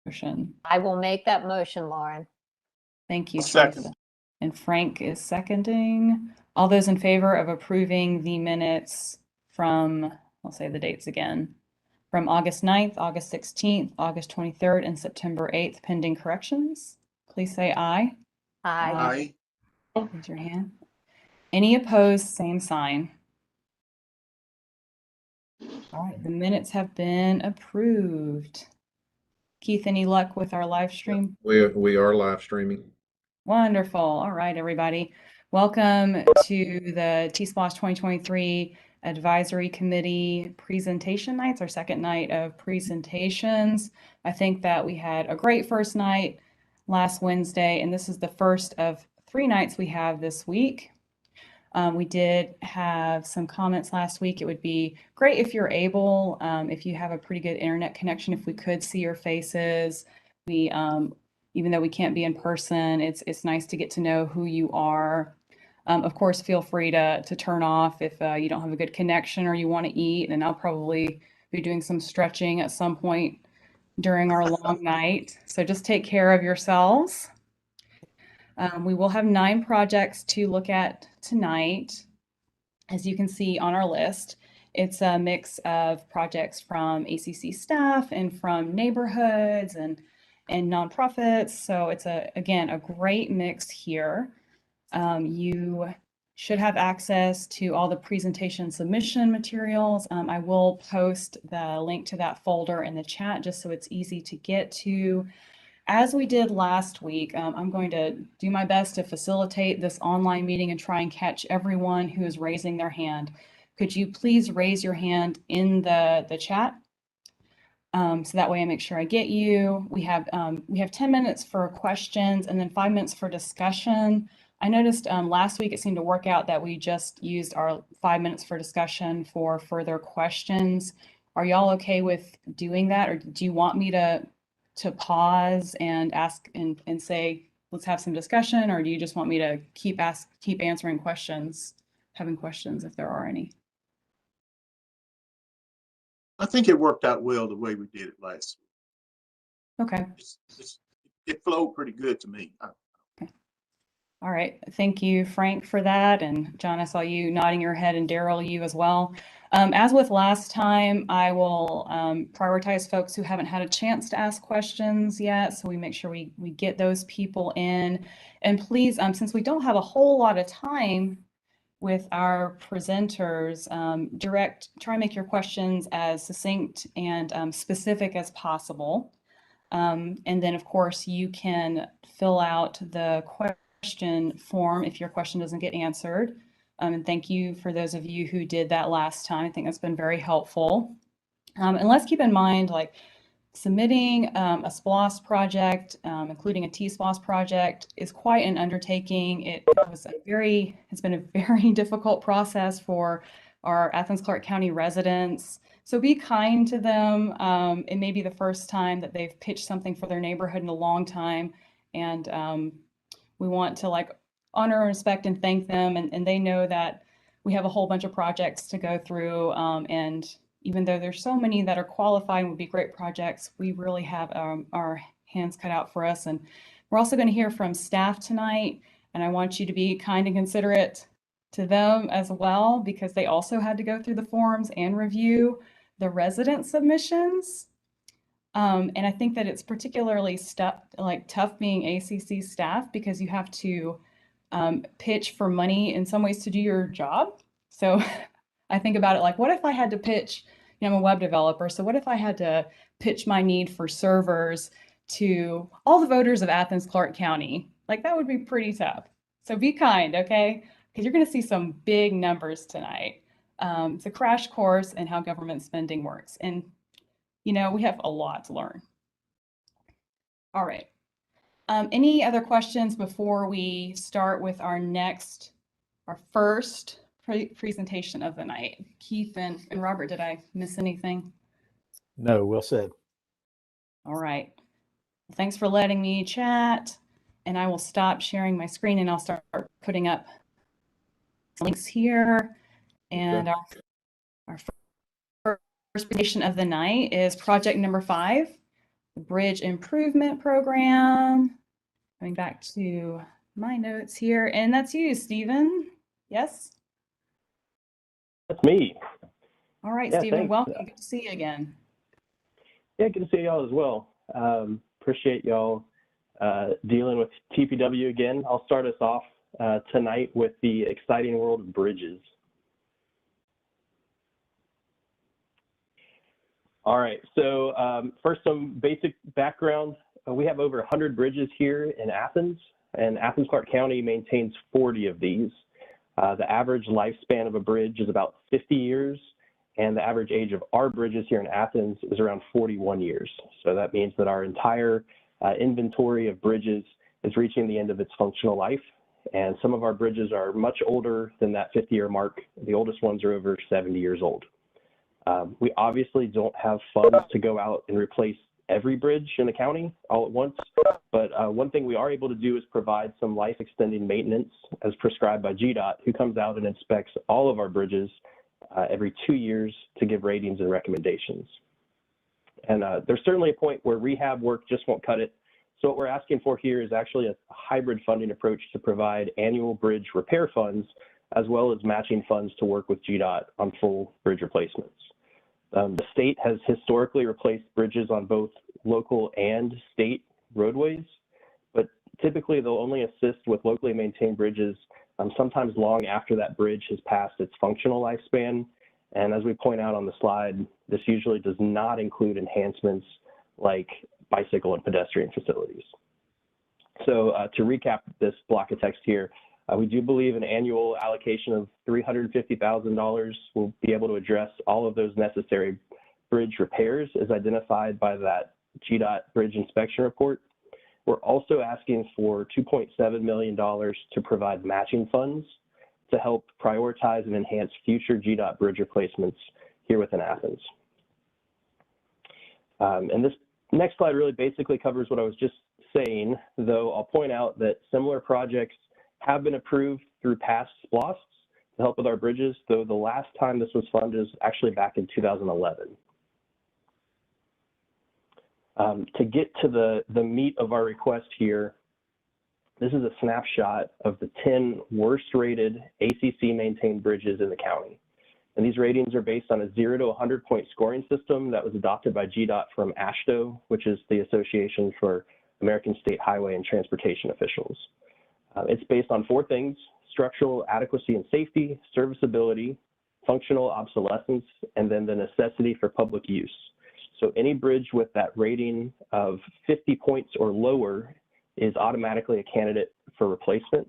motion? I will make that motion, Lauren. Thank you, Second. Teresa. And Frank is seconding. All those in favor of approving the minutes from, I'll say the dates again, from August 9th, August 16th, August 23rd, and September 8th, pending corrections, please say aye. Aye. Aye. Raise your hand. Any opposed, same sign. All right, the minutes have been approved. Keith, any luck with our live stream? We are live streaming. Wonderful. All right, everybody. Welcome to the TSPLOST 2023 Advisory Committee presentation nights, our second night of presentations. I think that we had a great first night last Wednesday, and this is the first of 3 nights we have this week. We did have some comments last week. It would be great if you're able, if you have a pretty good internet connection, if we could see your faces. We, even though we can't be in person, it's nice to get to know who you are. Of course, feel free to turn off if you don't have a good connection or you want to eat, and I'll probably be doing some stretching at some point during our long night. So just take care of yourselves. We will have 9 projects to look at tonight. As you can see on our list, it's a mix of projects from ACC staff and from neighborhoods and nonprofits. So it's again a great mix here. You should have access to all the presentation submission materials. I will post the link to that folder in the chat just so it's easy to get to. As we did last week, I'm going to do my best to facilitate this online meeting and try and catch everyone who is raising their hand. Could you please raise your hand in the chat? So that way I make sure I get you. We have 10 minutes for questions and then 5 minutes for discussion. I noticed last week it seemed to work out that we just used our 5 minutes for discussion for further questions. Are y'all okay with doing that, or do you want me to pause and ask and say, let's have some discussion, or do you just want me to keep answering questions, having questions if there are any? I think it worked out well the way we did it last week. Okay. It flowed pretty good to me. Okay. All right. Thank you, Frank, for that. And John, I saw you nodding your head, and Daryl, you as well. As with last time, I will prioritize folks who haven't had a chance to ask questions yet, so we make sure we get those people in. And please, since we don't have a whole lot of time with our presenters, try and make your questions as succinct and specific as possible. And then, of course, you can fill out the question form if your question doesn't get answered. And thank you for those of you who did that last time. I think that's been very helpful. And let's keep in mind, like, submitting a SPLOST project, including a TSPLOST project, is quite an undertaking. It's been a very difficult process for our Athens-Clarke County residents. So be kind to them. It may be the first time that they've pitched something for their neighborhood in a long time. And we want to honor, respect, and thank them. And they know that we have a whole bunch of projects to go through. And even though there's so many that are qualified and would be great projects, we really have our hands cut out for us. And we're also going to hear from staff tonight. And I want you to be kind and considerate to them as well, because they also had to go through the forms and review the resident submissions. And I think that it's particularly tough being ACC staff, because you have to pitch for money in some ways to do your job. So I think about it like, what if I had to pitch, I'm a web developer, so what if I had to pitch my need for servers to all the voters of Athens-Clarke County? Like, that would be pretty tough. So be kind, okay? Because you're going to see some big numbers tonight. It's a crash course in how government spending works. And we have a lot to learn. All right. Any other questions before we start with our first presentation of the night? Keith and Robert, did I miss anything? No, well said. All right. Thanks for letting me chat. And I will stop sharing my screen and I'll start putting up links here. And Okay. our first presentation of the night is project number 5, the Bridge Improvement Program. Coming back to my notes here, and that's you, Stephen. Yes? That's me. All right, Yeah, Stephen, thanks. welcome. Good to see you again. Yeah, good to see y'all as well. Appreciate y'all dealing with TPW again. I'll start us off tonight with the exciting world of bridges. All right, so first some basic background. We have over 100 bridges here in Athens, and Athens-Clarke County maintains 40 of these. The average lifespan of a bridge is about 50 years, and the average age of our bridges here in Athens is around 41 years. So that means that our entire inventory of bridges is reaching the end of its functional life, and some of our bridges are much older than that 50-year mark. The oldest ones are over 70 years old. We obviously don't have funds to go out and replace every bridge in the county all at once, but one thing we are able to do is provide some life-extending maintenance as prescribed by GDOT, who comes out and inspects all of our bridges every 2 years to give ratings and recommendations. And there's certainly a point where rehab work just won't cut it. So what we're asking for here is actually a hybrid funding approach to provide annual bridge repair funds, as well as matching funds to work with GDOT on full bridge replacements. The state has historically replaced bridges on both local and state roadways, but typically they'll only assist with locally maintained bridges sometimes long after that bridge has passed its functional lifespan. And as we point out on the slide, this usually does not include enhancements like bicycle and pedestrian facilities. So to recap this block of text here, we do believe an annual allocation of $350,000 will be able to address all of those necessary bridge repairs as identified by that GDOT bridge inspection report. We're also asking for $2.7 million to provide matching funds to help prioritize and enhance future GDOT bridge replacements here within Athens. And this next slide really basically covers what I was just saying, though I'll point out that similar projects have been approved through past TSPLOSTs to help with our bridges, though the last time this was funded is actually back in 2011. To get to the meat of our request here, this is a snapshot of the 10 worst rated ACC maintained bridges in the county. And these ratings are based on a 0 to 100 point scoring system that was adopted by GDOT from AASHTO, which is the Association for American State Highway and Transportation Officials. It's based on 4 things: structural adequacy and safety, serviceability, functional obsolescence, and then the necessity for public use. So any bridge with that rating of 50 points or lower is automatically a candidate for replacement.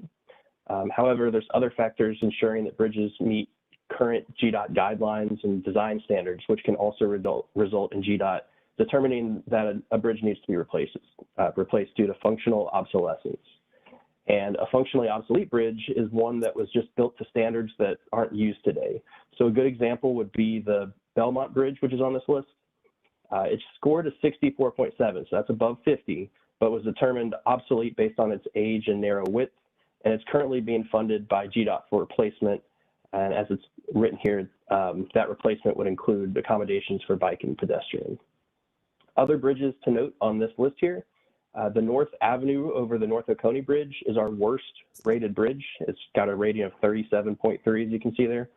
However, there's other factors ensuring that bridges meet current GDOT guidelines and design standards, which can also result in GDOT determining that a bridge needs to be replaced due to functional obsolescence. And a functionally obsolete bridge is one that was just built to standards that aren't used today. So a good example would be the Belmont Bridge, which is on this list. It's scored a 64.7, so that's above 50, but was determined obsolete based on its age and narrow width, and it's currently being funded by GDOT for replacement. And as it's written here, that replacement would include accommodations for bike and pedestrian. Other bridges to note on this list here, the North Avenue over the North Oconee Bridge is our worst rated bridge. It's got a rating of 37.3, as you can see there.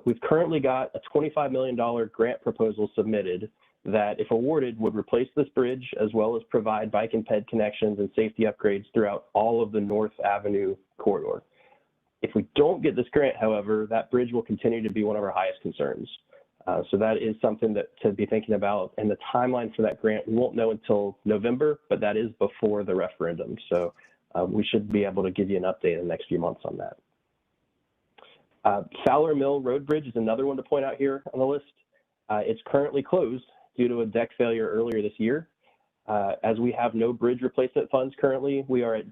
We've currently got a $25 million grant proposal submitted that, if awarded, would replace this bridge as well as provide bike and ped connections and safety upgrades throughout all of the North Avenue corridor. If we don't get this grant, however, that bridge will continue to be one of our highest concerns. So that is something that to be thinking about. And the timeline for that grant, we won't know until November, but that is before the referendum. So we should be able to give you an update in the next few months on that. Fowler Mill Road Bridge is another one to point out here on the list. It's currently closed due to a deck failure earlier this year. As we have no bridge replacement funds currently, we are at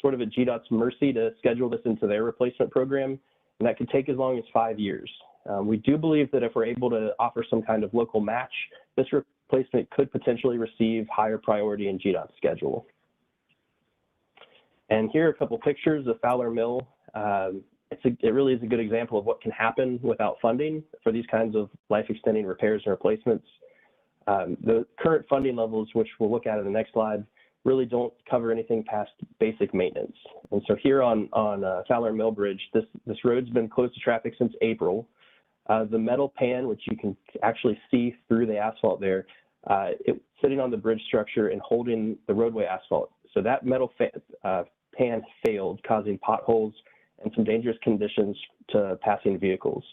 sort of at GDOT's mercy to schedule this into their replacement program, and that could take as long as 5 years. We do believe that if we're able to offer some kind of local match, this replacement could potentially receive higher priority in GDOT's schedule. And here are a couple pictures of Fowler Mill. It really is a good example of what can happen without funding for these kinds of life-extending repairs and replacements. The current funding levels, which we'll look at in the next slide, really don't cover anything past basic maintenance. And so here on Fowler Mill Bridge, this road's been closed to traffic since April. The metal pan, which you can actually see through the asphalt there, it's sitting on the bridge structure and holding the roadway asphalt. So that metal pan failed, causing potholes and some dangerous conditions to passing vehicles.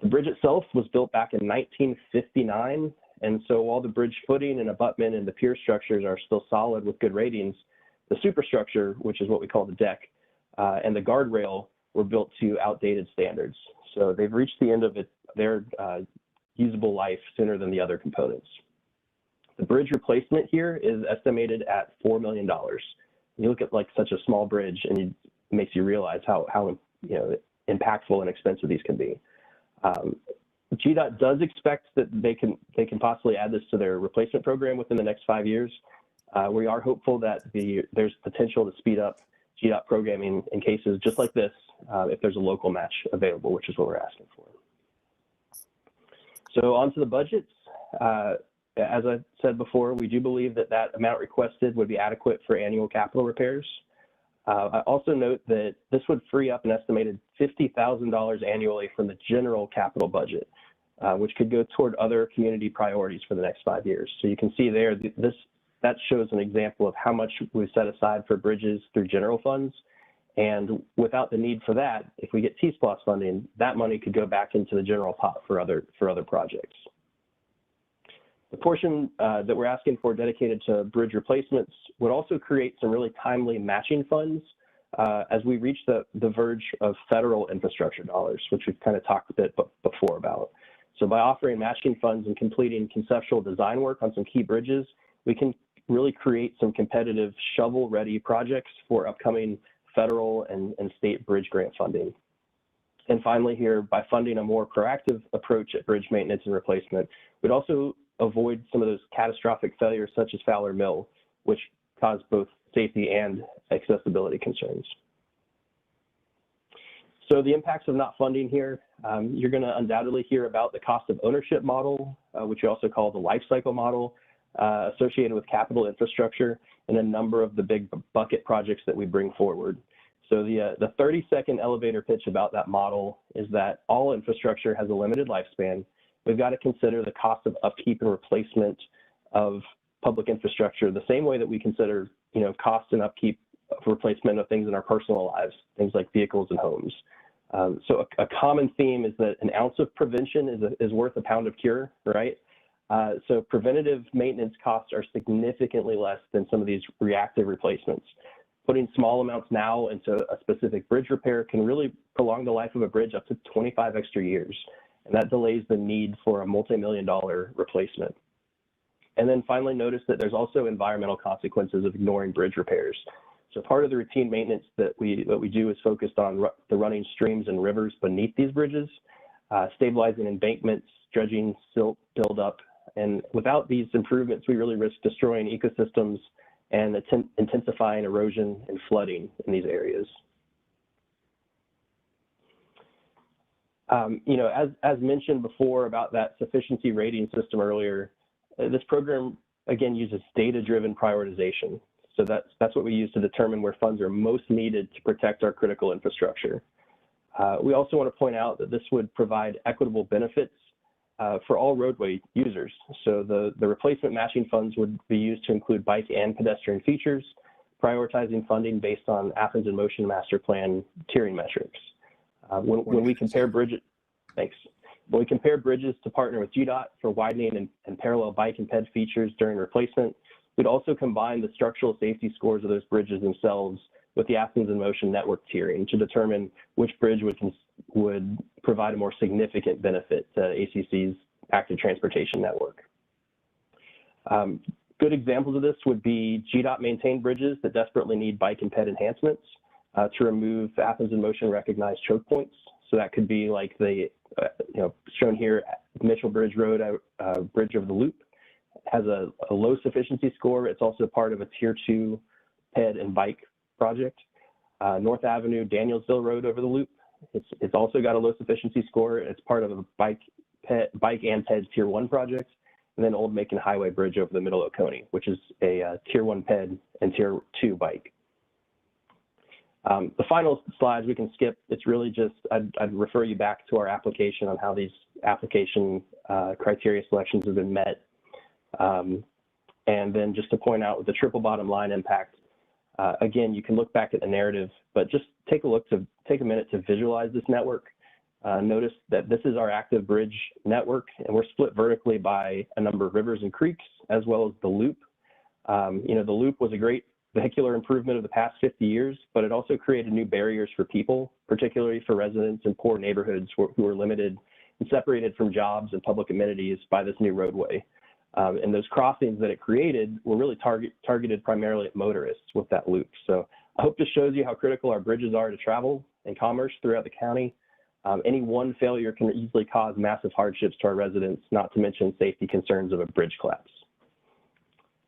The bridge itself was built back in 1959, and so while the bridge footing and abutment and the pier structures are still solid with good ratings, the superstructure, which is what we call the deck, and the guardrail were built to outdated standards. So they've reached the end of their usable life sooner than the other components. The bridge replacement here is estimated at $4 million. You look at like such a small bridge and it makes you realize how impactful and expensive these can be. GDOT does expect that they can possibly add this to their replacement program within the next 5 years. We are hopeful that there's potential to speed up GDOT programming in cases just like this if there's a local match available, which is what we're asking for. So on to the budgets. As I said before, we do believe that that amount requested would be adequate for annual capital repairs. I also note that this would free up an estimated $50,000 annually from the general capital budget, which could go toward other community priorities for the next 5 years. So you can see there, that shows an example of how much we've set aside for bridges through general funds. And without the need for that, if we get TSPLOST funding, that money could go back into the general pot for other projects. The portion that we're asking for dedicated to bridge replacements would also create some really timely matching funds as we reach the verge of federal infrastructure dollars, which we've kind of talked a bit before about. So by offering matching funds and completing conceptual design work on some key bridges, we can really create some competitive shovel-ready projects for upcoming federal and state bridge grant funding. And finally here, by funding a more proactive approach at bridge maintenance and replacement, we'd also avoid some of those catastrophic failures such as Fowler Mill, which cause both safety and accessibility concerns. So the impacts of not funding here, you're going to undoubtedly hear about the cost of ownership model, which we also call the life cycle model, associated with capital infrastructure and a number of the big bucket projects that we bring forward. So the 30-second elevator pitch about that model is that all infrastructure has a limited lifespan. We've got to consider the cost of upkeep and replacement of public infrastructure the same way that we consider, cost and upkeep of replacement of things in our personal lives, things like vehicles and homes. So a common theme is that an ounce of prevention is worth a pound of cure, right? So preventative maintenance costs are significantly less than some of these reactive replacements. Putting small amounts now into a specific bridge repair can really prolong the life of a bridge up to 25 extra years. And that delays the need for a multi-million-dollar replacement. And then finally, notice that there's also environmental consequences of ignoring bridge repairs. So part of the routine maintenance that we do is focused on the running streams and rivers beneath these bridges, stabilizing embankments, dredging silt buildup. And without these improvements, we really risk destroying ecosystems and intensifying erosion and flooding in these areas. As mentioned before about that sufficiency rating system earlier, this program, again, uses data-driven prioritization. So that's what we use to determine where funds are most needed to protect our critical infrastructure. We also want to point out that this would provide equitable benefits for all roadway users. So the replacement matching funds would be used to include bike and pedestrian features, prioritizing funding based on Athens in Motion Master Plan tiering metrics. When we compare bridges, When we compare bridges to partner with GDOT for widening and parallel bike and ped features during replacement, we'd also combine the structural safety scores of those bridges themselves with the Athens in Motion network tiering to determine which bridge would provide a more significant benefit to ACC's active transportation network. Good examples of this would be GDOT maintained bridges that desperately need bike and ped enhancements to remove Athens in Motion recognized choke points. So that could be like the, shown here, Mitchell Bridge Road, Bridge over the Loop, has a low sufficiency score. It's also part of a Tier 2 ped and bike project. North Avenue, Danielsville Road over the Loop, it's also got a low sufficiency score. It's part of a bike and ped Tier 1 project. and then Old Macon Highway Bridge over the Middle Oconee, which is a Tier 1 PED and Tier 2 bike. The final slides we can skip. It's really just, I'd refer you back to our application on how these application criteria selections have been met. And then just to point out with the triple bottom line impact, again, you can look back at the narrative, but just take a minute to visualize this network. Notice that this is our active bridge network, and we're split vertically by a number of rivers and creeks, as well as the loop. You know, the loop was a great vehicular improvement of the past 50 years, but it also created new barriers for people, particularly for residents in poor neighborhoods who are limited and separated from jobs and public amenities by this new roadway. And those crossings that it created were really targeted primarily at motorists with that loop. So I hope this shows you how critical our bridges are to travel and commerce throughout the county. Any one failure can easily cause massive hardships to our residents, not to mention safety concerns of a bridge collapse.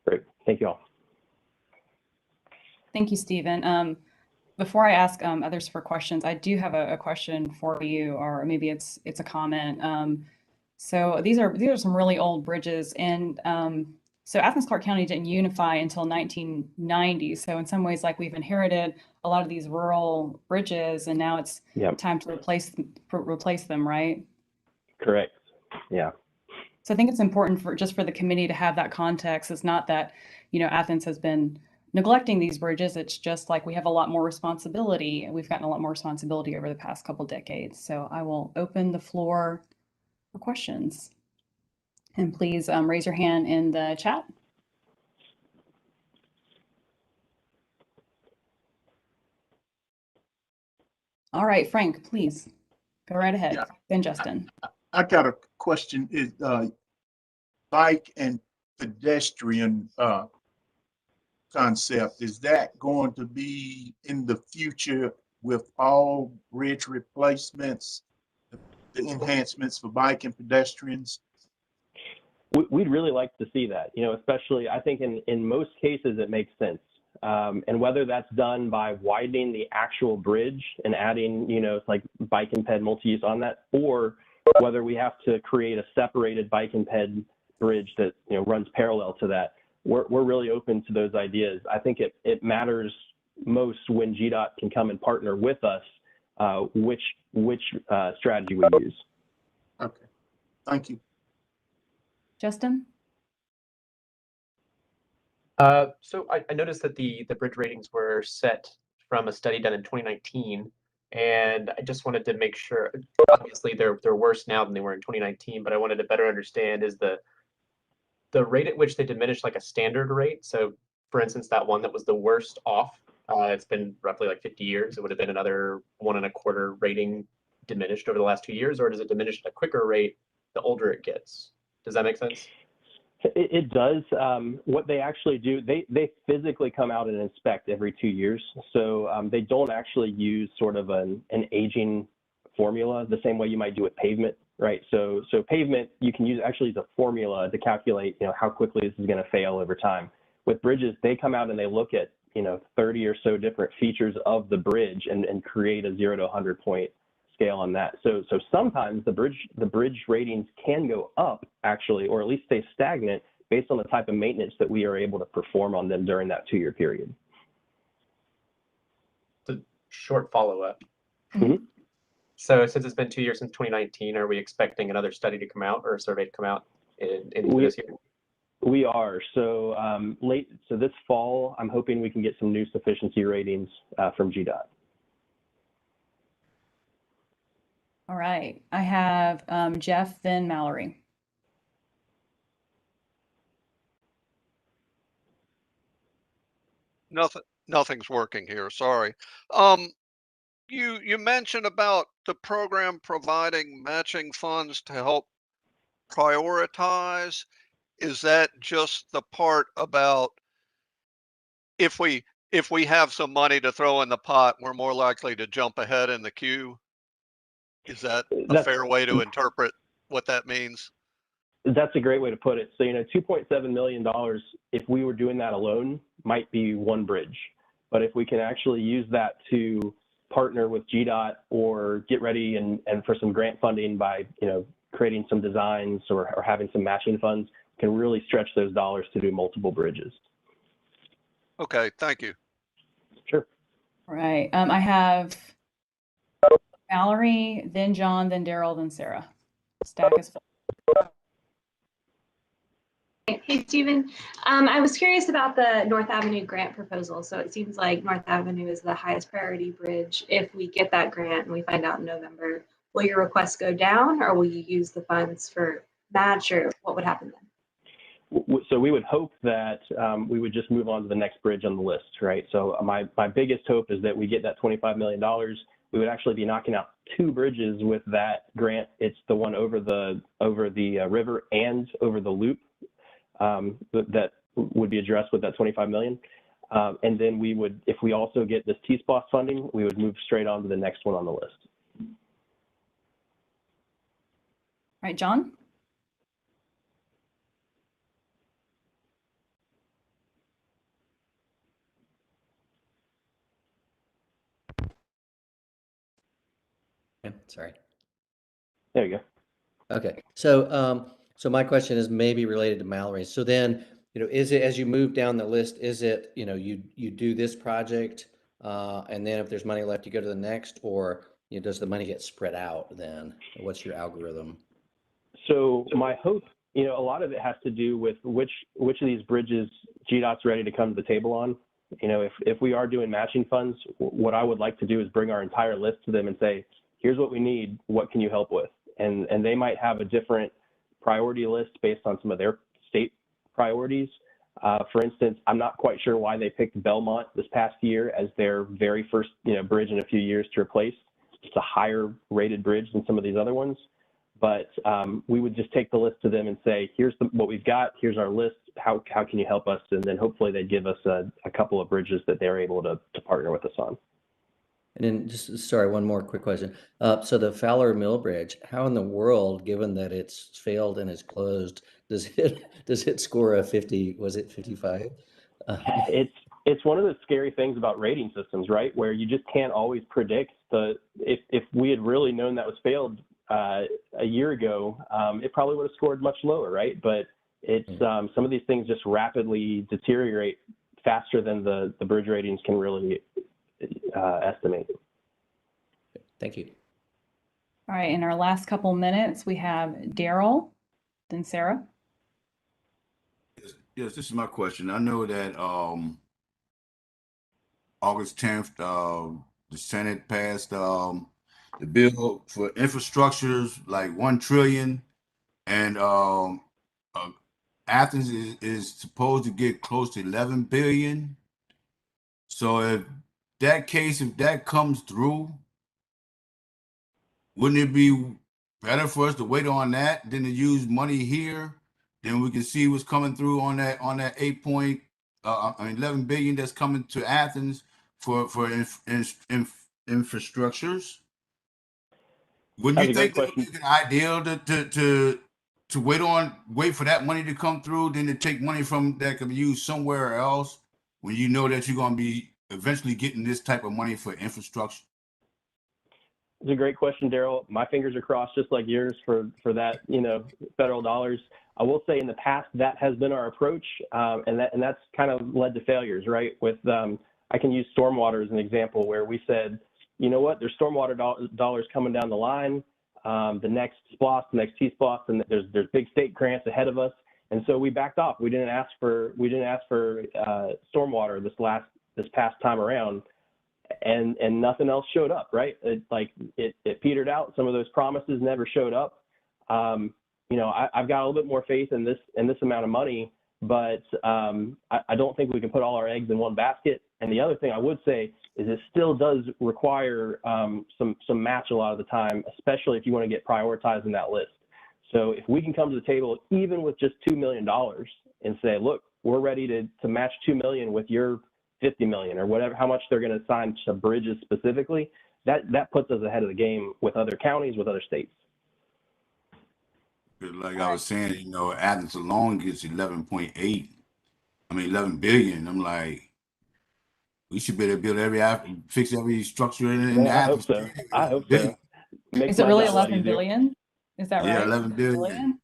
Great, thank you all. Thank you, Stephen. Before I ask others for questions, I do have a question for you, or maybe it's a comment. So these are some really old bridges, and so Athens-Clarke County didn't unify until 1990. So in some ways, like, we've inherited a lot of these rural bridges, and now it's time to replace them, right? Correct. Yeah. So I think it's important for the committee to have that context. It's not that, you know, Athens has been neglecting these bridges. It's just like we have a lot more responsibility. We've gotten a lot more responsibility over the past couple decades. So I will open the floor for questions. And please raise your hand in the chat. All right, Frank, please go right ahead. Yeah. Then Justin. I got a question. Is bike and pedestrian concept, is that going to be in the future with all bridge replacements, the enhancements for bike and pedestrians? We'd really like to see that, you know, especially I think in most cases it makes sense. And whether that's done by widening the actual bridge and adding, you know, like bike and ped multi-use on that, or whether we have to create a separated bike and ped bridge that, you know, runs parallel to that, we're really open to those ideas. I think it matters most when GDOT can come and partner with us, which strategy we use. Okay, thank you. Justin? So I noticed that the bridge ratings were set from a study done in 2019, and I just wanted to make sure. Obviously, they're worse now than they were in 2019, but I wanted to better understand is the rate at which they diminish like a standard rate. So, for instance, that one that was the worst off, it's been roughly like 50 years. It would have been another 1.25 rating diminished over the last 2 years, or does it diminish at a quicker rate the older it gets? Does that make sense? It does. What they actually do, they physically come out and inspect every 2 years. So they don't actually use sort of an aging formula the same way you might do with pavement, right? So pavement, you can use a formula to calculate, you know, how quickly this is going to fail over time. With bridges, they come out and they look at, you know, 30 or so different features of the bridge and create a 0 to 100 point scale on that. So sometimes the bridge ratings can go up actually, or at least stay stagnant based on the type of maintenance that we are able to perform on them during that 2-year period. It's a short follow-up. Mm-hmm. So since it's been 2 years since 2019, are we expecting another study to come out or a survey to come out in this year? We are. So so this fall, I'm hoping we can get some new sufficiency ratings from GDOT. All right, I have Jeff, then Mallory. Nothing's working here. Sorry. You mentioned about the program providing matching funds to help prioritize. Is that just the part about if we have some money to throw in the pot, we're more likely to jump ahead in the queue? Is that a fair way to interpret what that means? That's a great way to put it. So, you know, $2.7 million, if we were doing that alone, might be one bridge. But if we can actually use that to partner with GDOT or get ready and for some grant funding by, you know, creating some designs or having some matching funds, can really stretch those dollars to do multiple bridges. Okay, thank you. Sure. Right. I have Mallory, then John, then Daryl, then Sarah. Stack is full. Hey, Stephen. I was curious about the North Avenue grant proposal. So it seems like North Avenue is the highest priority bridge. If we get that grant and we find out in November, will your request go down or will you use the funds for match or what would happen then? So we would hope that we would just move on to the next bridge on the list, right? So my biggest hope is that we get that $25 million. We would actually be knocking out 2 bridges with that grant. It's the one over the river and over the loop that would be addressed with that 25 million. And then we would, if we also get this TSPLOST funding, we would move straight on to the next one on the list. All right, John? Sorry. There you go. Okay. So, so my question is maybe related to Mallory. So then, is it, as you move down the list, is it, you do this project, and then if there's money left, you go to the next, or, does the money get spread out then? What's your algorithm? So my hope, a lot of it has to do with which of these bridges GDOT's ready to come to the table on. If we are doing matching funds, what I would like to do is bring our entire list to them and say, here's what we need, what can you help with? And they might have a different priority list based on some of their state priorities. For instance, I'm not quite sure why they picked Belmont this past year as their very first bridge in a few years to replace. It's a higher rated bridge than some of these other ones. But we would just take the list to them and say, here's what we've got, here's our list, how can you help us? And then hopefully they'd give us a couple of bridges that they're able to partner with us on. And then just, sorry, one more quick question. So the Fowler Mill Bridge, how in the world, given that it's failed and is closed, does it score a 50, was it 55? It's one of the scary things about rating systems, right? Where you just can't always predict if we had really known that was failed a year ago, it probably would have scored much lower, right? But it's some of these things just rapidly deteriorate faster than the bridge ratings can really estimate. Thank you. All right, in our last couple minutes, we have Daryl, then Sarah. Yes, this is my question. I know that August 10th, the Senate passed the bill for infrastructures like 1 trillion, and Athens is supposed to get close to 11 billion. So if that comes through, wouldn't it be better for us to wait on that than to use money here? Then we can see what's coming through on that 11 billion that's coming to Athens for infrastructures. Wouldn't you think that would be ideal to wait for that money to come through than to take money from that could be used somewhere else when you know that you're going to be eventually getting this type of money for infrastructure? It's a great question, Daryl. My fingers are crossed just like yours for that, federal dollars. I will say in the past that has been our approach, and that's kind of led to failures, right? With I can use stormwater as an example where we said, you know what, there's stormwater dollars coming down the line, the next SPLOST, the next TSPLOST, and there's big state grants ahead of us, and so we backed off. We didn't ask for stormwater this past time around. And nothing else showed up, right? It petered out. Some of those promises never showed up. I've got a little bit more faith in this amount of money, but I don't think we can put all our eggs in one basket. And the other thing I would say is it still does require some match a lot of the time, especially if you want to get prioritized in that list. So if we can come to the table even with just $2 million and say, look, we're ready to match $2 million with your 50 million or whatever, how much they're going to assign to bridges specifically, that puts us ahead of the game with other counties, with other states. Like I was saying, Athens alone gets 11 billion. I'm like, we should be able to fix every structure in Athens. I hope so. Is it really 11 billion? Is that right? Yeah, 11 billion.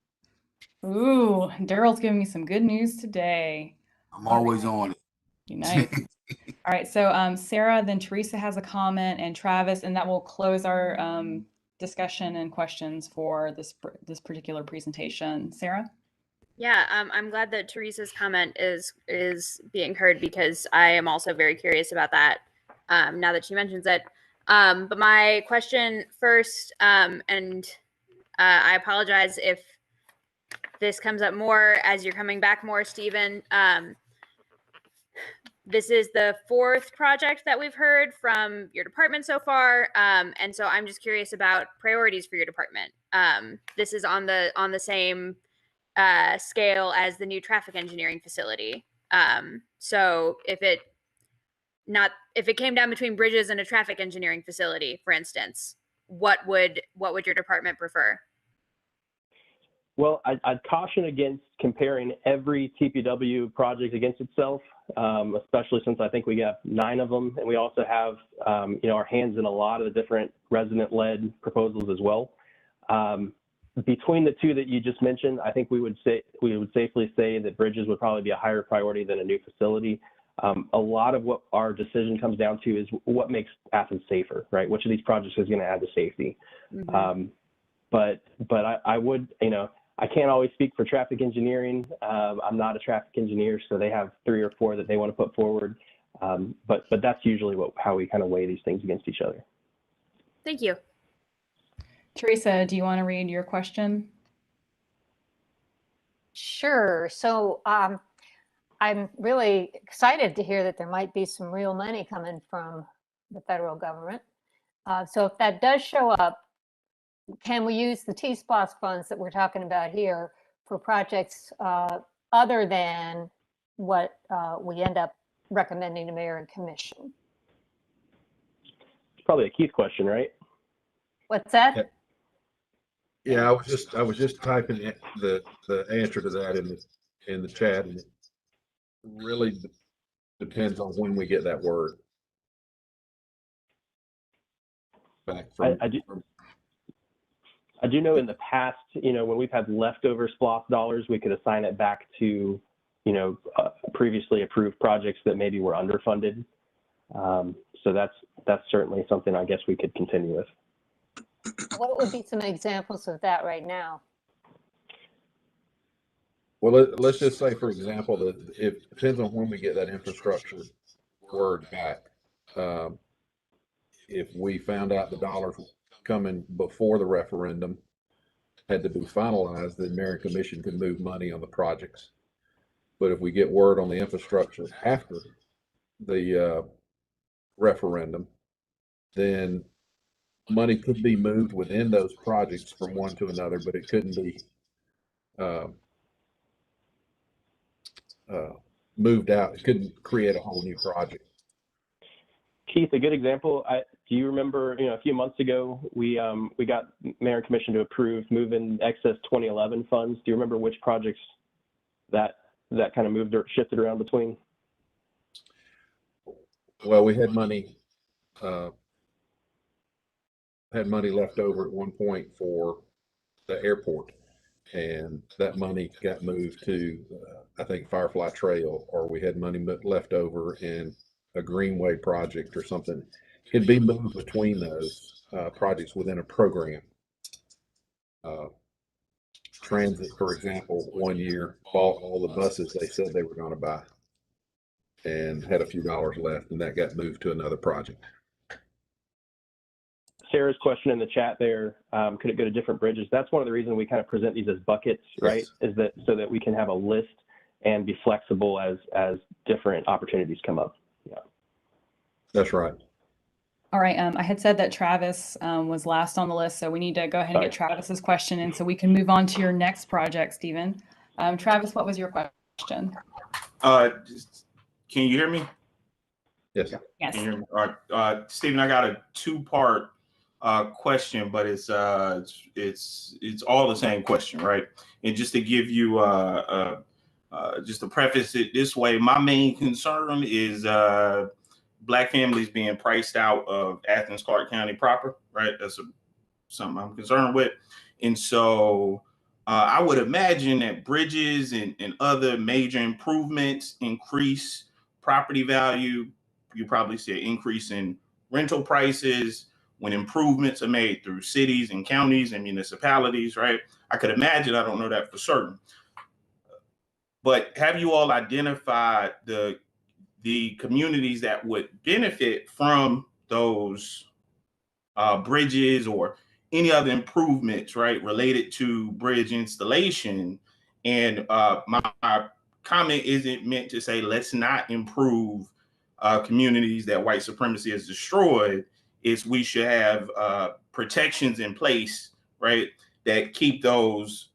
Ooh, Daryl's giving me some good news today. I'm always on it. Nice. All right, so Sarah, then Teresa has a comment, and Travis, and that will close our discussion and questions for this particular presentation. Sarah? Yeah, I'm glad that Teresa's comment is being heard, because I am also very curious about that now that she mentions it. But my question first, and I apologize if this comes up more as you're coming back more, Stephen. This is the fourth project that we've heard from your department so far, and so I'm just curious about priorities for your department. This is on the same scale as the new traffic engineering facility. So if it came down between bridges and a traffic engineering facility, for instance, what would your department prefer? Well, I'd caution against comparing every TPW project against itself, especially since I think we have 9 of them, and we also have our hands in a lot of the different resident-led proposals as well. Between the 2 that you just mentioned, I think we would safely say that bridges would probably be a higher priority than a new facility. A lot of what our decision comes down to is what makes Athens safer, right? Which of these projects is going to add to safety? Mm-hmm. But I would, I can't always speak for traffic engineering. I'm not a traffic engineer, so they have 3 or 4 that they want to put forward. But that's usually how we kind of weigh these things against each other. Thank you. Teresa, do you want to read your question? Sure. So I'm really excited to hear that there might be some real money coming from the federal government. So if that does show up, can we use the TSPLOST funds that we're talking about here for projects other than what we end up recommending to mayor and commission? It's probably a Keith question, right? What's that? Yeah, I was just typing the answer to that in the chat, and it really depends on when we get that word back from. I do know in the past, when we've had leftover SPLOST dollars, we could assign it back to, previously approved projects that maybe were underfunded. So that's certainly something I guess we could continue with. What would be some examples of that right now? Well, let's just say, for example, that it depends on when we get that infrastructure word back. If we found out the dollars coming before the referendum had to be finalized, then mayor and commission could move money on the projects. But if we get word on the infrastructure after the referendum, then money could be moved within those projects from one to another, but it couldn't be moved out. It couldn't create a whole new project. Keith, a good example. Do you remember, a few months ago, we got mayor and commission to approve moving excess 2011 funds. Do you remember which projects that kind of moved or shifted around between? Well, we had money left over at one point for the airport, and that money got moved to I think Firefly Trail, or we had money left over in a Greenway project or something. It'd be moved between those projects within a program. Transit, for example, one year bought all the buses they said they were going to buy and had a few dollars left, and that got moved to another project. Sarah's question in the chat there, could it go to different bridges? That's one of the reasons we kind of present these as buckets, right? Yes. Is that so that we can have a list and be flexible as different opportunities come up. Yeah. That's right. All right. I had said that Travis was last on the list, so we need to go ahead and get Travis's question in so we can move on to your next project, Stephen. Travis, what was your question? Can you hear me? Yes. Yes. Can you hear me? All right. Stephen, I got a 2-part question, but it's all the same question, right? And just to give you just to preface it this way, my main concern is Black families being priced out of Athens-Clarke County proper, right? That's something I'm concerned with. And so I would imagine that bridges and other major improvements increase property value. You probably see an increase in rental prices when improvements are made through cities and counties and municipalities, right? I could imagine, I don't know that for certain. But have you all identified the communities that would benefit from those bridges or any other improvements, right, related to bridge installation? And my comment isn't meant to say let's not improve communities that white supremacy has destroyed. It's we should have protections in place, right, that keep those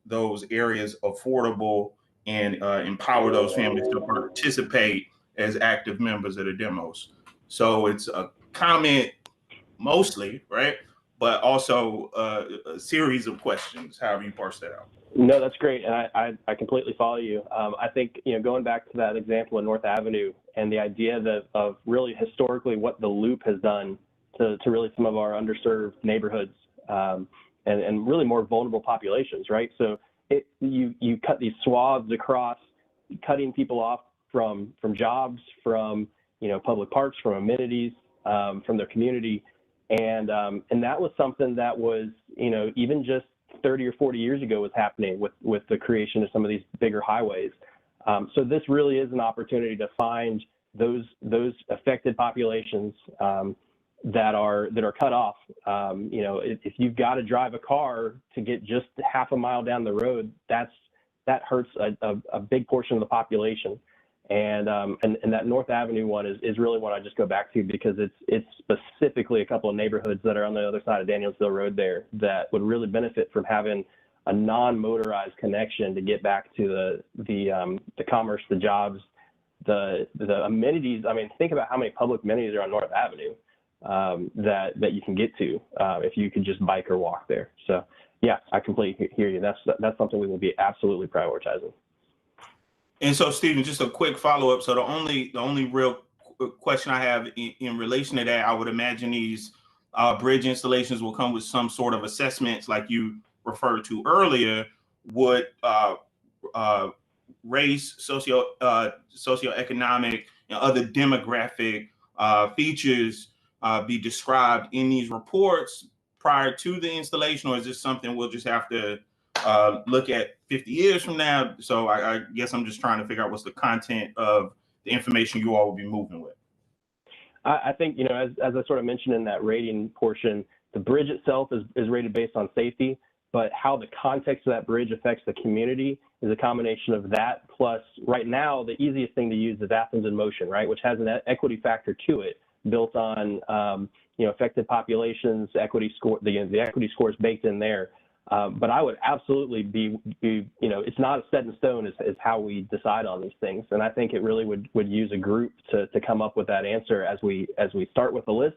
areas affordable and empower those families to participate as active members of the demos. So it's a comment mostly, right? But also a series of questions, however you parse that out. No, that's great. And I completely follow you. I think, going back to that example of North Avenue and the idea of really historically what the loop has done to really some of our underserved neighborhoods and really more vulnerable populations, right? So you cut these swaths across, cutting people off from jobs, from, public parks, from amenities, from their community. And that was something that was, even just 30 or 40 years ago was happening with the creation of some of these bigger highways. So this really is an opportunity to find those affected populations that are cut off. If you've got to drive a car to get just half a mile down the road, that hurts a big portion of the population. And that North Avenue one is really what I just go back to, because it's specifically a couple of neighborhoods that are on the other side of Danielsville Road there that would really benefit from having a non-motorized connection to get back to the commerce, the jobs, the amenities. I mean, think about how many public amenities are on North Avenue that you can get to if you could just bike or walk there. So yeah, I completely hear you. That's something we will be absolutely prioritizing. And so, Stephen, just a quick follow-up. So the only real question I have in relation to that, I would imagine these bridge installations will come with some sort of assessments like you referred to earlier. Would race, socioeconomic, and other demographic features be described in these reports prior to the installation, or is this something we'll just have to look at 50 years from now? So I guess I'm just trying to figure out what's the content of the information you all will be moving with. I think, as I sort of mentioned in that rating portion, the bridge itself is rated based on safety, but how the context of that bridge affects the community is a combination of that. Plus, right now, the easiest thing to use is Athens in Motion, right, which has an equity factor to it, built on affected populations, equity score. The equity score is baked in there. But I would absolutely be it's not set in stone as how we decide on these things. And I think it really would use a group to come up with that answer as we start with a list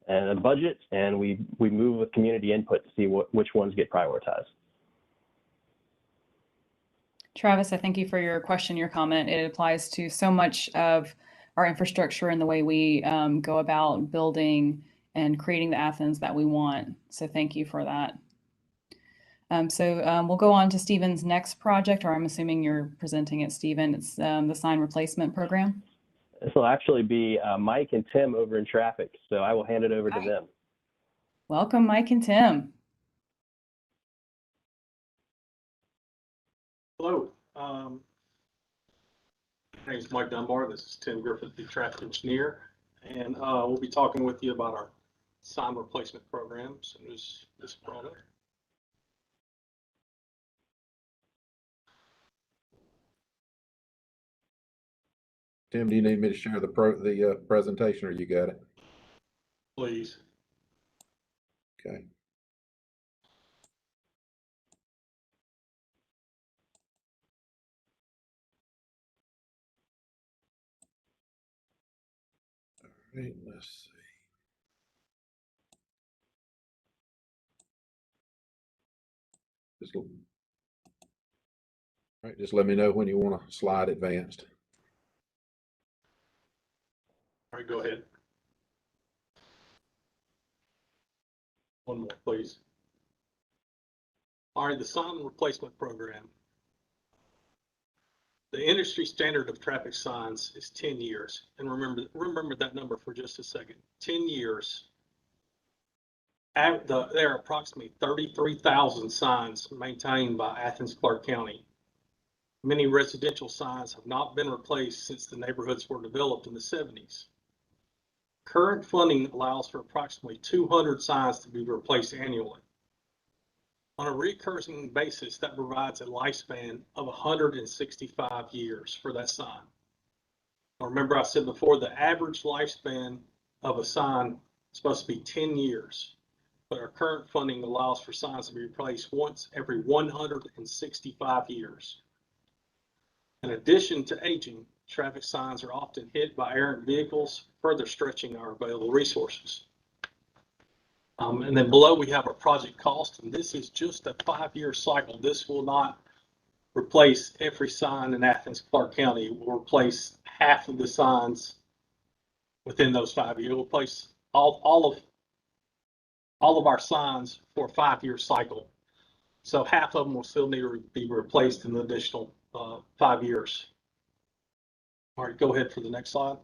and a budget, and we move with community input to see which ones get prioritized. Travis, I thank you for your question, your comment. It applies to so much of our infrastructure and the way we go about building and creating the Athens that we want. So thank you for that. We'll go on to Stephen's next project, or I'm assuming you're presenting it, Stephen. It's the sign replacement program. This will actually be Mike and Tim over in traffic, so I will hand it over to them. Welcome, Mike and Tim. Hello. My name is Mike Dunbar. This is Tim Griffith, the traffic engineer, and we'll be talking with you about our sign replacement programs and this product. Tim, do you need me to share the presentation, or you got it? Please. Okay. All right, let's see. All right, just let me know when you want to slide advanced. All right, go ahead. One more, please. All right, the sign replacement program. The industry standard of traffic signs is 10 years. And remember that number for just a second. 10 years. There are approximately 33,000 signs maintained by Athens-Clarke County. Many residential signs have not been replaced since the neighborhoods were developed in the 70s. Current funding allows for approximately 200 signs to be replaced annually. On a recurring basis, that provides a lifespan of 165 years for that sign. Now, remember I said before, the average lifespan of a sign is supposed to be 10 years, but our current funding allows for signs to be replaced once every 165 years. In addition to aging, traffic signs are often hit by errant vehicles, further stretching our available resources. And then below we have our project cost, and this is just a 5-year cycle. This will not replace every sign in Athens-Clarke County. It will replace half of the signs within those 5 years. It will replace all of our signs for a 5-year cycle. So half of them will still need to be replaced in the additional 5 years. All right, go ahead for the next slide.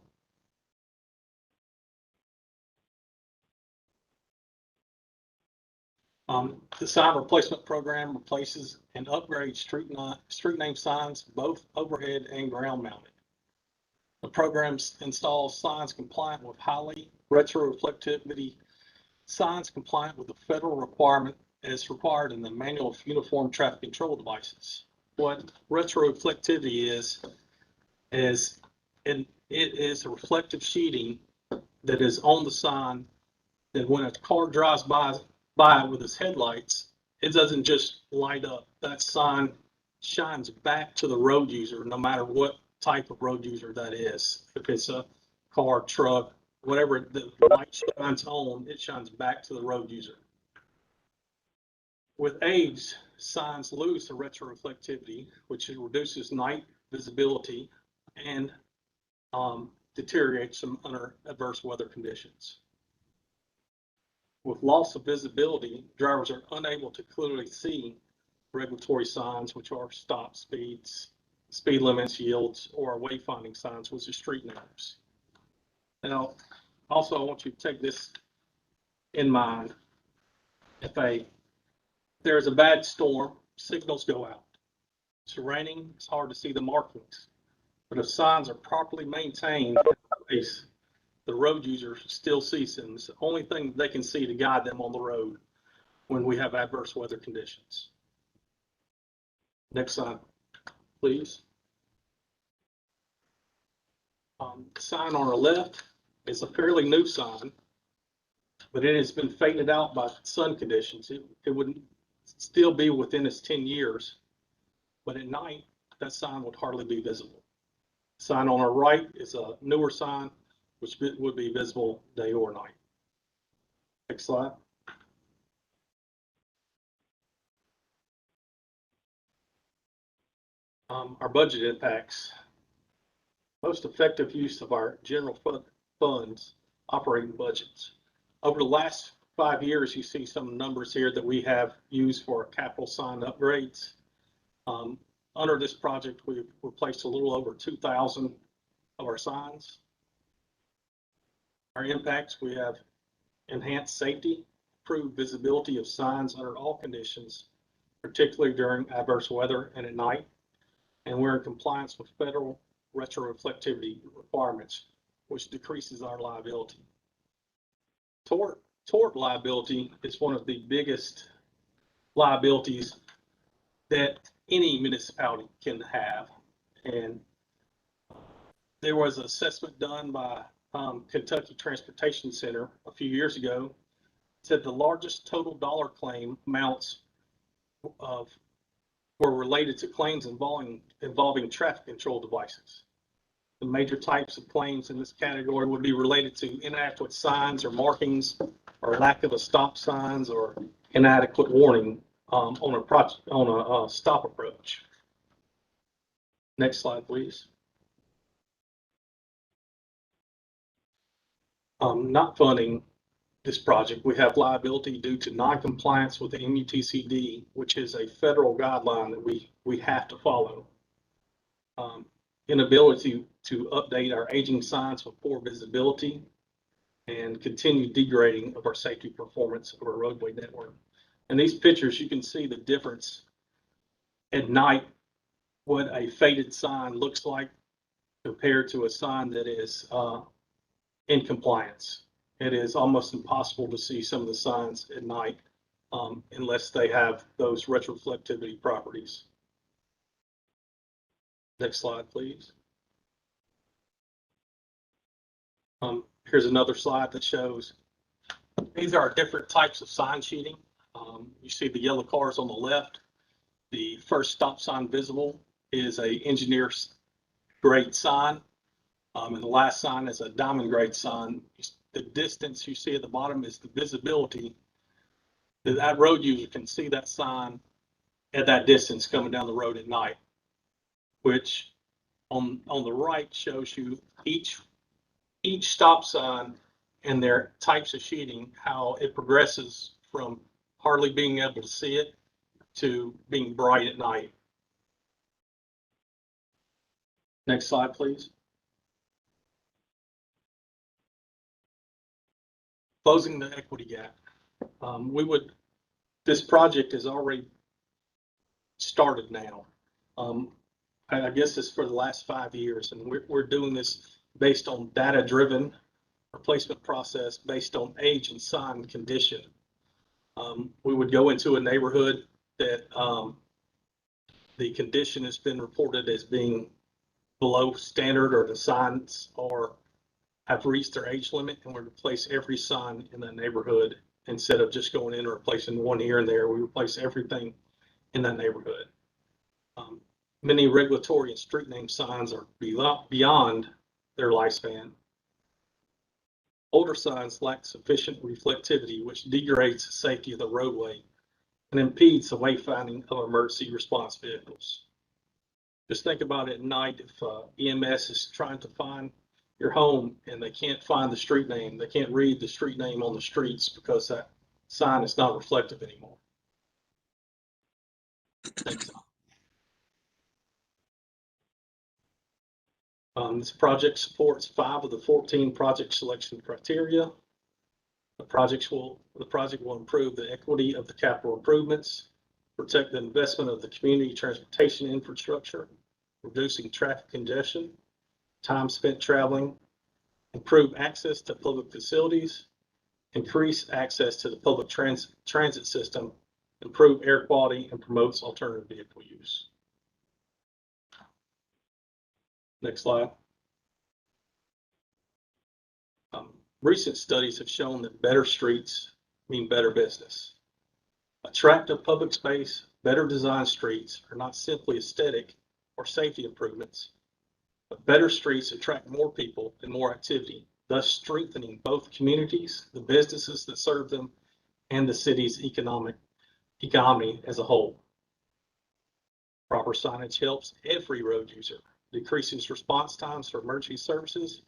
The sign replacement program replaces and upgrades street name signs, both overhead and ground mounted. The program installs signs compliant with highly retroreflectivity signs compliant with the federal requirement as required in the Manual of Uniform Traffic Control Devices. What retroreflectivity is it is a reflective sheeting that is on the sign that when a car drives by with its headlights, it doesn't just light up. That sign shines back to the road user, no matter what type of road user that is. If it's a car, truck, whatever the light shines on, it shines back to the road user. With age, signs lose the retroreflectivity, which reduces night visibility and deteriorates them under adverse weather conditions. With loss of visibility, drivers are unable to clearly see regulatory signs, which are stop speeds, speed limits, yields, or wayfinding signs, which are street names. Now, also, I want you to take this in mind. If there's a bad storm, signals go out. It's raining, it's hard to see the markings. But if signs are properly maintained, the road user still sees them. It's the only thing they can see to guide them on the road when we have adverse weather conditions. Next slide, please. The sign on our left is a fairly new sign, but it has been faded out by sun conditions. It would still be within its 10 years, but at night, that sign would hardly be visible. The sign on our right is a newer sign, which would be visible day or night. Next slide. Our budget impacts. Most effective use of our general funds operating budgets. Over the last 5 years, you see some numbers here that we have used for capital sign upgrades. Under this project, we've replaced a little over 2,000 of our signs. Our impacts, we have enhanced safety, improved visibility of signs under all conditions, particularly during adverse weather and at night. And we're in compliance with federal retroreflectivity requirements, which decreases our liability. Tort liability is one of the biggest liabilities that any municipality can have. And there was an assessment done by Kentucky Transportation Center a few years ago. It said the largest total dollar claim amounts were related to claims involving traffic control devices. The major types of claims in this category would be related to inadequate signs or markings, or lack of a stop signs, or inadequate warning on a stop approach. Next slide, please. Not funding this project. We have liability due to non-compliance with the MUTCD, which is a federal guideline that we have to follow. Inability to update our aging signs with poor visibility, and continued degrading of our safety performance of our roadway network. In these pictures, you can see the difference at night, what a faded sign looks like compared to a sign that is in compliance. It is almost impossible to see some of the signs at night unless they have those retroflectivity properties. Next slide, please. Here's another slide that shows these are different types of sign sheeting. You see the yellow cars on the left. The first stop sign visible is a engineer's grade sign, and the last sign is a diamond grade sign. The distance you see at the bottom is the visibility that road user can see that sign at that distance coming down the road at night, which on the right shows you each stop sign and their types of sheeting, how it progresses from hardly being able to see it to being bright at night. Next slide, please. Closing the equity gap. This project is already started now. I guess it's for the last 5 years, and we're doing this based on data-driven replacement process based on age and sign condition. We would go into a neighborhood that the condition has been reported as being below standard, or the signs have reached their age limit, and we replace every sign in that neighborhood instead of just going in and replacing one here and there. We replace everything in that neighborhood. Many regulatory and street name signs are beyond their lifespan. Older signs lack sufficient reflectivity, which degrades the safety of the roadway and impedes the wayfinding of emergency response vehicles. Just think about it at night. If EMS is trying to find your home and they can't find the street name, they can't read the street name on the streets because that sign is not reflective anymore. Thanks. This project supports 5 of the 14 project selection criteria. The project will improve the equity of the capital improvements, protect the investment of the community transportation infrastructure, reducing traffic congestion, time spent traveling, improve access to public facilities, increase access to the public transit system, improve air quality, and promotes alternative vehicle use. Next slide. Recent studies have shown that better streets mean better business. Attractive public space, better designed streets are not simply aesthetic or safety improvements, but better streets attract more people and more activity, thus strengthening both communities, the businesses that serve them, and the city's economy as a whole. Proper signage helps every road user, decreases response times for emergency services,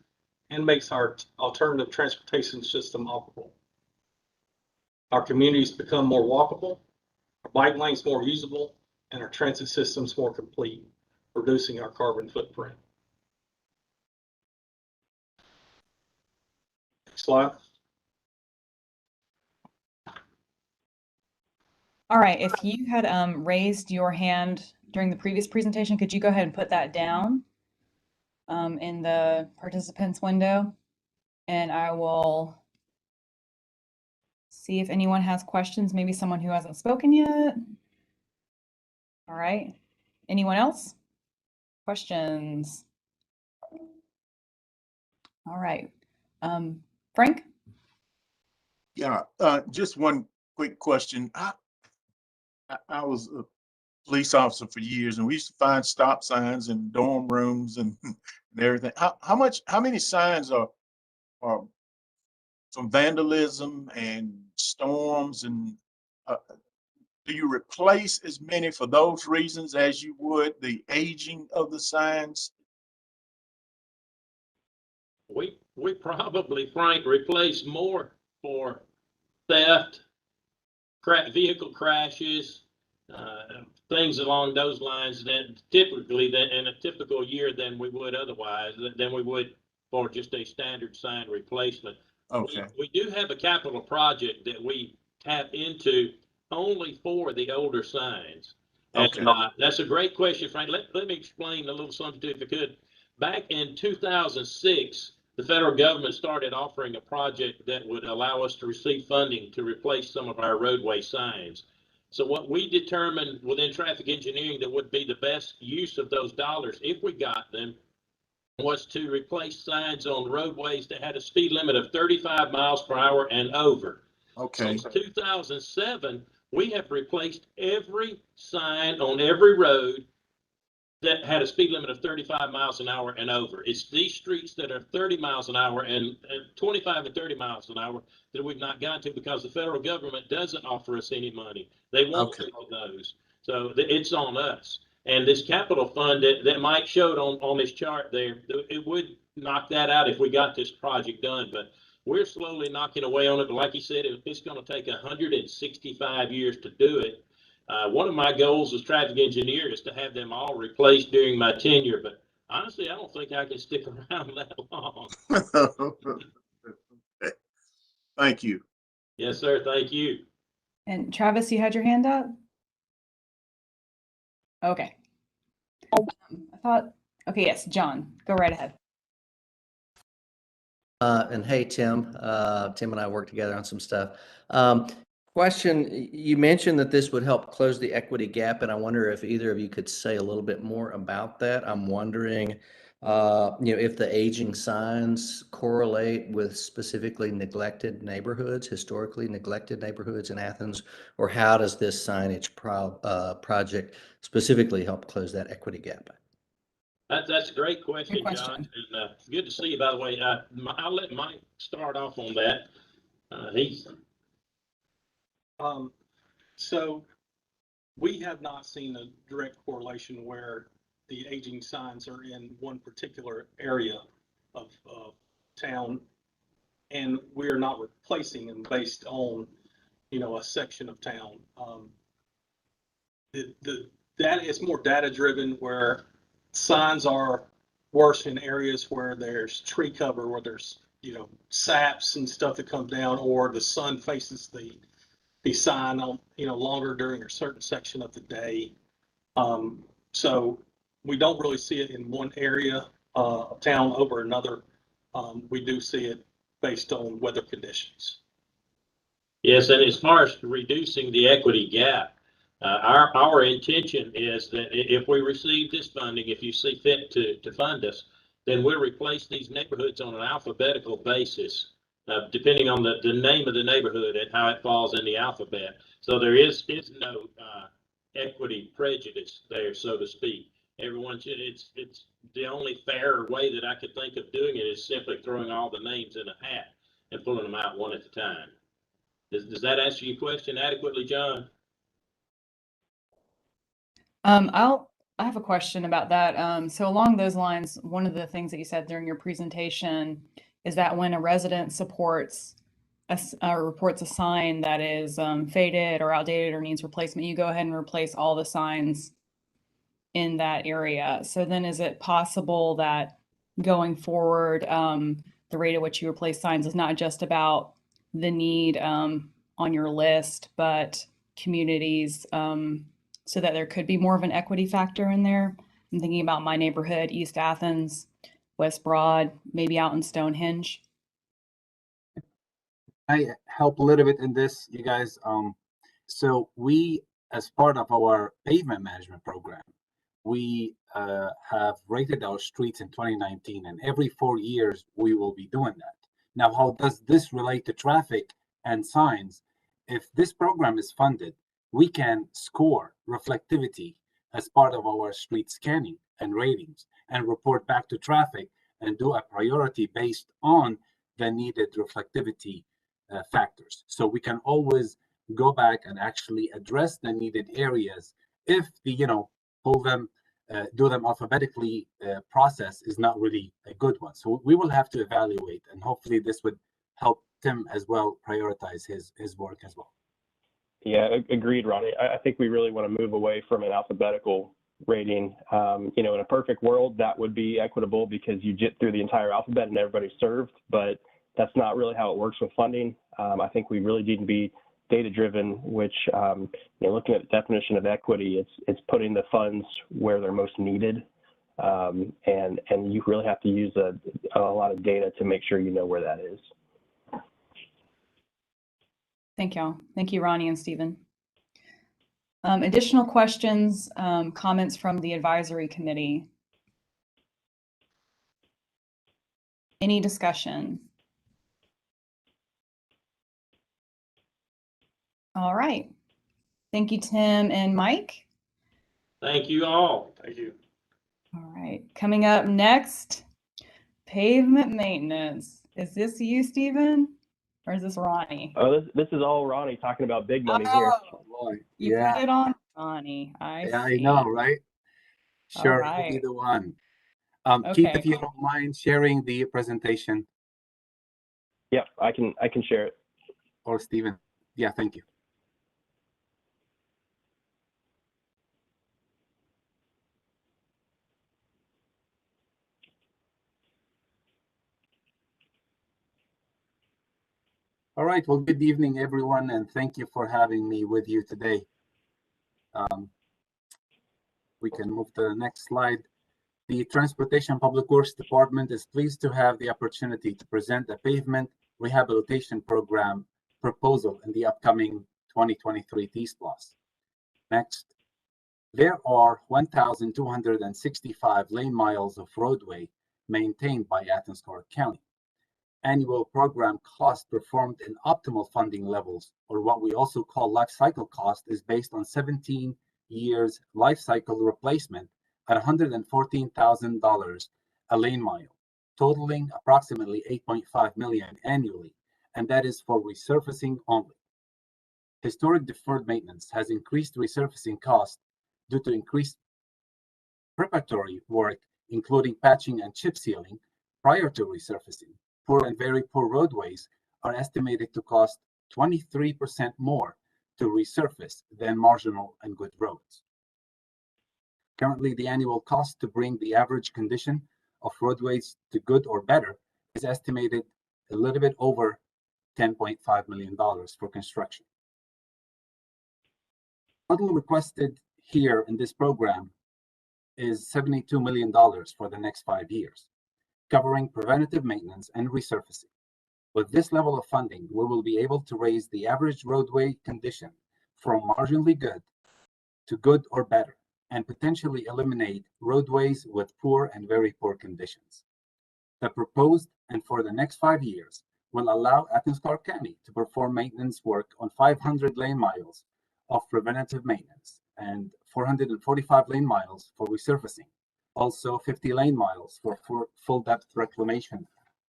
and makes our alternative transportation system operable. Our communities become more walkable, our bike lanes more usable, and our transit systems more complete, reducing our carbon footprint. Next slide. All right, if you had raised your hand during the previous presentation, could you go ahead and put that down in the participants window? And I will see if anyone has questions, maybe someone who hasn't spoken yet. All right, anyone else? Questions? All right, Frank? Yeah, just one quick question. I was a police officer for years, and we used to find stop signs in dorm rooms and, and everything. How many signs are from vandalism and storms, and do you replace as many for those reasons as you would the aging of the signs? We probably, Frank, replace more for theft, vehicle crashes, things along those lines that typically that in a typical year than we would otherwise, than we would for just a standard sign replacement. Okay. We do have a capital project that we tap into only for the older signs. Okay. And that's a great question, Frank. Let me explain a little something to you if I could. Back in 2006, the federal government started offering a project that would allow us to receive funding to replace some of our roadway signs. So what we determined within traffic engineering that would be the best use of those dollars, if we got them, was to replace signs on roadways that had a speed limit of 35 miles per hour and over. Okay. Since 2007, we have replaced every sign on every road that had a speed limit of 35 miles an hour and over. It's these streets that are 30 miles an hour and 25 and 30 miles an hour that we've not gotten to because the federal government doesn't offer us any money. They won't pay for those. So it's on us. And this capital fund that Mike showed on this chart there, it would knock that out if we got this project done. But we're slowly knocking away on it. But like he said, it's going to take 165 years to do it. One of my goals as traffic engineer is to have them all replaced during my tenure, but honestly, I don't think I can stick around that long. Thank you. Yes, sir. Thank you. And Travis, you had your hand up? Okay. I thought, okay, yes, John, go right ahead. And hey, Tim, Tim and I work together on some stuff. Question, you mentioned that this would help close the equity gap, and I wonder if either of you could say a little bit more about that. I'm wondering, if the aging signs correlate with specifically neglected neighborhoods, historically neglected neighborhoods in Athens, or how does this signage project specifically help close that equity gap? That's a great question, John. And it's good to see you, by the way. I'll let Mike start off on that. So we have not seen a direct correlation where the aging signs are in one particular area of town, and we're not replacing them based on, a section of town. That is more data driven, where signs are worse in areas where there's tree cover, where there's, saps and stuff that come down, or the sun faces the sign on, longer during a certain section of the day. So we don't really see it in one area of town over another. We do see it based on weather conditions. Yes, and as far as reducing the equity gap, our intention is that if we receive this funding, if you see fit to fund us, then we'll replace these neighborhoods on an alphabetical basis, depending on the name of the neighborhood and how it falls in the alphabet. So there is no equity prejudice there, so to speak. Everyone should, it's the only fair way that I could think of doing it is simply throwing all the names in a hat and pulling them out one at a time. Does that answer your question adequately, John? I have a question about that. So along those lines, one of the things that you said during your presentation is that when a resident reports a sign that is faded or outdated or needs replacement, you go ahead and replace all the signs in that area. So then is it possible that going forward, the rate at which you replace signs is not just about the need on your list, but communities, so that there could be more of an equity factor in there? I'm thinking about my neighborhood, East Athens, West Broad, maybe out in Stonehenge. I help a little bit in this, you guys. So we, as part of our pavement management program, we have rated our streets in 2019, and every 4 years we will be doing that. Now, how does this relate to traffic and signs? If this program is funded, we can score reflectivity as part of our street scanning and ratings and report back to traffic and do a priority based on the needed reflectivity factors. So we can always go back and actually address the needed areas if the, pull them, do them alphabetically process is not really a good one. So we will have to evaluate, and hopefully this would help Tim as well prioritize his work as well. Yeah, agreed, Ronnie. I think we really want to move away from an alphabetical rating. In a perfect world, that would be equitable because you get through the entire alphabet and everybody's served, but that's not really how it works with funding. I think we really need to be data-driven, which, looking at the definition of equity, it's putting the funds where they're most needed. And you really have to use a lot of data to make sure you know where that is. Thank y'all. Thank you, Ronnie and Stephen. Additional questions, comments from the advisory committee? Any discussion? All right. Thank you, Tim and Mike. Thank you all. Thank you. All right. Coming up next, pavement maintenance. Is this you, Stephen? Or is this Ronnie? Oh, this is all Ronnie talking about big money here. Boy. You put it on Ronnie. I know, right? Sure, All I'll be right. the one. Keith, Okay. if you don't mind sharing the presentation. Yep, I can share it. Or Stephen. Yeah, thank you. All right, well, good evening, everyone, and thank you for having me with you today. We can move to the next slide. The Transportation Public Works Department is pleased to have the opportunity to present a pavement rehabilitation program proposal in the upcoming 2023 TSPLOST. Next, there are 1,265 lane miles of roadway maintained by Athens-Clarke County. Annual program cost performed in optimal funding levels, or what we also call life cycle cost, is based on 17 years life cycle replacement at $114,000 a lane mile, totaling approximately $8.5 million annually, and that is for resurfacing only. Historic deferred maintenance has increased resurfacing costs due to increased preparatory work, including patching and chip sealing prior to resurfacing. Poor and very poor roadways are estimated to cost 23% more to resurface than marginal and good roads. Currently, the annual cost to bring the average condition of roadways to good or better is estimated a little bit over $10.5 million for construction. Total requested here in this program is $72 million for the next 5 years, covering preventative maintenance and resurfacing. With this level of funding, we will be able to raise the average roadway condition from marginally good to good or better, and potentially eliminate roadways with poor and very poor conditions. The proposed and for the next 5 years will allow Athens-Clarke County to perform maintenance work on 500 lane miles of preventative maintenance and 445 lane miles for resurfacing. Also 50 lane miles for full depth reclamation,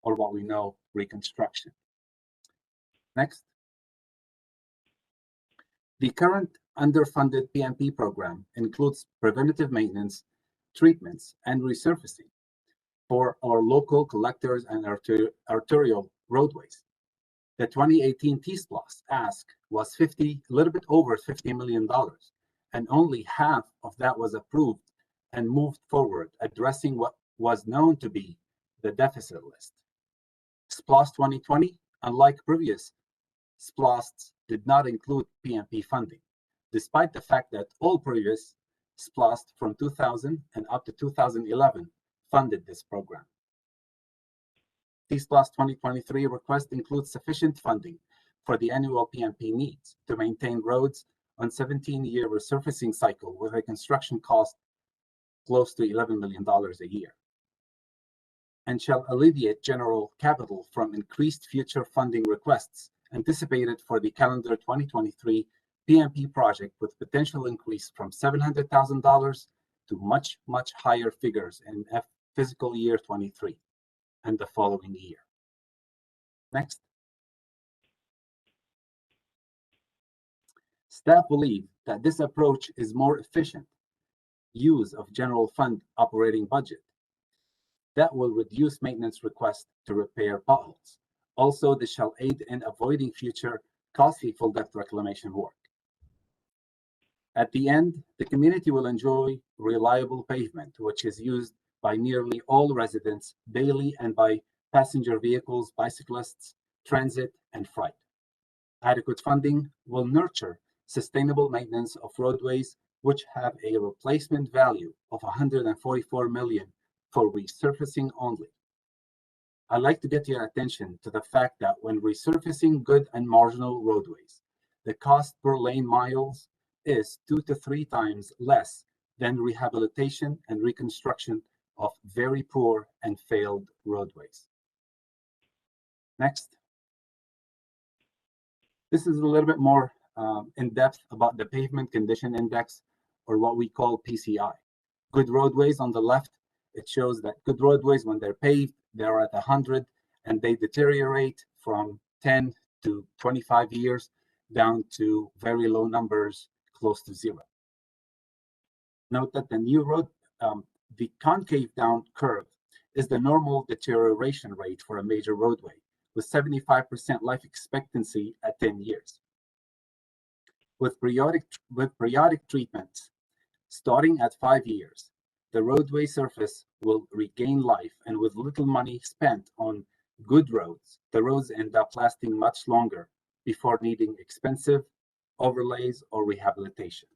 or what we know, reconstruction. Next. The current underfunded PMP program includes preventative maintenance, treatments, and resurfacing for our local collectors and arterial roadways. The 2018 TSPLOST ask was a little bit over $50 million, and only half of that was approved and moved forward, addressing what was known to be the deficit list. SPLOST 2020, unlike previous SPLOSTs, did not include PMP funding, despite the fact that all previous SPLOST from 2000 and up to 2011 funded this program. TSPLOST 2023 request includes sufficient funding for the annual PMP needs to maintain roads on 17-year resurfacing cycle with a construction cost close to $11 million a year, and shall alleviate general capital from increased future funding requests anticipated for the calendar 2023 PMP project, with potential increase from $700,000 to much, much higher figures in fiscal year 23 and the following year. Next. Staff believe that this approach is more efficient use of general fund operating budget that will reduce maintenance requests to repair potholes, Also, this shall aid in avoiding future costly full depth reclamation work. At the end, the community will enjoy reliable pavement, which is used by nearly all residents daily and by passenger vehicles, bicyclists, transit, and freight. Adequate funding will nurture sustainable maintenance of roadways, which have a replacement value of $144 million for resurfacing only. I'd like to get your attention to the fact that when resurfacing good and marginal roadways, the cost per lane miles is 2 to 3 times less than rehabilitation and reconstruction of very poor and failed roadways. Next. This is a little bit more in depth about the Pavement Condition Index, or what we call PCI. Good roadways on the left, it shows that good roadways, when they're paved, they're at 100, and they deteriorate from 10 to 25 years down to very low numbers, close to 0. Note that the new road, the concave down curve is the normal deterioration rate for a major roadway, with 75% life expectancy at 10 years. With periodic treatments, starting at 5 years, the roadway surface will regain life, and with little money spent on good roads, the roads end up lasting much longer before needing expensive overlays or rehabilitation.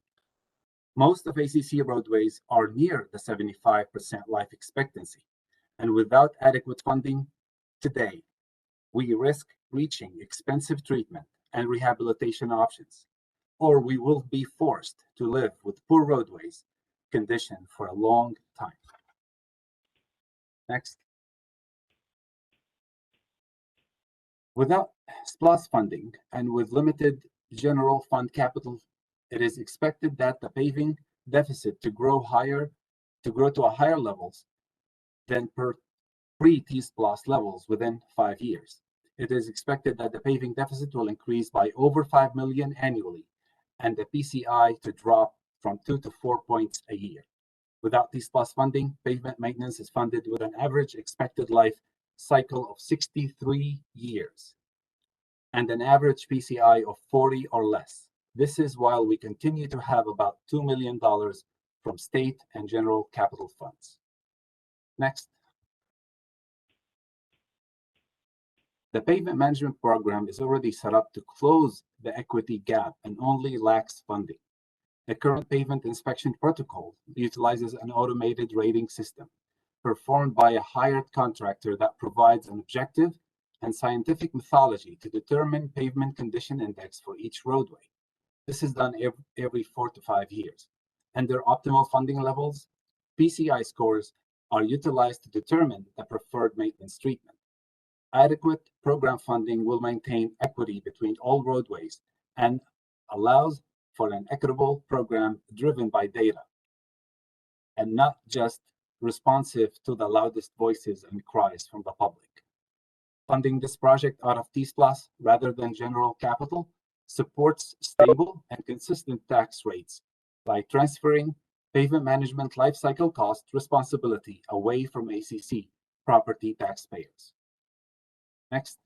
Most of ACC roadways are near the 75% life expectancy, and without adequate funding today, we risk reaching expensive treatment and rehabilitation options, or we will be forced to live with poor roadways condition for a long time. Next. Without SPLOST funding and with limited general fund capital, it is expected that the paving deficit to grow to a higher levels than pre-TSPLOST levels within 5 years. It is expected that the paving deficit will increase by over 5 million annually, and the PCI to drop from 2 to 4 points a year. Without TSPLOST funding, pavement maintenance is funded with an average expected life cycle of 63 years and an average PCI of 40 or less. This is while we continue to have about $2 million from state and general capital funds. Next. The pavement management program is already set up to close the equity gap and only lacks funding. The current pavement inspection protocol utilizes an automated rating system performed by a hired contractor that provides an objective and scientific methodology to determine pavement condition index for each roadway. This is done every 4 to 5 years. Under optimal funding levels, PCI scores are utilized to determine the preferred maintenance treatment. Adequate program funding will maintain equity between all roadways and allows for an equitable program driven by data and not just responsive to the loudest voices and cries from the public. Funding this project out of TSPLOST rather than general capital supports stable and consistent tax rates by transferring pavement management lifecycle cost responsibility away from ACC property taxpayers. Next.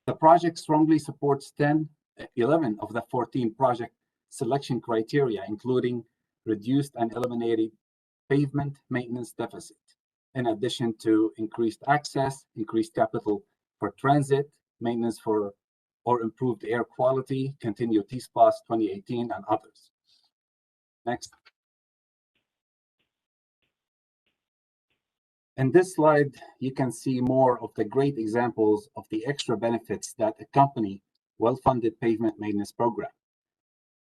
The project strongly supports 11 of the 14 project selection criteria, including reduced and eliminated pavement maintenance deficit, in addition to increased access, increased capital for transit, maintenance for or improved air quality, continued TSPLOST 2018, and others. Next. In this slide, you can see more of the great examples of the extra benefits that accompany well-funded pavement maintenance program.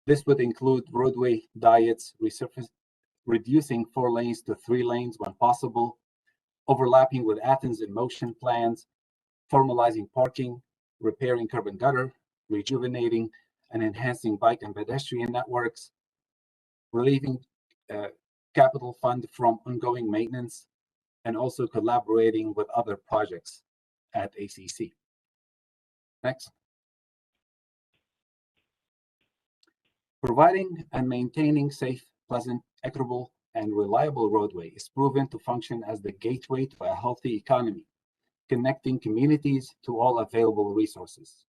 This would include roadway diets, reducing 4 lanes to 3 lanes when possible, overlapping with Athens in motion plans, formalizing parking, repairing curb and gutter, rejuvenating and enhancing bike and pedestrian networks, relieving capital fund from ongoing maintenance, and also collaborating with other projects at ACC. Next. Providing and maintaining safe, pleasant, equitable, and reliable roadway is proven to function as the gateway to a healthy economy, connecting communities to all available resources.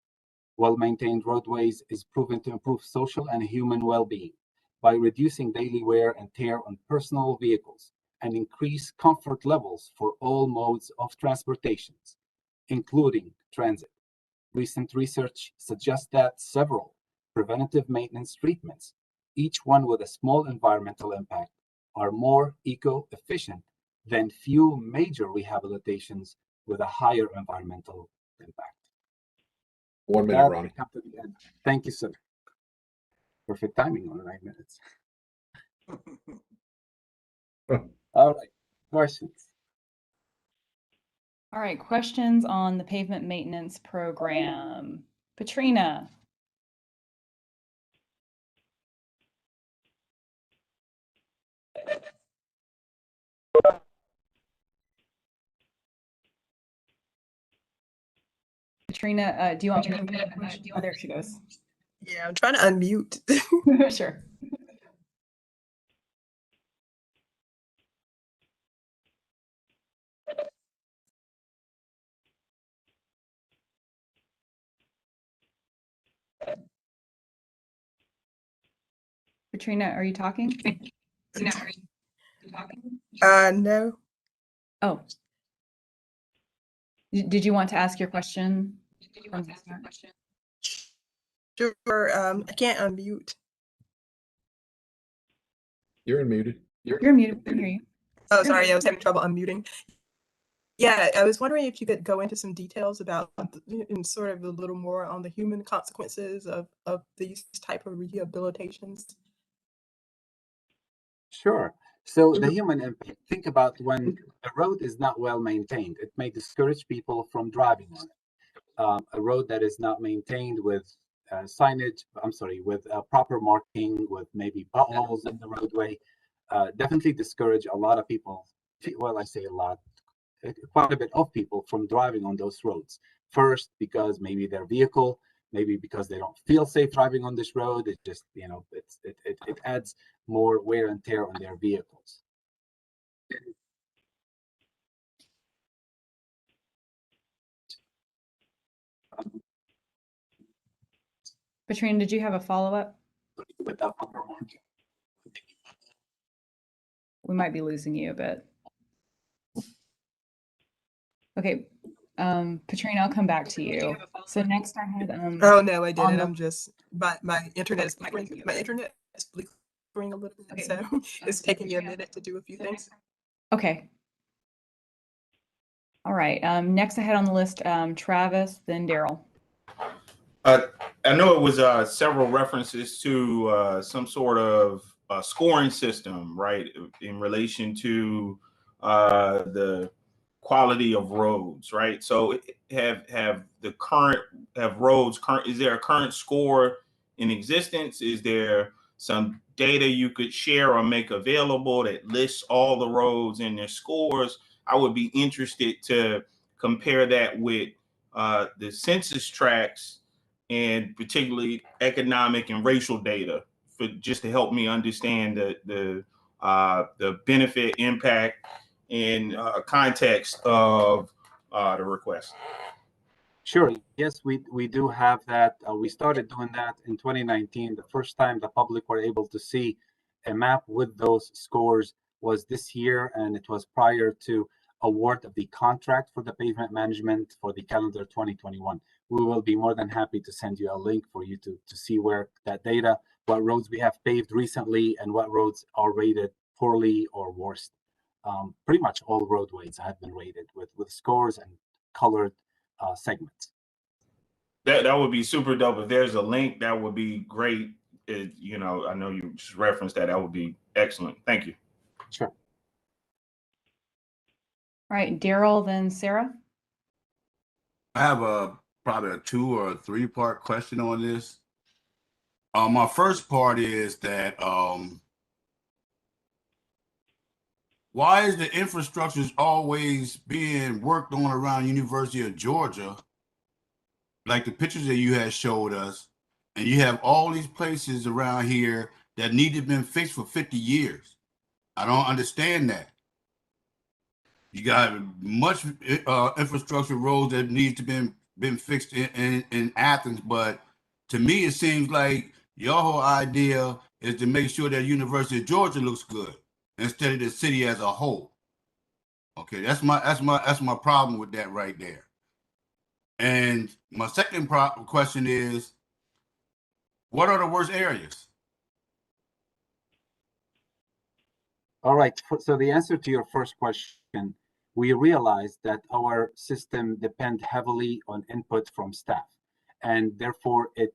Well-maintained roadways is proven to improve social and human well-being by reducing daily wear and tear on personal vehicles and increase comfort levels for all modes of transportation, including transit. Recent research suggests that several preventative maintenance treatments, each one with a small environmental impact, are more eco-efficient than few major rehabilitations with a higher environmental impact. 1 minute, Ronnie. Thank you, sir. Perfect timing on 9 minutes. All right, questions? All right, questions on the pavement maintenance program. Katrina. Katrina, do you want me to repeat the question? Oh, there she goes. Yeah, I'm trying to unmute. Sure. Katrina, are you talking? No. Oh. Did you want to ask your question? Sure. I can't unmute. You're unmuted. You're muted. We can hear you. Oh, sorry. I was having trouble unmuting. Yeah, I was wondering if you could go into some details about and sort of a little more on the human consequences of these type of rehabilitations. Sure. So the human impact, think about when a road is not well maintained, it may discourage people from driving on it. A road that is not maintained with signage, with proper marking, with maybe potholes in the roadway, definitely discourage a lot of people. Well, I say a lot, quite a bit of people from driving on those roads. First, because maybe their vehicle, maybe because they don't feel safe driving on this road. It just, it adds more wear and tear on their vehicles. Katrina, did you have a follow-up? We might be losing you a bit. Okay, Katrina, I'll come back to you. So next I had oh no, I didn't. I'm just my internet is flickering. My internet is flickering a little bit, so it's taking me a minute to do a few things. Okay. All right. Next I had on the list Travis, then Daryl. I know it was several references to some sort of scoring system, right, in relation to the quality of roads, right? So have roads current? Is there a current score in existence? Is there some data you could share or make available that lists all the roads and their scores? I would be interested to compare that with the census tracts and particularly economic and racial data, for just to help me understand the benefit, impact, and context of the request. Sure. Yes, we do have that. We started doing that in 2019. The first time the public were able to see a map with those scores was this year, and it was prior to award of the contract for the pavement management for the calendar 2021. We will be more than happy to send you a link for you to see where that data, what roads we have paved recently, and what roads are rated poorly or worst. Pretty much all roadways have been rated with scores and colored segments. That would be super dope. If there's a link, that would be great. I know you just referenced that. That would be excellent. Thank you. Sure. All right, Daryl, then Sarah. I have probably a 2 or 3 part question on this. My first part is that why is the infrastructure always being worked on around University of Georgia, like the pictures that you had showed us, and you have all these places around here that need to have been fixed for 50 years? I don't understand that. You got much infrastructure roads that needs to been fixed in Athens, but to me it seems like your whole idea is to make sure that University of Georgia looks good instead of the city as a whole. Okay, that's my problem with that right there. And my second question is, what are the worst areas? All right. So the answer to your first question, we realized that our system depend heavily on input from staff, and therefore it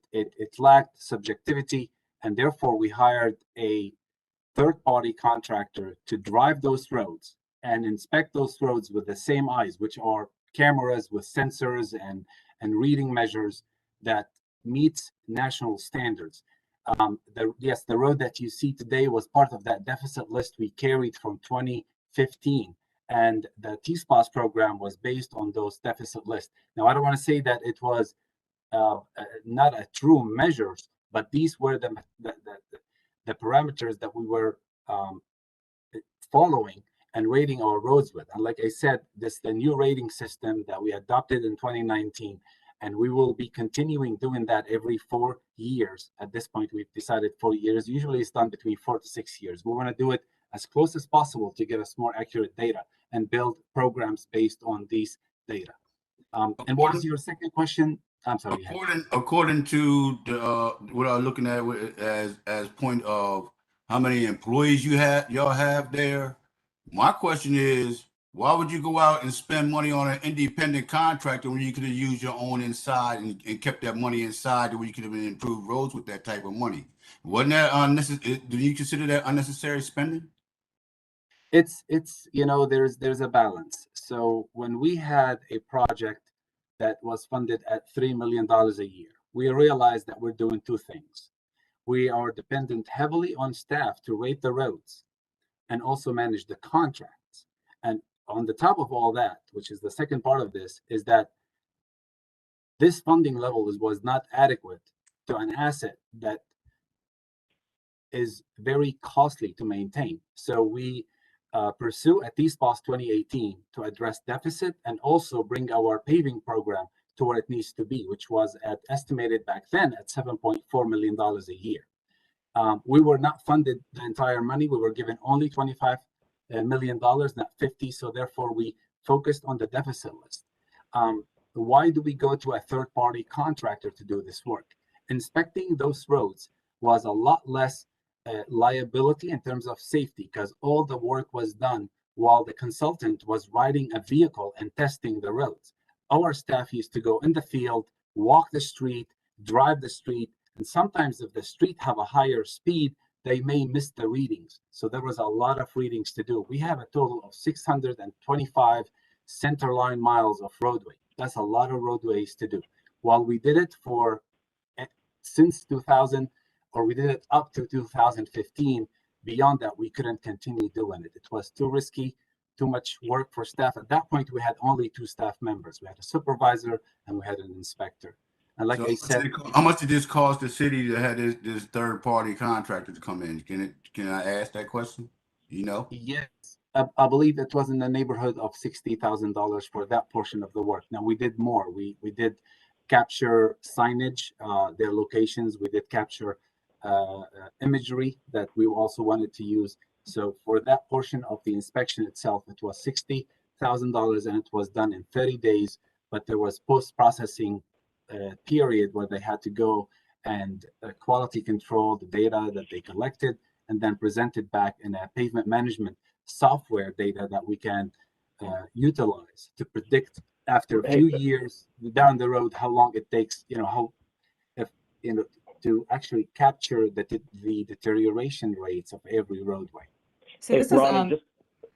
lacked subjectivity, and therefore we hired a third-party contractor to drive those roads and inspect those roads with the same eyes, which are cameras with sensors and reading measures that meets national standards. Yes, the road that you see today was part of that deficit list we carried from 2015, and the TSPLOST program was based on those deficit lists. Now, I don't want to say that it was not a true measures, but these were the parameters that we were following and rating our roads with. And like I said, this the new rating system that we adopted in 2019, and we will be continuing doing that every 4 years. At this point, we've decided 4 years. Usually it's done between 4 to 6 years. We want to do it as close as possible to give us more accurate data and build programs based on these data. And what was your second question? I'm sorry. According to the what I'm looking at as point of how many employees y'all have there, my question is, why would you go out and spend money on an independent contractor when you could have used your own inside and kept that money inside, where you could have improved roads with that type of money? Wasn't that unnecessary? Do you consider that unnecessary spending? It's there's a balance. So when we had a project that was funded at $3 million a year, we realized that we're doing two things. We are dependent heavily on staff to rate the roads and also manage the contracts. And on the top of all that, which is the second part of this, is that this funding level was not adequate to an asset that is very costly to maintain. So we pursue a TSPLOST 2018 to address deficit and also bring our paving program to where it needs to be, which was estimated back then at $7.4 million a year. We were not funded the entire money. We were given only $25 million, not 50. So therefore, we focused on the deficit list. Why do we go to a third-party contractor to do this work? Inspecting those roads was a lot less liability in terms of safety, because all the work was done while the consultant was riding a vehicle and testing the roads. Our staff used to go in the field, walk the street, drive the street, and sometimes if the street have a higher speed, they may miss the readings. So there was a lot of readings to do. We have a total of 625 centerline miles of roadway. That's a lot of roadways to do. While we did it since 2000, or we did it up to 2015, beyond that, we couldn't continue doing it. It was too risky, too much work for staff. At that point, we had only 2 staff members. We had a supervisor and we had an inspector. And like I said, how much did this cost the city to have this third-party contractor to come in? Can I ask that question? Yes, I believe it was in the neighborhood of $60,000 for that portion of the work. Now we did more. We did capture signage, their locations. We did capture imagery that we also wanted to use. So for that portion of the inspection itself, it was $60,000 and it was done in 30 days. But there was post-processing period where they had to go and quality control the data that they collected and then present it back in a pavement management software data that we can utilize to predict after a few years down the road how long it takes, to actually capture the deterioration rates of every roadway. So this is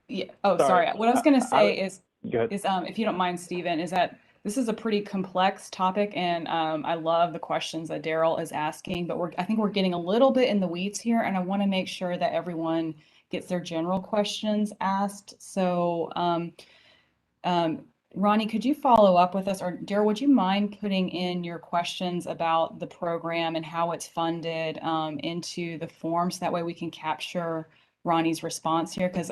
yeah. Oh, sorry. What I was going to say is if you don't mind, Stephen, is that this is a pretty complex topic, and I love the questions that Daryl is asking, but I think we're getting a little bit in the weeds here, and I want to make sure that everyone gets their general questions asked. So, Ronnie, could you follow up with us, or Daryl, would you mind putting in your questions about the program and how it's funded into the forms? That way we can capture Ronnie's response here, because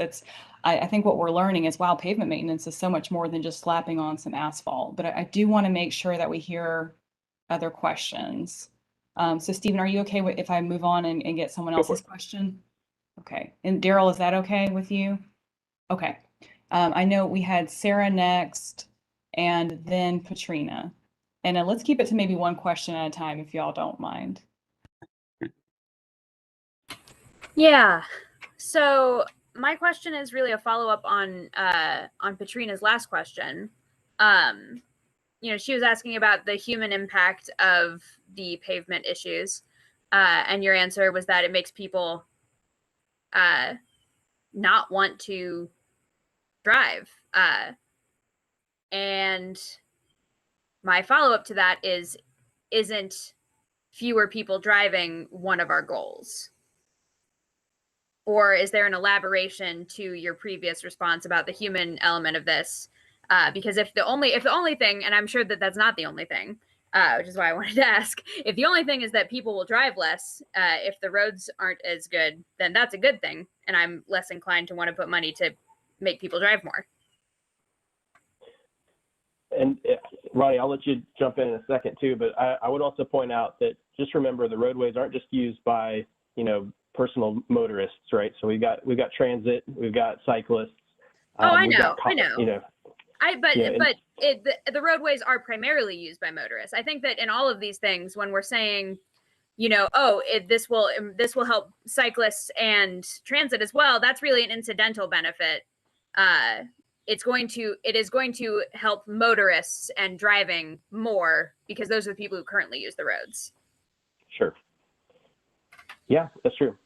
I think what we're learning is, wow, pavement maintenance is so much more than just slapping on some asphalt. But I do want to make sure that we hear other questions. So Stephen, are you okay if I move on and get someone else's question? Okay. And Daryl, is that okay with you? Okay. I know we had Sarah next and then Katrina. And let's keep it to maybe one question at a time if y'all don't mind. Yeah. So my question is really a follow-up on Katrina's last question. She was asking about the human impact of the pavement issues. And your answer was that it makes people not want to drive. And my follow-up to that is, isn't fewer people driving one of our goals? Or is there an elaboration to your previous response about the human element of this? Because if the only thing, and I'm sure that that's not the only thing, which is why I wanted to ask, if the only thing is that people will drive less, if the roads aren't as good, then that's a good thing. And I'm less inclined to want to put money to make people drive more. And Ronnie, I'll let you jump in a second too, but I would also point out that just remember the roadways aren't just used by, personal motorists, right? So we've got transit, we've got cyclists. I know. Yeah, The roadways are primarily used by motorists. I think that in all of these things, when we're saying, this will help cyclists and transit as well, that's really an incidental benefit. It is going to help motorists and driving more because those are the people who currently use the roads. Sure. Yeah, that's true.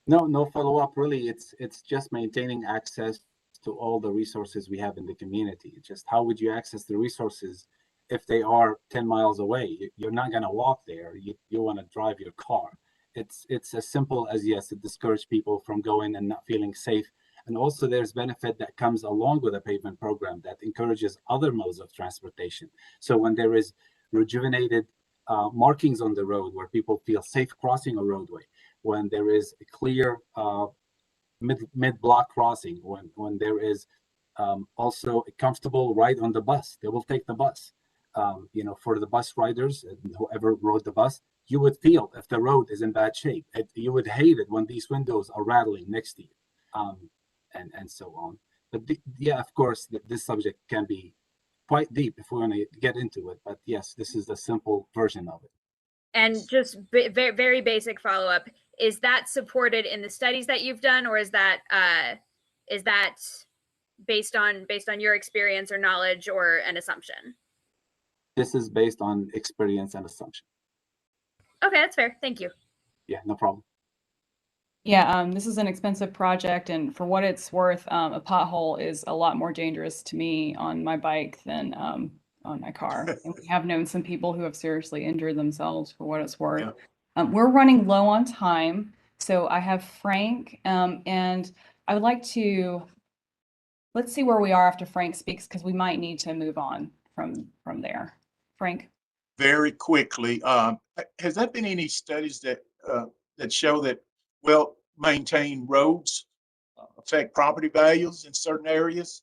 No follow-up really. It's just maintaining access to all the resources we have in the community. Just how would you access the resources if they are 10 miles away? You're not going to walk there. You want to drive your car. It's as simple as, yes, it discourages people from going and not feeling safe. And also there's benefit that comes along with a pavement program that encourages other modes of transportation. So when there is rejuvenated markings on the road where people feel safe crossing a roadway, when there is a clear mid-block crossing, when there is also a comfortable ride on the bus, they will take the bus. For the bus riders, whoever rode the bus, you would feel if the road is in bad shape. You would hate it when these windows are rattling next to you, and so on. But yeah, of course, this subject can be quite deep if we want to get into it. But yes, this is the simple version of it. And just very, very basic follow-up, is that supported in the studies that you've done, or is that based on your experience or knowledge or an assumption? This is based on experience and assumption. Okay, that's fair. Thank you. Yeah, no problem. Yeah, this is an expensive project, and for what it's worth, a pothole is a lot more dangerous to me on my bike than on my car. And we have known some people who have seriously injured themselves, for what it's worth. Yeah. We're running low on time, so I have Frank, and I would like to, let's see where we are after Frank speaks, because we might need to move on from there. Frank? Very quickly, has there been any studies that show that well-maintained roads affect property values in certain areas?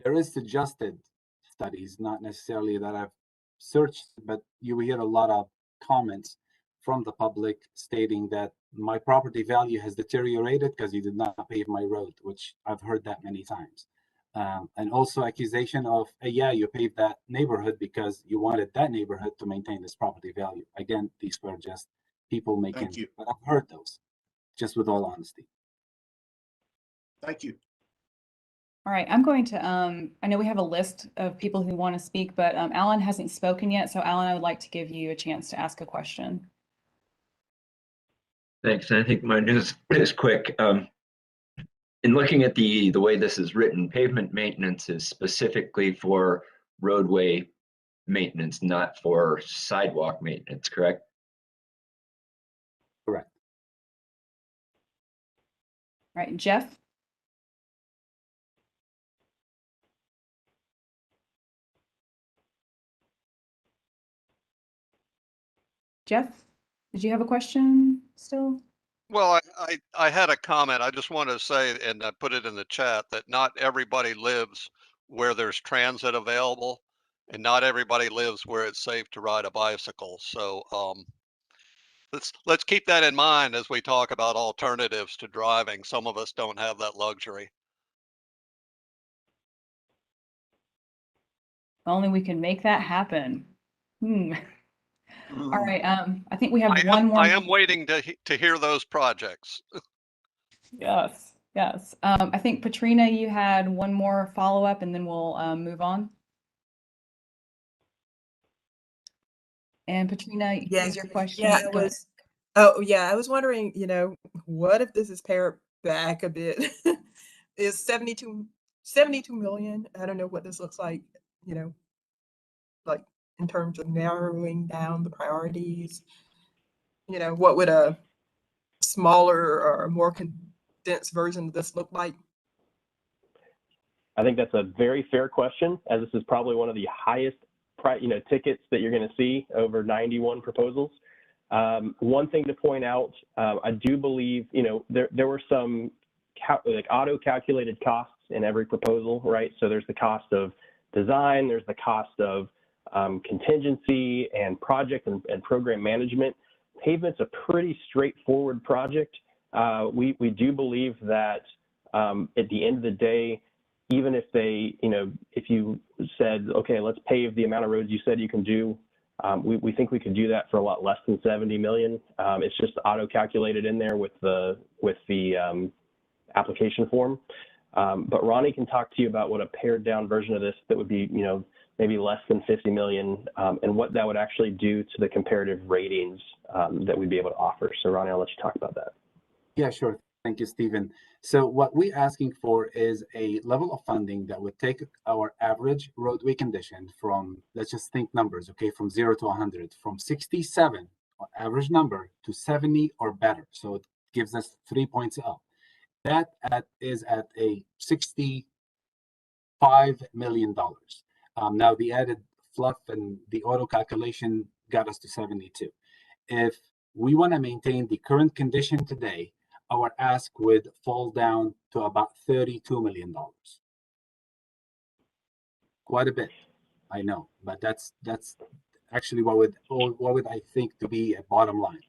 There is suggested studies, not necessarily that I've searched, but you hear a lot of comments from the public stating that my property value has deteriorated because you did not pave my road, which I've heard that many times. And also accusation of, hey, yeah, you paved that neighborhood because you wanted that neighborhood to maintain this property value. Again, these were just people making, Thank you. but I've heard those, just with all honesty. Thank you. All right, I'm going to, I know we have a list of people who want to speak, but Alan hasn't spoken yet. So Alan, I would like to give you a chance to ask a question. Thanks. I think mine is quick. In looking at the way this is written, pavement maintenance is specifically for roadway maintenance, not for sidewalk maintenance, correct? Correct. All right, Jeff? Jeff, did you have a question still? Well, I had a comment. I just wanted to say, and I put it in the chat, that not everybody lives where there's transit available, and not everybody lives where it's safe to ride a bicycle. So let's keep that in mind as we talk about alternatives to driving. Some of us don't have that luxury. Only we can make that happen. All right. I think we have I one more. I am waiting to hear those projects. Yes, yes. I think Patrina, you had one more follow-up, and then we'll move on. And Patrina, is your question? Yeah, Go ahead. I was wondering, what if this is pared back a bit? Is 72 million? I don't know what this looks like, like in terms of narrowing down the priorities. What would a smaller or more condensed version of this look like? I think that's a very fair question, as this is probably one of the highest tickets that you're going to see, over 91 proposals. One thing to point out, I do believe, there were some auto-calculated costs in every proposal, right? So there's the cost of design, there's the cost of contingency and project and program management. Pavement's a pretty straightforward project. We do believe that at the end of the day, even if they, if you said, okay, let's pave the amount of roads you said you can do, we think we could do that for a lot less than 70 million. It's just auto-calculated in there with the application form. But Ronnie can talk to you about what a pared down version of this that would be, maybe less than 50 million, and what that would actually do to the comparative ratings that we'd be able to offer. So Ronnie, I'll let you talk about that. Yeah, sure. Thank you, Stephen. So what we're asking for is a level of funding that would take our average roadway condition from, let's just think numbers, okay, from 0 to 100, from 67, average number, to 70 or better. So it gives us 3 points up. That is at a $65 million. Now the added fluff and the auto calculation got us to 72. If we want to maintain the current condition today, our ask would fall down to about $32 million. Quite a bit, I know, but that's actually what would I think to be a bottom line.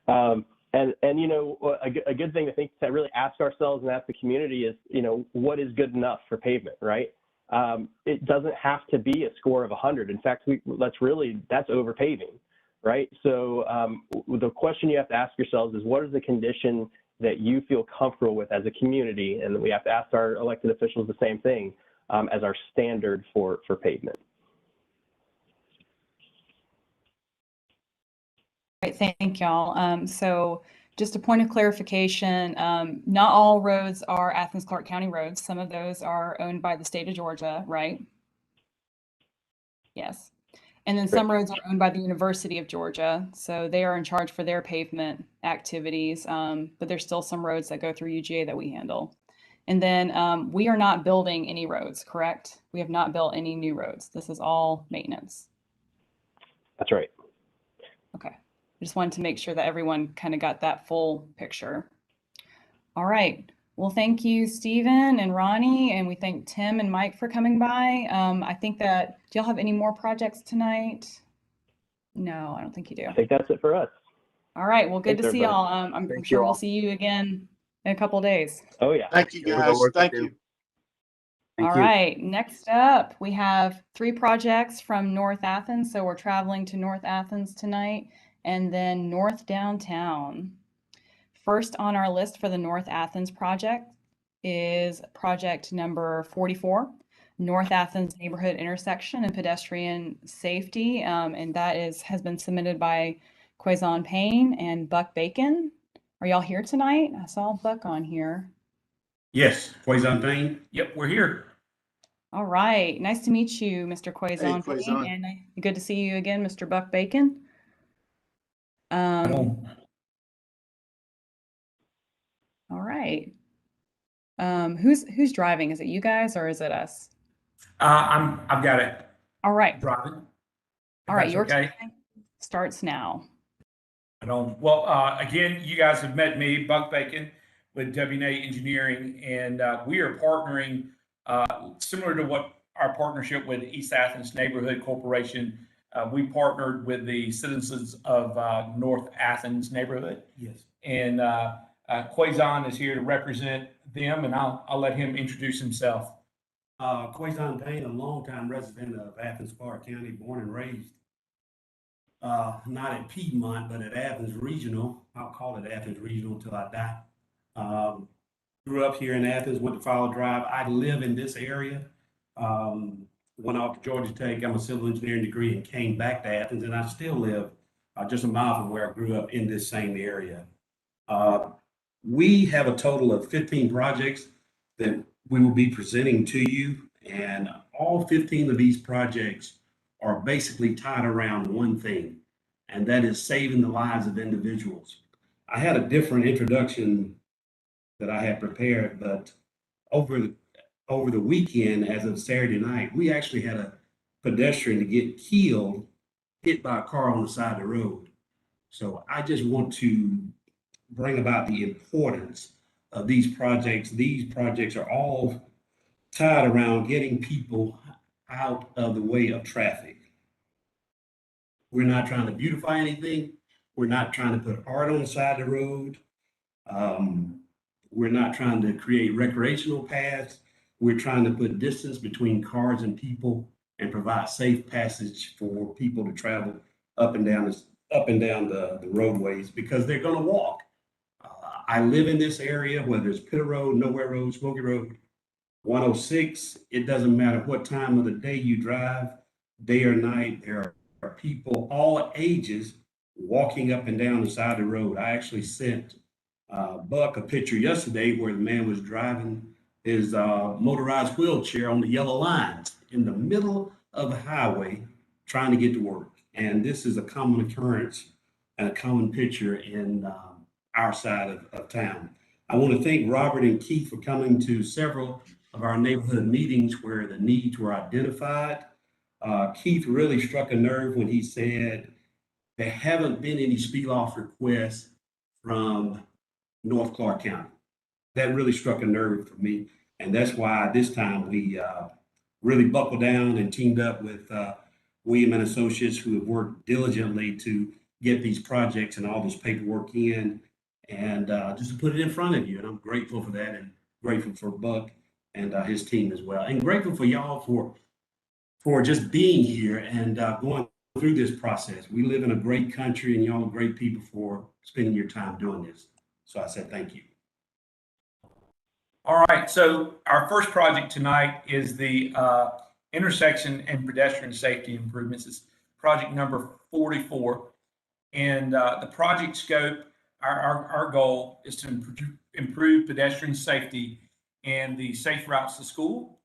And a good thing to think to really ask ourselves and ask the community is, what is good enough for pavement, right? It doesn't have to be a score of 100. In fact, that's over paving, right? So the question you have to ask yourselves is, what is the condition that you feel comfortable with as a community? And we have to ask our elected officials the same thing as our standard for pavement. Right, thank y'all. So just a point of clarification, not all roads are Athens-Clarke County roads. Some of those are owned by the state of Georgia, right? Yes. And then some roads are owned by the University of Georgia. So they are in charge for their pavement activities. But there's still some roads that go through UGA that we handle. And then we are not building any roads, correct? We have not built any new roads. This is all maintenance. That's right. Okay. I just wanted to make sure that everyone kind of got that full picture. All right. Well, thank you, Stephen and Ronnie, and we thank Tim and Mike for coming by. I think that, do y'all have any more projects tonight? No, I don't think you do. I think that's it for us. All right. Well, good Thanks, to see everybody. y'all. I'm Thank sure you we'll all. see you again in a couple of days. Oh, yeah. Thank you, guys. Thank you. All right. Next up, we have 3 projects from North Athens. So we're traveling to North Athens tonight, and then North Downtown. First on our list for the North Athens project is project number 44, North Athens Neighborhood Intersection and Pedestrian Safety. And that has been submitted by Quaison Payne and Buck Bacon. Are y'all here tonight? I saw Buck on here. Yes, Quaison Payne. Yep, we're here. All right. Nice to meet you, Mr. Quaison Payne. And good to see you again, Mr. Buck Bacon. All right. Who's driving? Is it you guys or is it us? I've got it. All right. Driving. All right, That's your okay. time starts now. Well, again, you guys have met me, Buck Bacon, with W&A Engineering, and we are partnering similar to what our partnership with East Athens Neighborhood Corporation. We partnered with the citizens of North Athens neighborhood. Yes. And Quazon is here to represent them, and I'll let him introduce himself. Quazon Payne, a longtime resident of Athens-Clarke County, born and raised. Not at Piedmont, but at Athens Regional. I'll call it Athens Regional until I die. Grew up here in Athens, went to Fowler Drive. I live in this area. Went off to Georgia Tech, got my civil engineering degree, and came back to Athens, and I still live just a mile from where I grew up in this same area. We have a total of 15 projects that we will be presenting to you, and all 15 of these projects are basically tied around one thing, and that is saving the lives of individuals. I had a different introduction that I had prepared, but over the weekend, as of Saturday night, we actually had a pedestrian to get killed, hit by a car on the side of the road. So I just want to bring about the importance of these projects. These projects are all tied around getting people out of the way of traffic. We're not trying to beautify anything. We're not trying to put art on the side of the road. We're not trying to create recreational paths. We're trying to put distance between cars and people and provide safe passage for people to travel up and down the roadways, because they're going to walk. I live in this area, whether it's Pitter Road, Nowhere Road, Smoky Road, 106. It doesn't matter what time of the day you drive, day or night, there are people all ages walking up and down the side of the road. I actually sent Buck a picture yesterday where the man was driving his motorized wheelchair on the yellow lines in the middle of the highway trying to get to work. And this is a common occurrence and a common picture in our side of town. I want to thank Robert and Keith for coming to several of our neighborhood meetings where the needs were identified. Keith really struck a nerve when he said there haven't been any speed off requests from North Clarke County. That really struck a nerve for me. And that's why this time we really buckled down and teamed up with William and Associates, who have worked diligently to get these projects and all this paperwork in, and just to put it in front of you. And I'm grateful for that, and grateful for Buck and his team as well. And grateful for y'all for just being here and going through this process. We live in a great country, and y'all are great people for spending your time doing this. So I said thank you. All right, so our first project tonight is the intersection and pedestrian safety improvements. It's project number 44. And the project scope, our goal is to improve pedestrian safety and the safe routes to school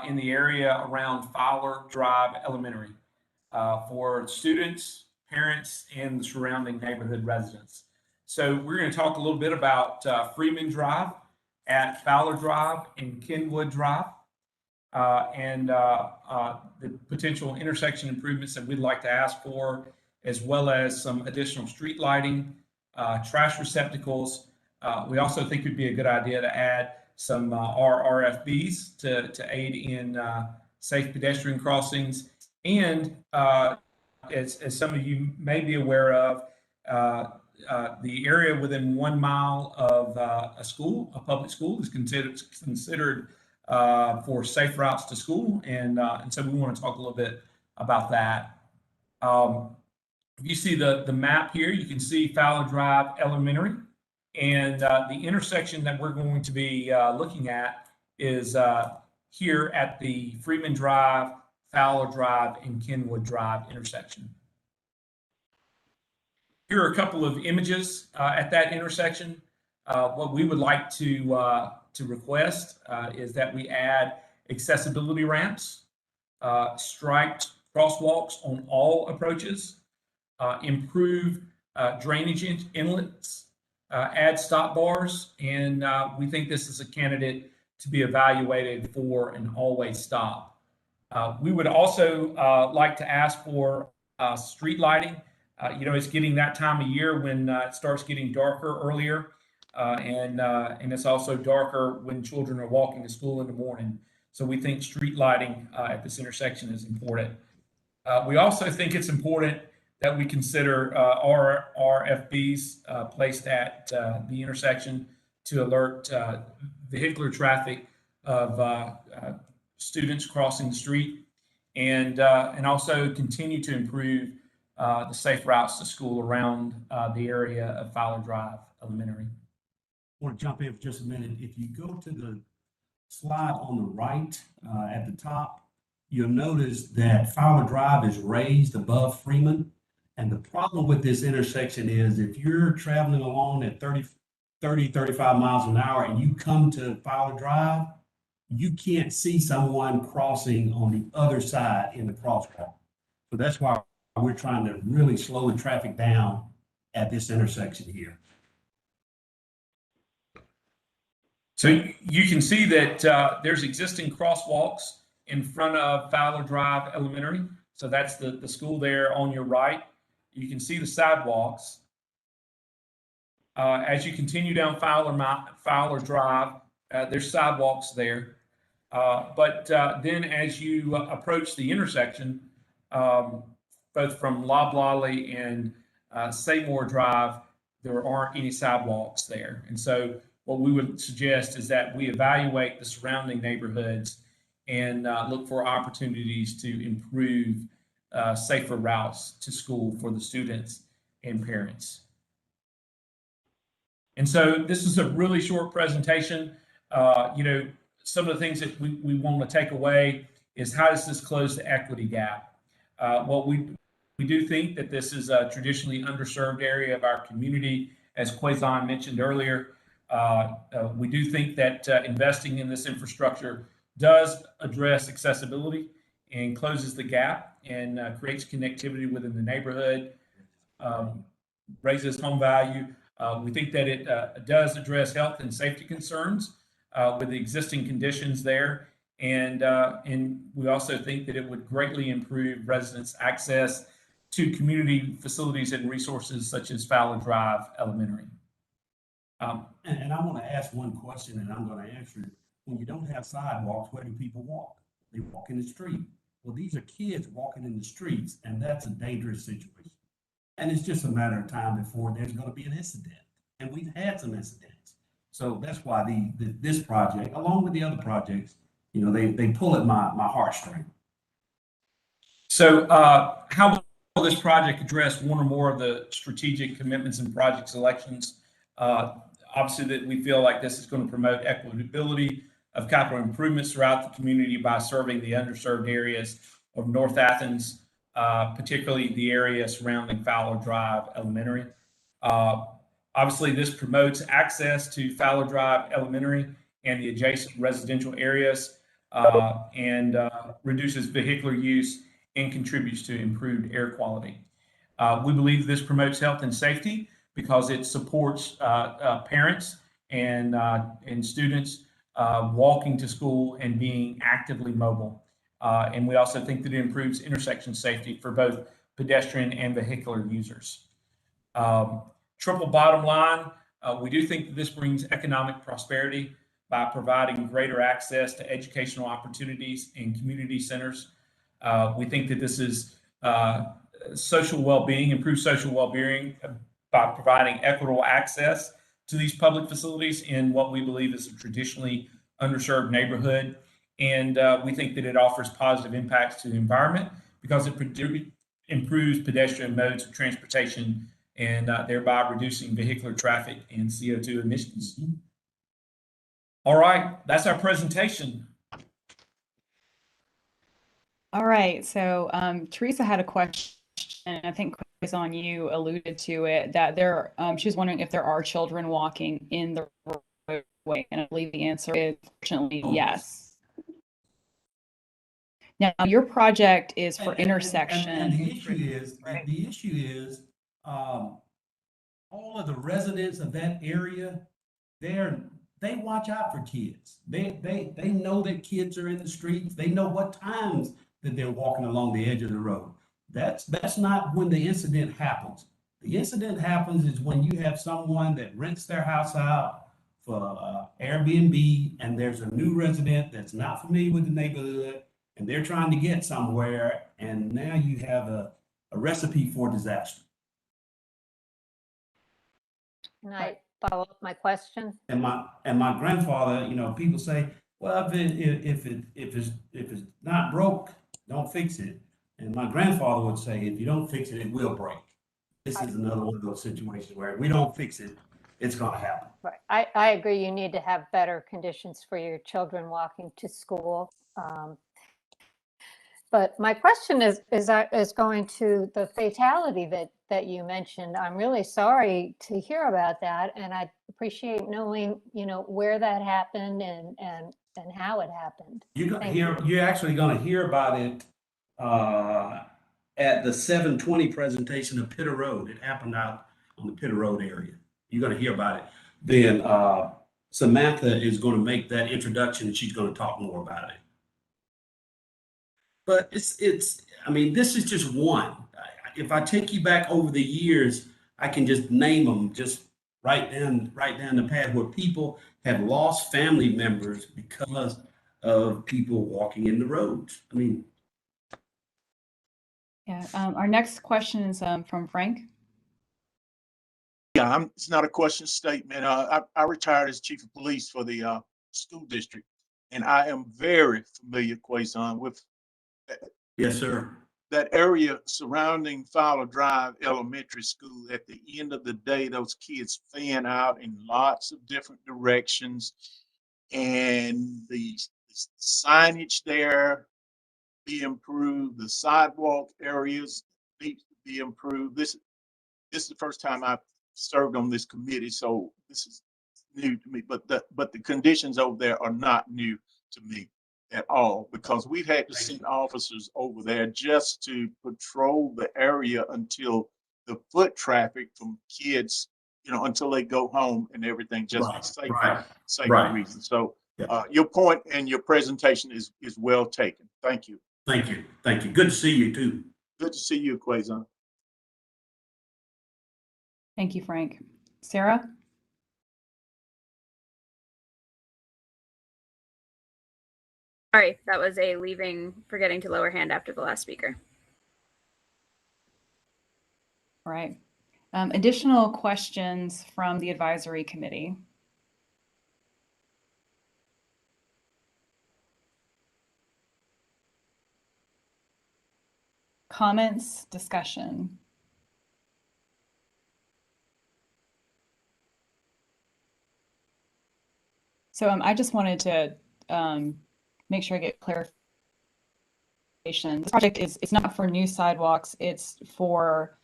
in the area around Fowler Drive Elementary for students, parents, and the surrounding neighborhood residents. So we're going to talk a little bit about Freeman Drive at Fowler Drive and Kenwood Drive, and the potential intersection improvements that we'd like to ask for, as well as some additional street lighting, trash receptacles. We also think it'd be a good idea to add some RFBs to aid in safe pedestrian crossings. And as some of you may be aware of, the area within 1 mile of a public school is considered for safe routes to school. And so we want to talk a little bit about that. If you see the map here, you can see Fowler Drive Elementary, and the intersection that we're going to be looking at is here at the Freeman Drive, Fowler Drive, and Kenwood Drive intersection. Here are a couple of images at that intersection. What we would like to request is that we add accessibility ramps, striped crosswalks on all approaches, improve drainage inlets, add stop bars, and we think this is a candidate to be evaluated for an always stop. We would also like to ask for street lighting. It's getting that time of year when it starts getting darker earlier, and it's also darker when children are walking to school in the morning. So we think street lighting at this intersection is important. We also think it's important that we consider RFBs placed at the intersection to alert vehicular traffic of students crossing the street, and also continue to improve the safe routes to school around the area of Fowler Drive Elementary. I want to jump in for just a minute. If you go to the slide on the right at the top, you'll notice that Fowler Drive is raised above Freeman. And the problem with this intersection is if you're traveling along at 30, 35 miles an hour and you come to Fowler Drive, you can't see someone crossing on the other side in the crosswalk. So that's why we're trying to really slow the traffic down at this intersection here. So you can see that there's existing crosswalks in front of Fowler Drive Elementary. So that's the school there on your right. You can see the sidewalks. As you continue down Fowler Drive, there's sidewalks there. But then as you approach the intersection, both from Loblolly and Seymour Drive, there aren't any sidewalks there. And so what we would suggest is that we evaluate the surrounding neighborhoods and look for opportunities to improve safer routes to school for the students and parents. And so this is a really short presentation. Some of the things that we want to take away is how does this close the equity gap? Well, we do think that this is a traditionally underserved area of our community, as Quazon mentioned earlier. We do think that investing in this infrastructure does address accessibility and closes the gap and creates connectivity within the neighborhood, raises home value. We think that it does address health and safety concerns with the existing conditions there. And we also think that it would greatly improve residents' access to community facilities and resources such as Fowler Drive Elementary. And I want to ask one question, and I'm going to answer it. When you don't have sidewalks, where do people walk? They walk in the street. Well, these are kids walking in the streets, and that's a dangerous situation. And it's just a matter of time before there's going to be an incident. And we've had some incidents. So that's why this project, along with the other projects, they pull at my heartstring. So how will this project address one or more of the strategic commitments and project selections? Obviously, that we feel like this is going to promote equitability of capital improvements throughout the community by serving the underserved areas of North Athens, particularly the area surrounding Fowler Drive Elementary. Obviously, this promotes access to Fowler Drive Elementary and the adjacent residential areas and reduces vehicular use and contributes to improved air quality. We believe this promotes health and safety because it supports parents and students walking to school and being actively mobile. And we also think that it improves intersection safety for both pedestrian and vehicular users. Triple bottom line, we do think that this brings economic prosperity by providing greater access to educational opportunities in community centers. We think that this is social well-being, improved social well-being by providing equitable access to these public facilities in what we believe is a traditionally underserved neighborhood. And we think that it offers positive impacts to the environment because it improves pedestrian modes of transportation and thereby reducing vehicular traffic and CO2 emissions. All right, that's our presentation. All right, so Teresa had a question, and I think on you alluded to it, that she was wondering if there are children walking in the roadway, and I believe the answer is fortunately yes. Now, your project is for intersection. And the issue is, all of the residents of that area, they watch out for kids. They know that kids are in the streets. They know what times that they're walking along the edge of the road. That's not when the incident happens. The incident happens is when you have someone that rents their house out for Airbnb, and there's a new resident that's not familiar with the neighborhood, and they're trying to get somewhere, and now you have a recipe for disaster. Can I follow up my question? And my grandfather, you know, people say, well, if it's not broke, don't fix it. And my grandfather would say, if you don't fix it, it will break. This is another one of those situations where if we don't fix it, it's going to happen. Right. I agree. You need to have better conditions for your children walking to school. But my question is going to the fatality that you mentioned. I'm really sorry to hear about that, and I'd appreciate knowing, you know, where that happened and how it happened. You're actually going to hear about it at the 720 presentation of Pitter Road. It happened out on the Pitter Road area. You're going to hear about it. Then Samantha is going to make that introduction, and she's going to talk more about it. But I mean, this is just one. If I take you back over the years, I can just name them, just right down the path where people have lost family members because of people walking in the roads. I mean, Yeah. Our next question is from Frank. Yeah, it's not a question, statement. I retired as chief of police for the school district, and I am very familiar, Quaison, with yes, sir. that area surrounding Fowler Drive Elementary School. At the end of the day, those kids fan out in lots of different directions, and the signage there be improved. The sidewalk areas need to be improved. This is the first time I've served on this committee, so this is new to me. But the conditions over there are not new to me at all, because we've had to send officers over there just to patrol the area until the foot traffic from kids, you know, until they go home and everything, just for safety reasons. So your point and your presentation is well taken. Thank you. Thank you. Thank you. Good to see you too. Good to see you, Quaison. Thank you, Frank. Sarah? Sorry, that was a forgetting to lower hand after the last speaker. All right. Additional questions from the advisory committee? Comments, discussion? So I just wanted to make sure I get clarification. This project it's not for new sidewalks, it's for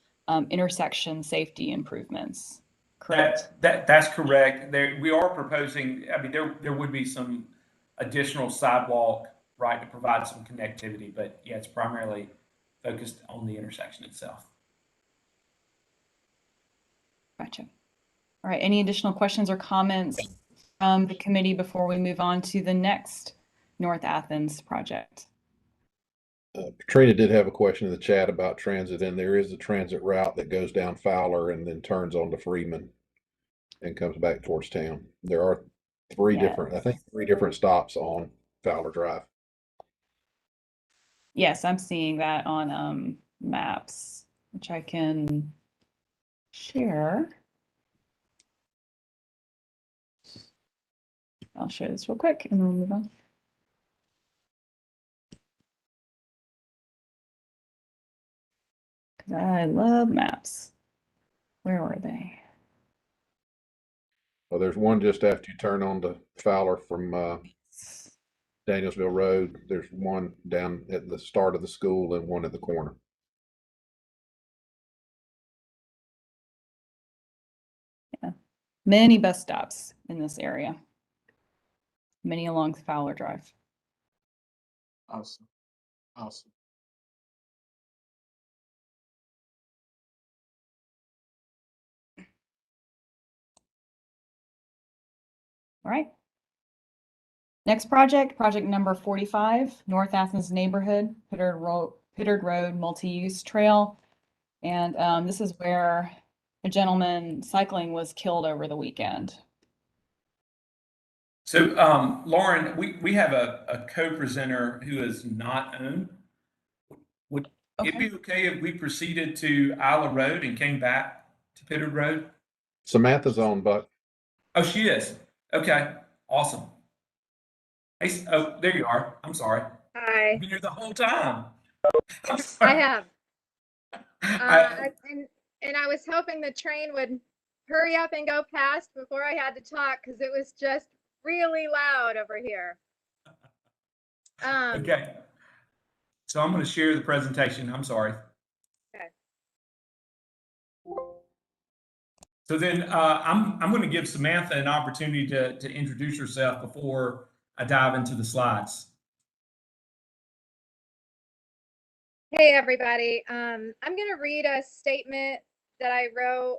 intersection safety improvements. Correct? That's correct. We are proposing, I mean, there would be some additional sidewalk, right, to provide some connectivity, but yeah, it's primarily focused on the intersection itself. Gotcha. All right, any additional questions or comments from the committee before we move on to the next North Athens project? Katrina did have a question in the chat about transit, and there is a transit route that goes down Fowler and then turns onto Freeman and comes back towards town. There are three different stops on Fowler Drive. Yes, I'm seeing that on maps, which I can share. I'll share this real quick and then we'll move on. Because I love maps. Where were they? Well, there's one just after you turn on to Fowler from Danielsville Road. There's one down at the start of the school and one at the corner. Yeah, many bus stops in this area. Many along Fowler Drive. Awesome. Awesome. All right. Next project, project number 45, North Athens Neighborhood, Pitter Pittard Road multi-use trail. And this is where a gentleman cycling was killed over the weekend. So, Lauren, we have a co-presenter who is not owned. Would it be okay if we proceeded to Isla Road and came back to Pittard Road? Samantha's on, Buck. Oh, she is. Okay, awesome. Hey, oh, there you are. I'm sorry. Hi. You've been here the whole time. I have. And I was hoping the train would hurry up and go past before I had to talk because it was just really loud over here. Okay. So I'm going to share the presentation. I'm sorry. Okay. So then I'm going to give Samantha an opportunity to introduce herself before I dive into the slides. Hey, everybody. I'm going to read a statement that I wrote,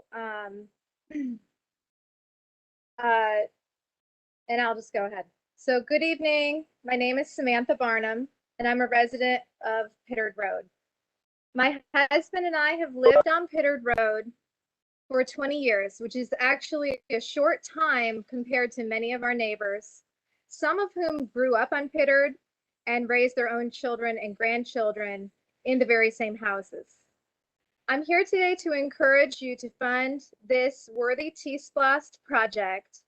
and I'll just go ahead. So, good evening. My name is Samantha Barnum, and I'm a resident of Pittard Road. My husband and I have lived on Pittard Road for 20 years, which is actually a short time compared to many of our neighbors, some of whom grew up on Pittard and raised their own children and grandchildren in the very same houses. I'm here today to encourage you to fund this worthy TSPLOST project,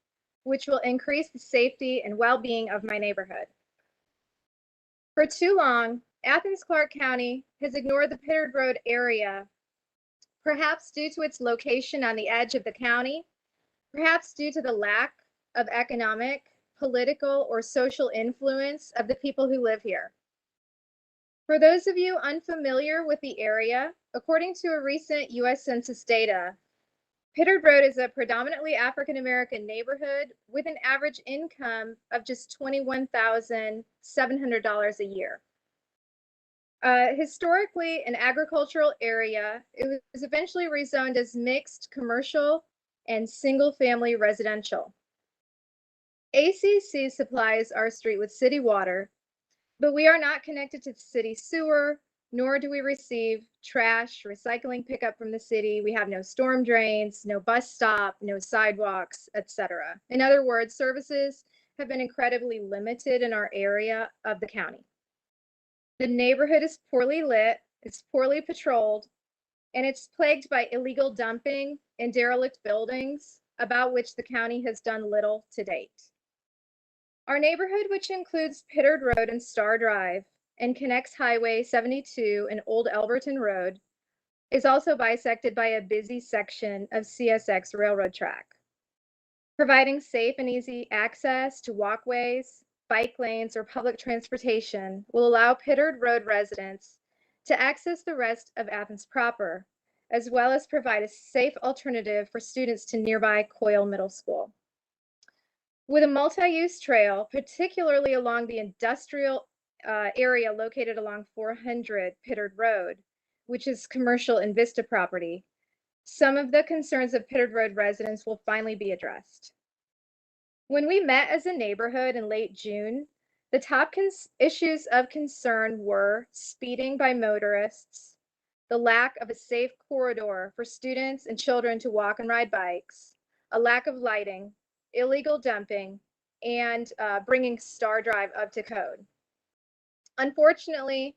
which will increase the safety and well-being of my neighborhood. For too long, Athens-Clarke County has ignored the Pittard Road area, perhaps due to its location on the edge of the county, perhaps due to the lack of economic, political, or social influence of the people who live here. For those of you unfamiliar with the area, according to a recent U.S. Census data, Pittard Road is a predominantly African-American neighborhood with an average income of just $21,700 a year. Historically an agricultural area, it was eventually rezoned as mixed commercial and single-family residential. ACC supplies our street with city water, but we are not connected to the city sewer, nor do we receive trash, recycling pickup from the city. We have no storm drains, no bus stop, no sidewalks, etc. In other words, services have been incredibly limited in our area of the county. The neighborhood is poorly lit, it's poorly patrolled, and it's plagued by illegal dumping and derelict buildings about which the county has done little to date. Our neighborhood, which includes Pittard Road and Star Drive and connects Highway 72 and Old Elberton Road, is also bisected by a busy section of CSX railroad track. Providing safe and easy access to walkways, bike lanes, or public transportation will allow Pittard Road residents to access the rest of Athens proper, as well as provide a safe alternative for students to nearby Coyle Middle School. With a multi-use trail, particularly along the industrial area located along 400 Pittard Road, which is commercial and Vista property, some of the concerns of Pittard Road residents will finally be addressed. When we met as a neighborhood in late June, the top issues of concern were speeding by motorists, the lack of a safe corridor for students and children to walk and ride bikes, a lack of lighting, illegal dumping, and bringing Star Drive up to code. Unfortunately,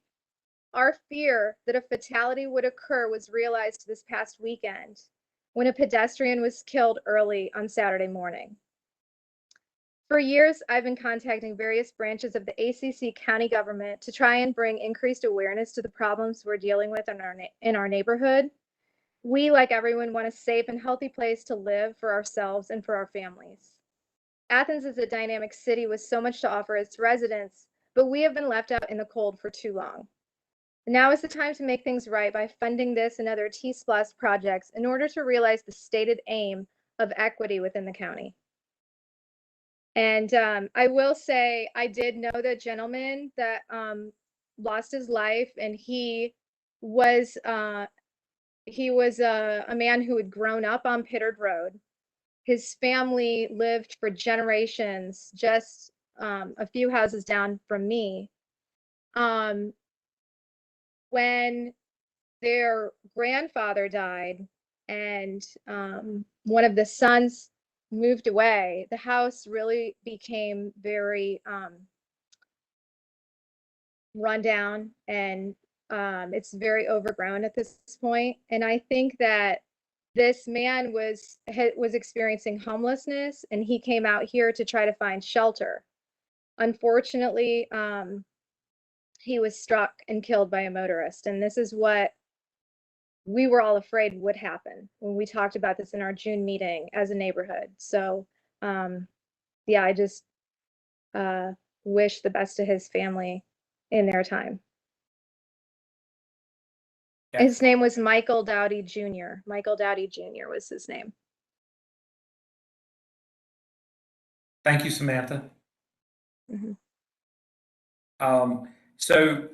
our fear that a fatality would occur was realized this past weekend when a pedestrian was killed early on Saturday morning. For years, I've been contacting various branches of the ACC county government to try and bring increased awareness to the problems we're dealing with in our neighborhood. We, like everyone, want a safe and healthy place to live for ourselves and for our families. Athens is a dynamic city with so much to offer its residents, but we have been left out in the cold for too long. Now is the time to make things right by funding this and other TSPLOST projects in order to realize the stated aim of equity within the county. And I will say, I did know the gentleman that lost his life, and he was a man who had grown up on Pittard Road. His family lived for generations just a few houses down from me. when their grandfather died and one of the sons moved away, the house really became very run down, and it's very overgrown at this point. And I think that this man was experiencing homelessness, and he came out here to try to find shelter. Unfortunately, he was struck and killed by a motorist, and this is what we were all afraid would happen when we talked about this in our June meeting as a neighborhood. So, yeah, I just wish the best to his family in their time. Yeah. His name was Michael Dowdy Jr. Michael Dowdy Jr. was his name. Thank you, Samantha. Mhm. So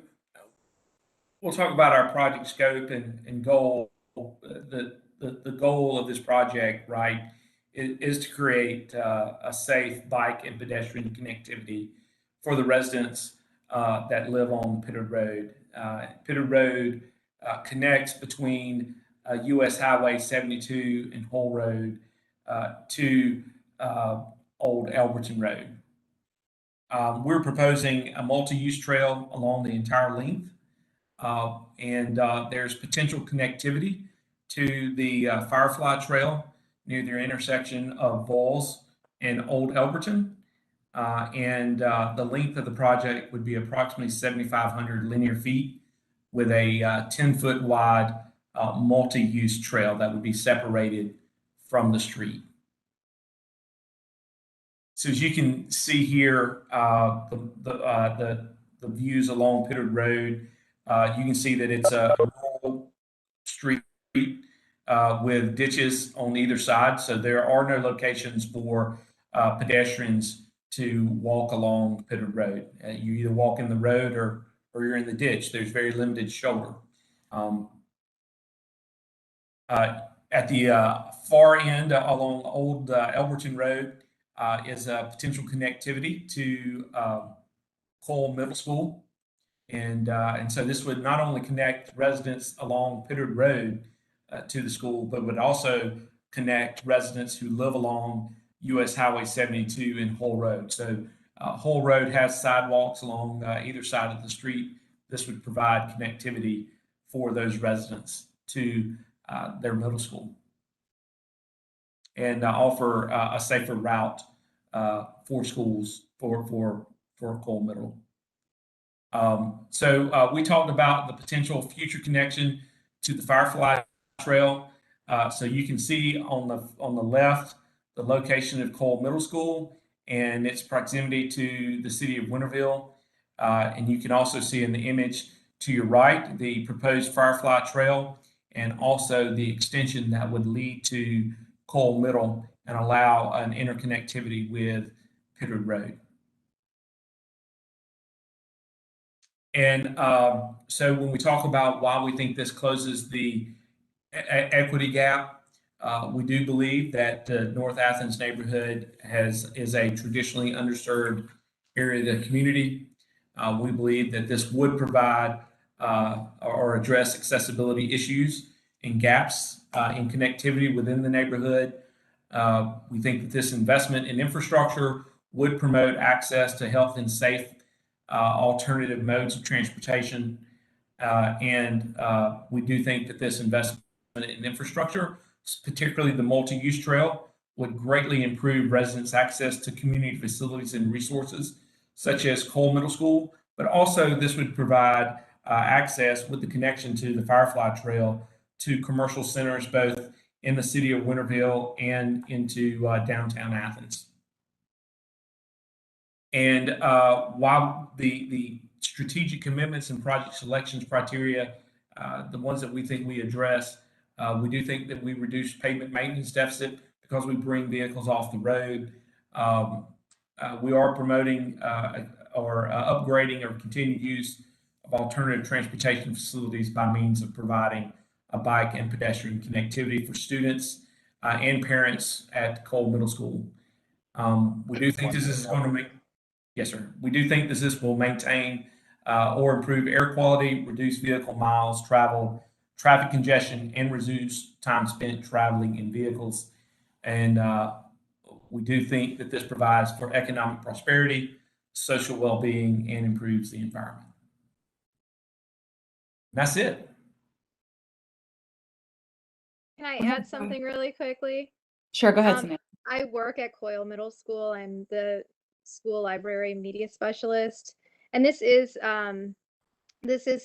we'll talk about our project scope and goal. The goal of this project, right, is to create a safe bike and pedestrian connectivity for the residents that live on Pittard Road. Pittard Road connects between US Highway 72 and Hull Road to Old Elberton Road. We're proposing a multi-use trail along the entire length, and there's potential connectivity to the Firefly Trail near the intersection of Vols and Old Elberton. And the length of the project would be approximately 7,500 linear feet with a 10-foot wide multi-use trail that would be separated from the street. So as you can see here, the views along Pittard Road, you can see that it's a rural street with ditches on either side. So there are no locations for pedestrians to walk along Pittard Road. You either walk in the road or you're in the ditch. There's very limited shoulder. At the far end along Old Elberton Road is a potential connectivity to Cole Middle School. And so this would not only connect residents along Pittard Road to the school, but would also connect residents who live along US Highway 72 and Hull Road. So Hull Road has sidewalks along either side of the street. This would provide connectivity for those residents to their middle school and offer a safer route for schools for Cole Middle. So we talked about the potential future connection to the Firefly Trail. So you can see on the left the location of Cole Middle School and its proximity to the city of Winterville. And you can also see in the image to your right the proposed Firefly Trail and also the extension that would lead to Cole Middle and allow an interconnectivity with Pittard Road. And so when we talk about why we think this closes the equity gap, we do believe that the North Athens neighborhood is a traditionally underserved area of the community. We believe that this would provide or address accessibility issues and gaps in connectivity within the neighborhood. We think that this investment in infrastructure would promote access to health and safe alternative modes of transportation. And we do think that this investment in infrastructure, particularly the multi-use trail, would greatly improve residents' access to community facilities and resources, such as Cole Middle School, but also this would provide access with the connection to the Firefly Trail to commercial centers, both in the city of Winterville and into downtown Athens. And while the strategic commitments and project selections criteria, the ones that we think we address, we do think that we reduce pavement maintenance deficit because we bring vehicles off the road. We are promoting or upgrading or continued use of alternative transportation facilities by means of providing a bike and pedestrian connectivity for students and parents at Cole Middle School. We do think this is going to make, yes, sir. We do think that this will maintain or improve air quality, reduce vehicle miles traveled, traffic congestion, and reduce time spent traveling in vehicles. And we do think that this provides for economic prosperity, social well-being, and improves the environment. And that's it. Can I add something really quickly? Sure, go ahead, Samantha. I work at Coyle Middle School. I'm the school library media specialist, and this is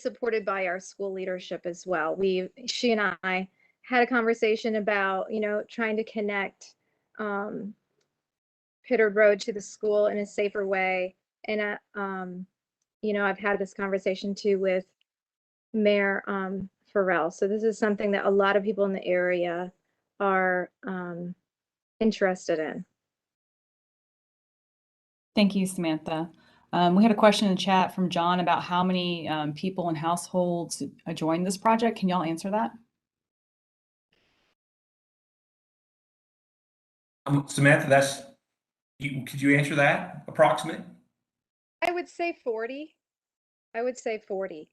supported by our school leadership as well. She and I had a conversation about, trying to connect Pittard Road to the school in a safer way. And, I've had this conversation too with Mayor Farrell. So this is something that a lot of people in the area are interested in. Thank you, Samantha. We had a question in the chat from John about how many people and households joined this project. Can y'all answer that? Samantha, could you answer that approximate? I would say 40. I would say 40.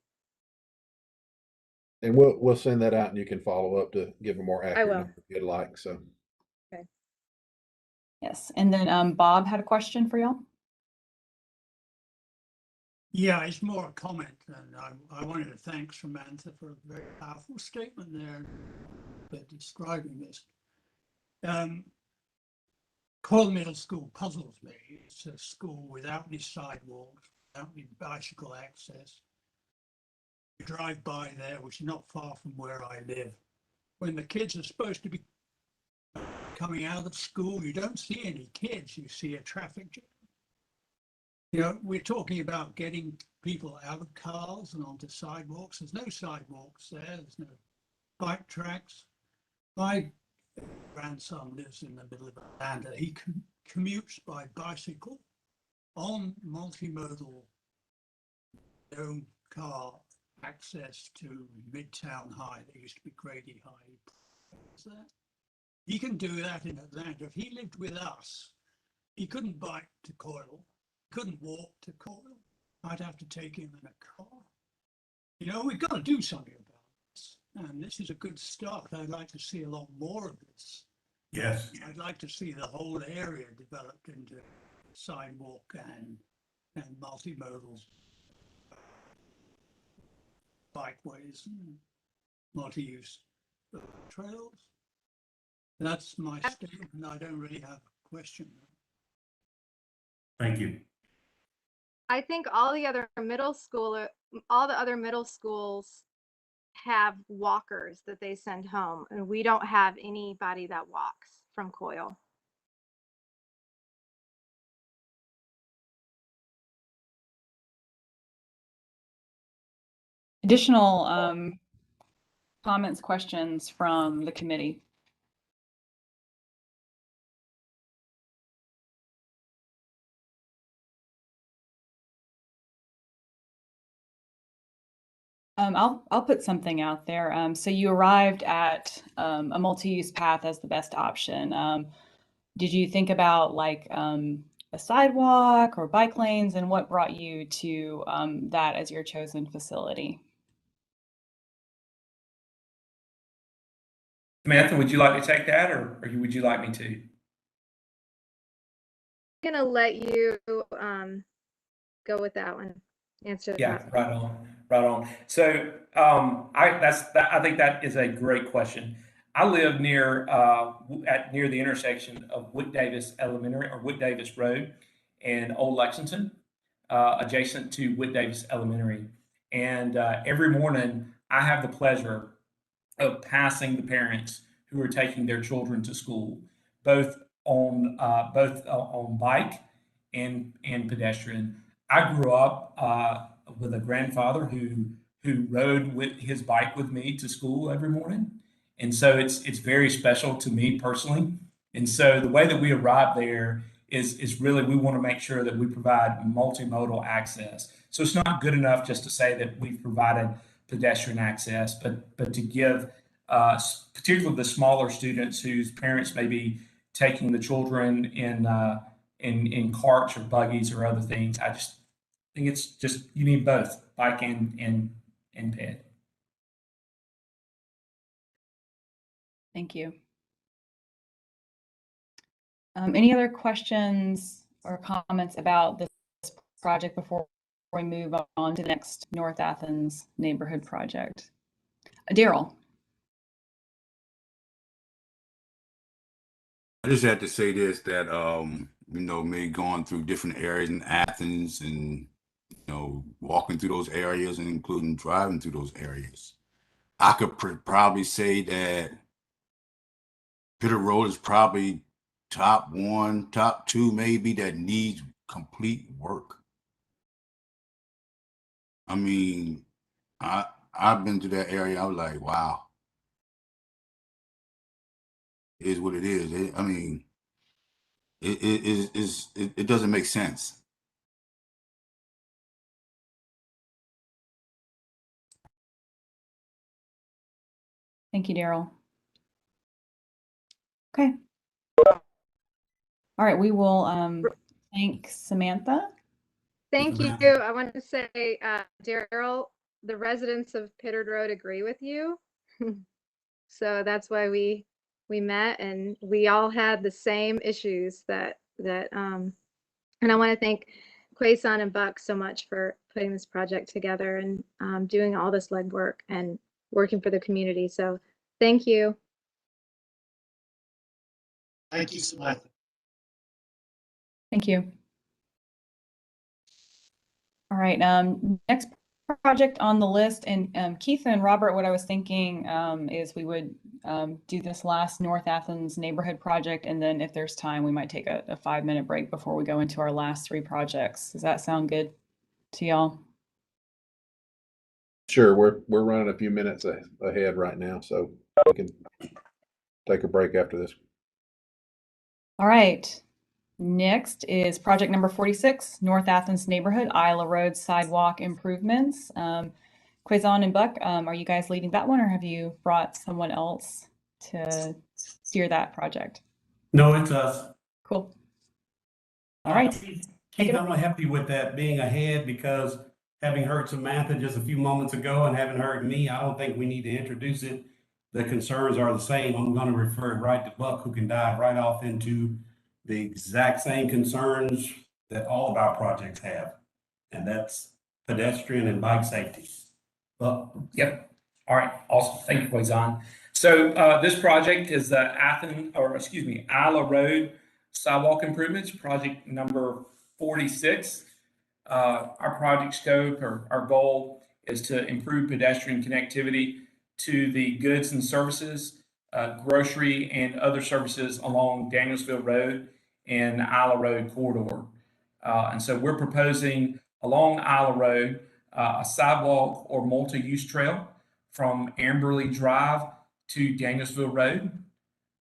And we'll send that out and you can follow up to give a more accurate number if you'd like. So. Okay. Yes. And then Bob had a question for y'all. Yeah, it's more a comment, and I wanted to thank Samantha for a very powerful statement there describing this. Coyle Middle School puzzles me. It's a school without any sidewalks, without any bicycle access. You drive by there, which is not far from where I live. When the kids are supposed to be coming out of school, you don't see any kids, you see a traffic jam. We're talking about getting people out of cars and onto sidewalks. There's no sidewalks there. There's no bike tracks. My grandson lives in the middle of Atlanta. He commutes by bicycle on multimodal, no car access to Midtown High. There used to be Grady High. He can do that in Atlanta. If he lived with us, he couldn't bike to Coyle. Couldn't walk to Coyle. I'd have to take him in a car. We've got to do something about this. And this is a good start. I'd like to see a lot more of this. Yes. I'd like to see the whole area developed into sidewalk and multimodal bikeways and multi-use trails. That's my statement. I don't really have a question. Thank you. I think all the other middle schools have walkers that they send home, and we don't have anybody that walks from Coyle. Additional comments, questions from the committee? I'll put something out there. So you arrived at a multi-use path as the best option. Did you think about like a sidewalk or bike lanes, and what brought you to that as your chosen facility? Samantha, would you like to take that, or would you like me to? I'm gonna let you go with that one. Answer that. Yeah, right on. So I think that is a great question. I live near the intersection of Wick Davis Elementary or Wick Davis Road and Old Lexington, adjacent to Wick Davis Elementary. And every morning I have the pleasure of passing the parents who are taking their children to school, both on bike and pedestrian. I grew up with a grandfather who rode with his bike with me to school every morning, and so it's very special to me personally. And so the way that we arrive there is really we want to make sure that we provide multimodal access. So it's not good enough just to say that we've provided pedestrian access, but to give particularly the smaller students whose parents may be taking the children in carts or buggies or other things. think it's just, you need both bike and ped. Thank you. Any other questions or comments about this project before we move on to the next North Athens neighborhood project? Daryl. I just had to say this, that you know, me going through different areas in Athens and, you know, walking through those areas and including driving through those areas, I could probably say that Pitter Road is probably top 1, top 2 maybe that needs complete work. I mean, I've been to that area. I was like, wow, it is what it is. I mean, it doesn't make sense. Thank you, Daryl. Okay. All right, we will thank Samantha. Thank you. I want to say, Daryl, the residents of Pittard Road agree with you. So that's why we met, and we all had the same issues and I want to thank Quaison and Buck so much for putting this project together and doing all this legwork and working for the community. So thank you. Thank you, Samantha. Thank you. All right, next project on the list, and Keith and Robert, what I was thinking is we would do this last North Athens neighborhood project, and then if there's time, we might take a 5-minute break before we go into our last 3 projects. Does that sound good to y'all? Sure, we're running a few minutes ahead right now, so we can take a break after this. All right. Next is project number 46, North Athens neighborhood, Isla Road sidewalk improvements. Quaison and Buck, are you guys leading that one, or have you brought someone else to steer that project? No, it's us. Cool. All right. Keith, I'm gonna help you with that being ahead, because having heard Samantha just a few moments ago and having heard me, I don't think we need to introduce it. The concerns are the same. I'm gonna refer it right to Buck, who can dive right off into the exact same concerns that all of our projects have, and that's pedestrian and bike safety. Yep. All right. Awesome. Thank you, Quaison. So this project is the Isla Road sidewalk improvements, project number 46. Our project scope, or our goal, is to improve pedestrian connectivity to the goods and services, grocery and other services along Danielsville Road and Isla Road corridor. And so we're proposing along Isla Road a sidewalk or multi-use trail from Amberley Drive to Danielsville Road.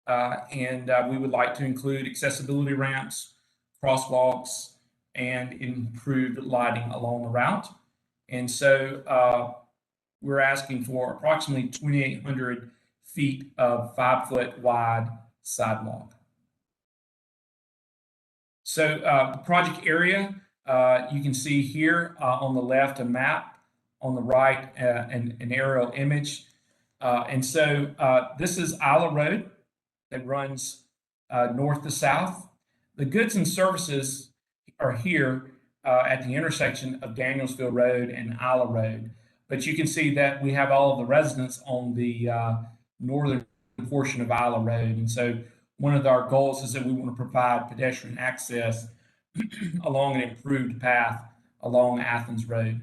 And we would like to include accessibility ramps, crosswalks, and improved lighting along the route. And so we're asking for approximately 2,800 feet of 5-foot wide sidewalk. So the project area, you can see here on the left a map, on the right an aerial image. And so this is Isla Road that runs north to south. The goods and services are here at the intersection of Danielsville Road and Isla Road. But you can see that we have all of the residents on the northern portion of Isla Road. And so one of our goals is that we want to provide pedestrian access along an improved path along Athens Road.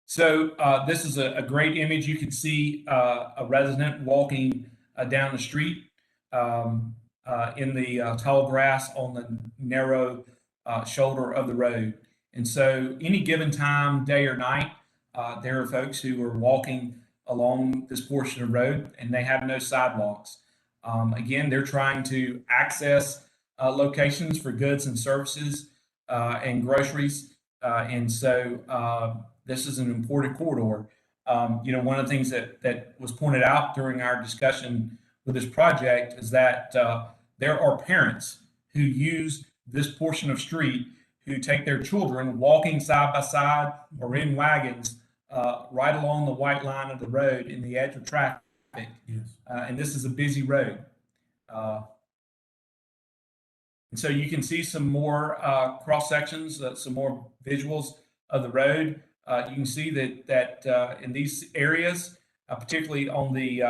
So this is a great image. You can see a resident walking down the street in the tall grass on the narrow shoulder of the road. And so any given time, day or night, there are folks who are walking along this portion of road and they have no sidewalks. Again, they're trying to access locations for goods and services and groceries. And so this is an important corridor. One of the things that was pointed out during our discussion with this project is that there are parents who use this portion of street who take their children walking side by side or in wagons right along the white line of the road in the edge of traffic. Yes. And this is a busy road. And so you can see some more cross sections, some more visuals of the road. You can see that in these areas, particularly on the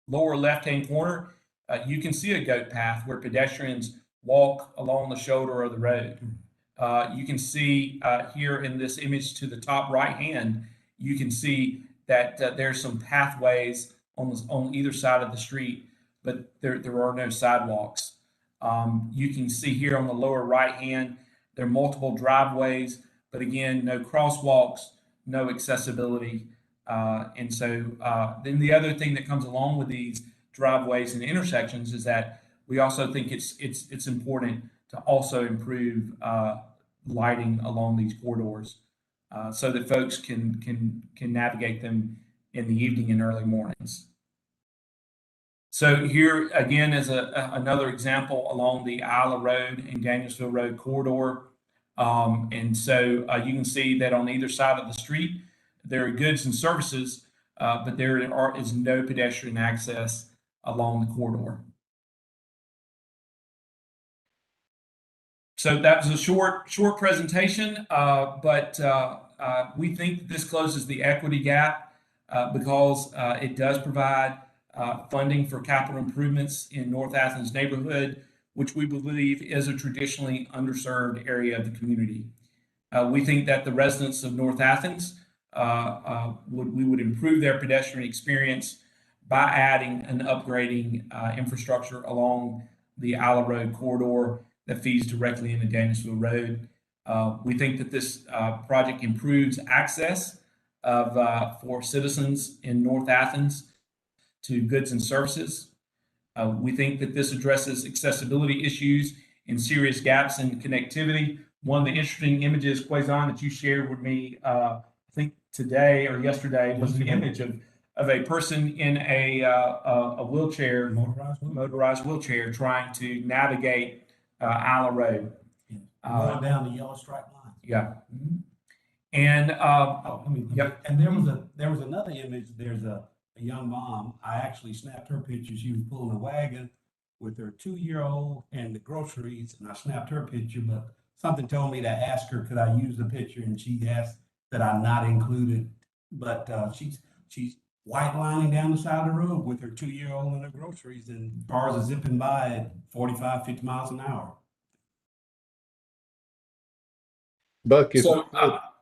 lower left-hand corner, you can see a goat path where pedestrians walk along the shoulder of the road. You can see here in this image to the top right hand, you can see that there's some pathways on either side of the street, but there are no sidewalks. You can see here on the lower right hand, there are multiple driveways, but again, no crosswalks, no accessibility. And so then the other thing that comes along with these driveways and intersections is that we also think it's important to also improve lighting along these corridors so that folks can navigate them in the evening and early mornings. So here again is another example along the Isla Road and Danielsville Road corridor. And so you can see that on either side of the street, there are goods and services, but there is no pedestrian access along the corridor. So that was a short presentation, but we think that this closes the equity gap because it does provide funding for capital improvements in North Athens neighborhood, which we believe is a traditionally underserved area of the community. We think that the residents of North Athens we would improve their pedestrian experience by adding and upgrading infrastructure along the Isla Road corridor that feeds directly into Danielsville Road. We think that this project improves access for citizens in North Athens to goods and services. We think that this addresses accessibility issues and serious gaps in connectivity. One of the interesting images, Quazon, that you shared with me, I think today or yesterday, was an image of a person in a wheelchair, motorized wheelchair, trying to navigate Isla Road. Going down the yellow stripe line. Yeah. And yep. And there was another image. There's a young mom. I actually snapped her picture. She was pulling a wagon with her 2-year-old and the groceries, and I snapped her picture. But something told me to ask her, could I use the picture? And she asked that I not include it. But she's white lining down the side of the road with her 2-year-old and her groceries, and cars are zipping by at 45, 50 miles an hour. Buck, if So,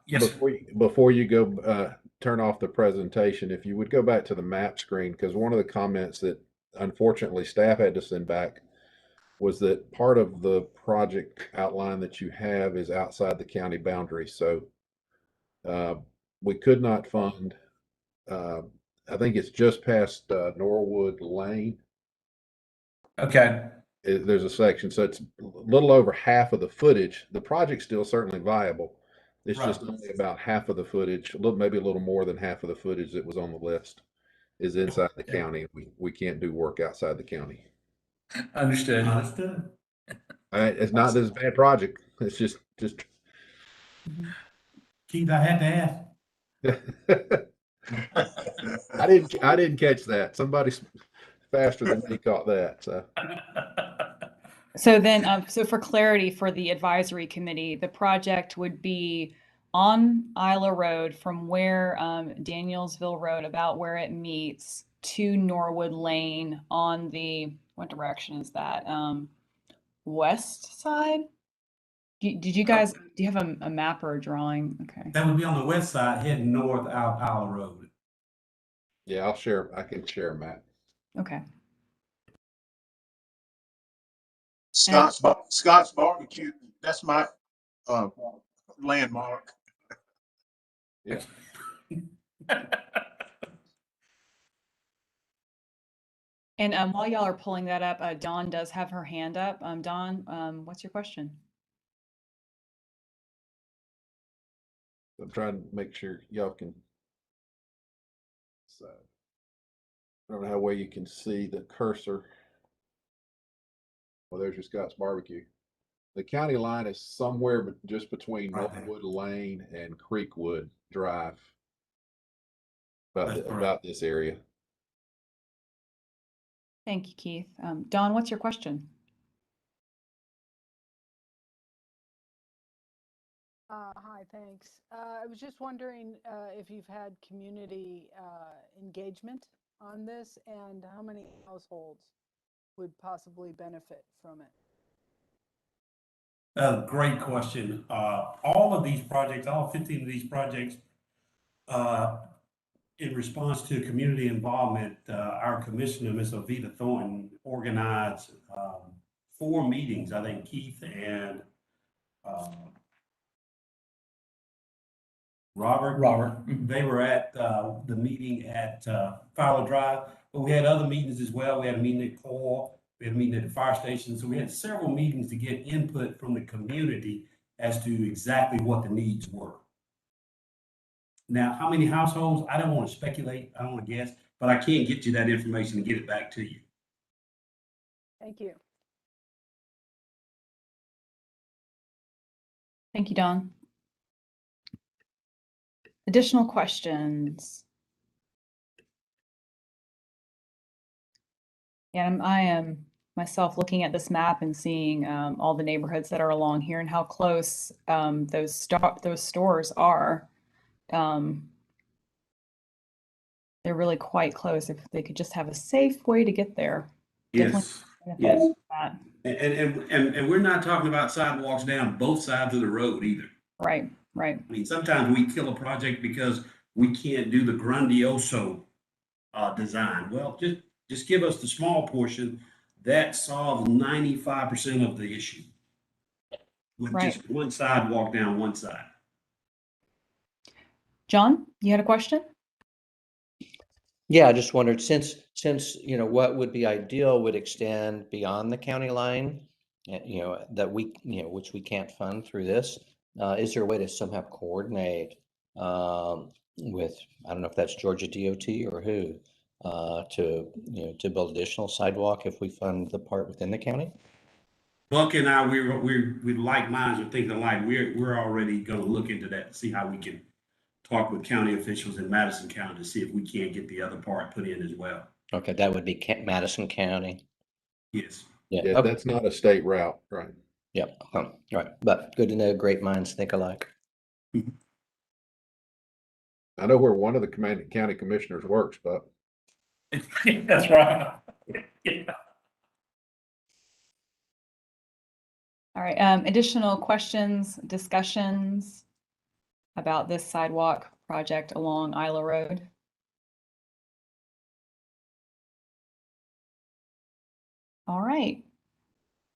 yes, before you go turn off the presentation, if you would go back to the map screen, because one of the comments that unfortunately staff had to send back was that part of the project outline that you have is outside the county boundary. So we could not fund, I think it's just past Norwood Lane. Okay. There's a section, so it's a little over half of the footage. The project's still certainly viable. It's Right. just only about half of the footage, maybe a little more than half of the footage that was on the list is inside the county. We can't do work outside the county. Understood. Understood. It's not this bad project. It's just. Keith, I had to ask. I didn't catch that. Somebody faster than me caught that. So then, so for clarity for the advisory committee, the project would be on Isla Road from where Danielsville Road, about where it meets, to Norwood Lane on the, what direction is that? West side? Did you guys, do you have a map or a drawing? Okay. That would be on the west side heading north out Isla Road. Yeah, I can share a map. Okay. Scott's Barbecue, that's my landmark. Yeah. And while y'all are pulling that up, Dawn does have her hand up. Dawn, what's your question? I'm trying to make sure y'all can. So I don't know how well you can see the cursor. Well, there's your Scott's Barbecue. The county line is somewhere just between Right there. Northwood Lane and Creekwood Drive. That's correct. About this area. Thank you, Keith. Don, what's your question? Hi, thanks. I was just wondering if you've had community engagement on this and how many households would possibly benefit from it? Great question. All of these projects, all 15 of these projects, in response to community involvement, our commissioner, Ms. Avita Thornton, organized 4 meetings. I think Keith and Robert, they were at the meeting at Fowler Drive, but we had other meetings as well. We had a meeting at Coral, we had a meeting at the fire station. So we had several meetings to get input from the community as to exactly what the needs were. Now, how many households? I don't want to speculate. I don't want to guess, but I can get you that information and get it back to you. Thank you. Thank you, Don. Additional questions? Yeah, I am myself looking at this map and seeing all the neighborhoods that are along here and how close those stores are. They're really quite close. If they could just have a safe way to get there. Yes. Yes. And we're not talking about sidewalks down both sides of the road either. Right, right. I mean, sometimes we kill a project because we can't do the grandioso design. Well, just give us the small portion that solves 95% of the issue with just one sidewalk down one side. John, you had a question? Yeah, I just wondered, since you know, what would be ideal would extend beyond the county line, you know, that we, you know, which we can't fund through this. Is there a way to somehow coordinate with, I don't know if that's Georgia DOT or who, to, you know, to build additional sidewalk if we fund the part within the county? Buck and I, we like minds are thinking alike. We're already going to look into that and see how we can talk with county officials in Madison County to see if we can't get the other part put in as well. Okay, that would be Madison County. Yes. Yeah, Yeah, okay. That's not a state route, right? Yep. Right. But good to know. Great minds think alike. I know where one of the county commissioners works, but That's right. Yeah. All right. Additional questions, discussions about this sidewalk project along Isla Road? All right.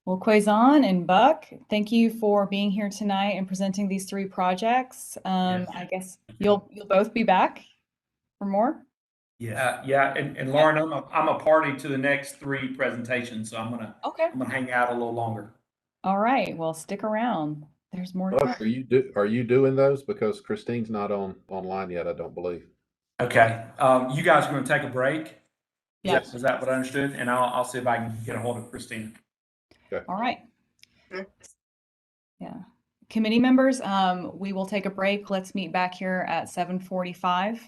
Well, Quazon and Buck, thank you for being here tonight and presenting these 3 projects. I guess you'll both be back for more. Yeah, and Lauren, I'm a party to the next 3 presentations, so I'm gonna hang out a little longer. All right. Well, stick around. There's more to Buck, come. are you doing those? Because Christine's not online yet, I don't believe. Okay, you guys are gonna take a break? Yes. Is that what I understood? And I'll see if I can get a hold of Christina. Okay. All right. Yeah. Committee members, we will take a break. Let's meet back here at 7:45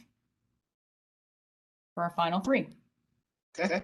for our final 3. Okay.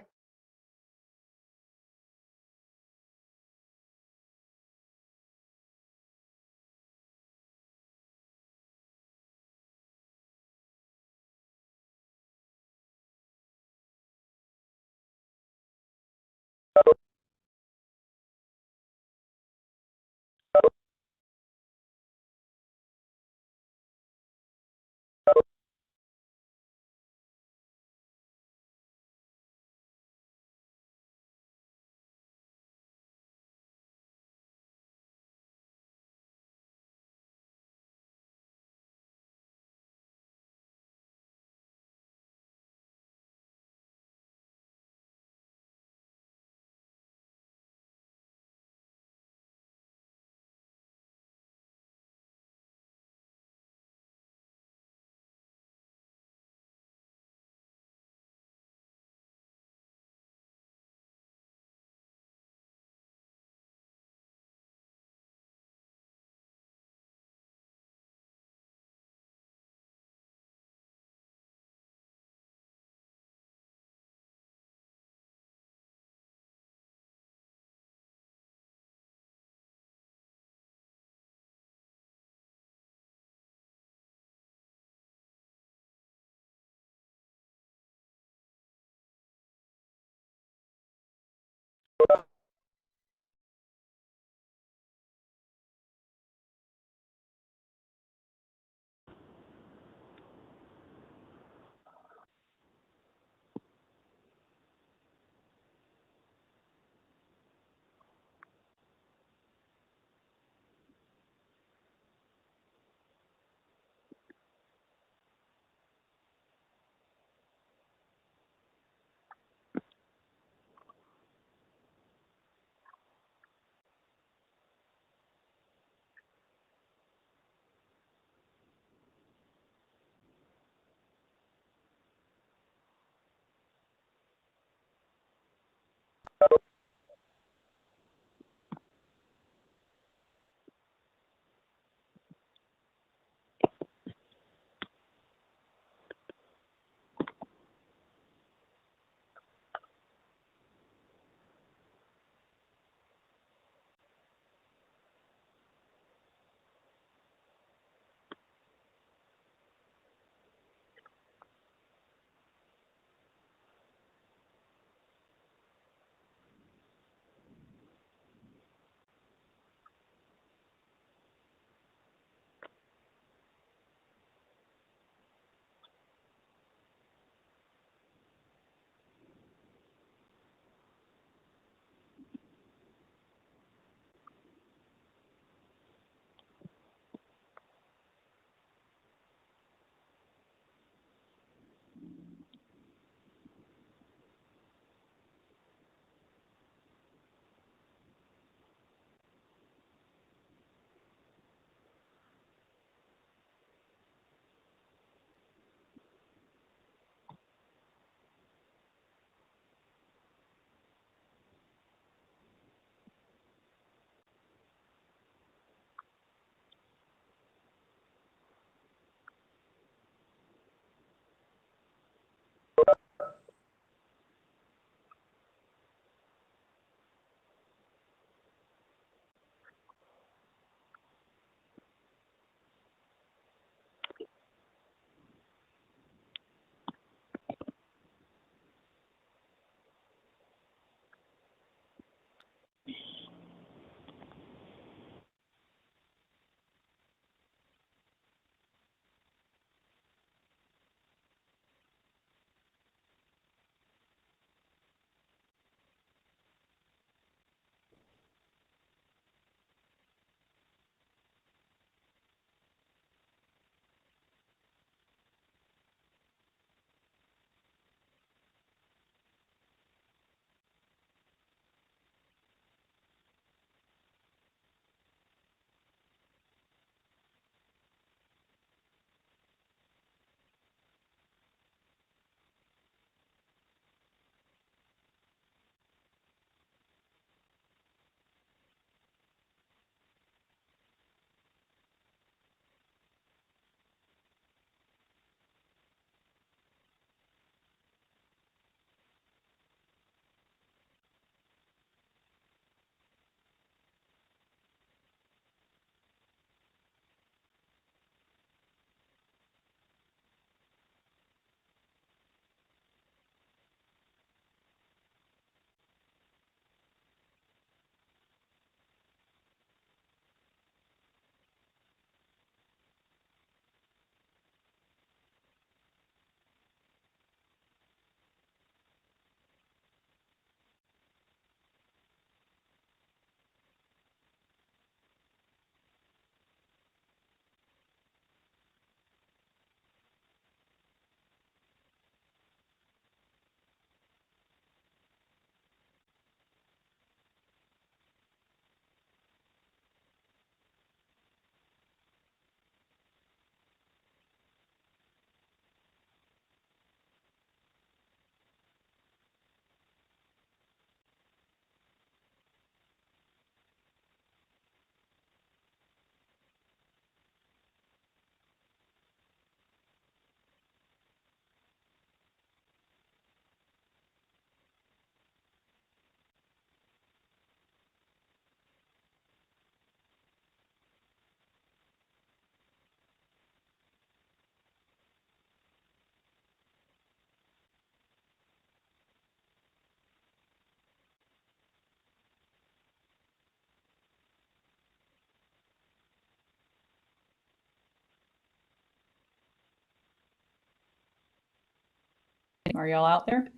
Are y'all out there?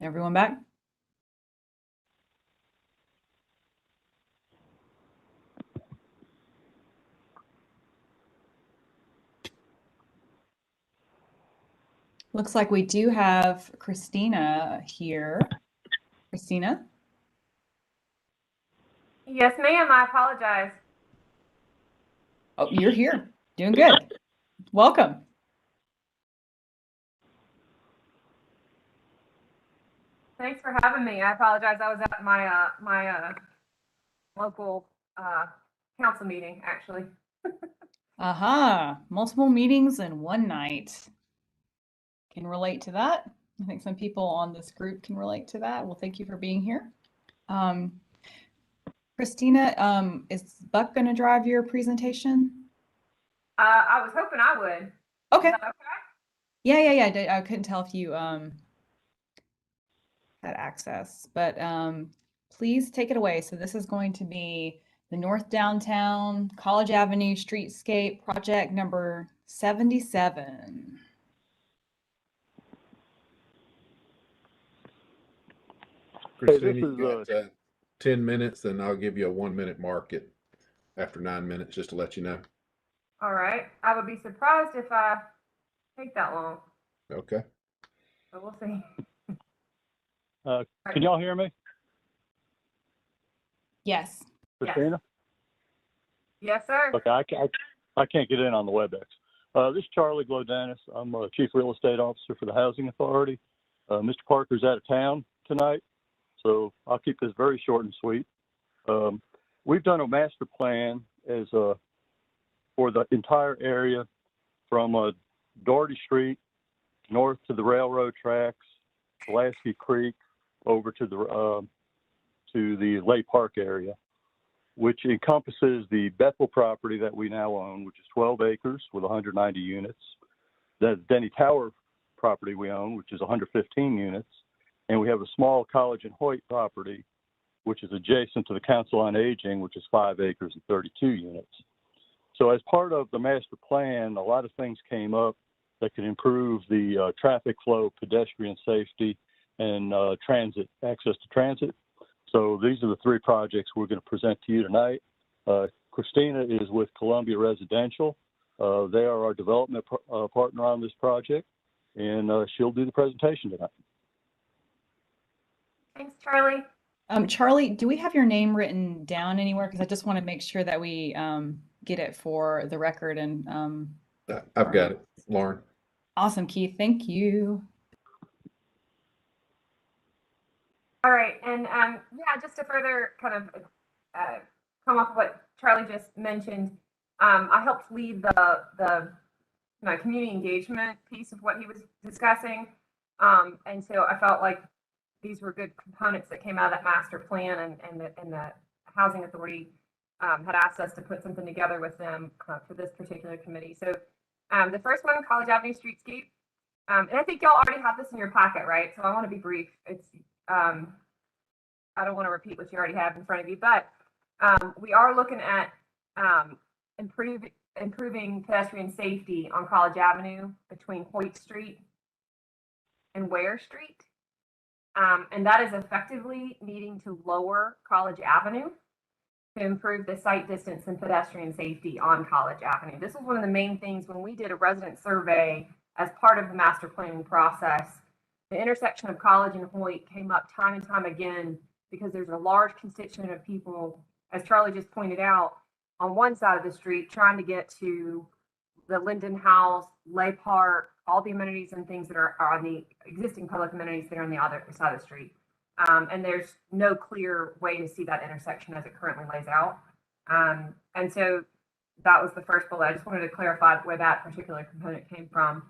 Everyone back? Looks like we do have Christina here. Christina? Yes, ma'am. I apologize. Oh, you're here. Doing good. Welcome. Thanks for having me. I apologize. I was at my local council meeting, actually. Aha, multiple meetings in one night. Can relate to that. I think some people on this group can relate to that. Well, thank you for being here. Christina, is Buck going to drive your presentation? I was hoping I would. Okay. Is that okay? Yeah. I couldn't tell if you had access, but please take it away. So this is going to be the North Downtown College Avenue Streetscape project number 77. Christina, you got 10 minutes, and I'll give you a 1-minute mark after 9 minutes, just to let you know. All right. I would be surprised if I take that long. Okay. But we'll see. Can y'all hear me? Yes. Christina? Yes, sir. Okay, I can't get in on the WebEx. This is Charlie Glodanis. I'm a Chief Real Estate Officer for the Housing Authority. Mr. Parker's out of town tonight, so I'll keep this very short and sweet. We've done a master plan as for the entire area from Doherty Street north to the railroad tracks, Pulaski Creek, over to the Lay Park area, which encompasses the Bethel property that we now own, which is 12 acres with 190 units. The Denny Tower property we own, which is 115 units. And we have a small College and Hoyt property, which is adjacent to the Council on Aging, which is 5 acres and 32 units. So as part of the master plan, a lot of things came up that could improve the traffic flow, pedestrian safety, and transit, access to transit. So these are the 3 projects we're going to present to you tonight. Christina is with Columbia Residential. They are our development partner on this project, and she'll do the presentation tonight. Thanks, Charlie. Charlie, do we have your name written down anywhere? Because I just want to make sure that we get it for the record. And I've got it, Lauren. Awesome, Keith. Thank you. All right, and yeah, just to further kind of come off what Charlie just mentioned, I helped lead the community engagement piece of what he was discussing, and so I felt like these were good components that came out of that master plan, and the Housing Authority had asked us to put something together with them for this particular committee. So the first one, College Avenue Streetscape, and I think y'all already have this in your packet, right? So I want to be brief. It's I don't want to repeat what you already have in front of you, but we are looking at improving pedestrian safety on College Avenue between Hoyt Street and Ware Street. And that is effectively needing to lower College Avenue to improve the sight distance and pedestrian safety on College Avenue. This was one of the main things when we did a resident survey as part of the master planning process. The intersection of College and Hoyt came up time and time again because there's a large constituent of people, as Charlie just pointed out, on one side of the street trying to get to the Linden House, Lay Park, all the amenities and things that are on the existing public amenities that are on the other side of the street. And there's no clear way to see that intersection as it currently lays out. And so that was the first bullet. I just wanted to clarify where that particular component came from.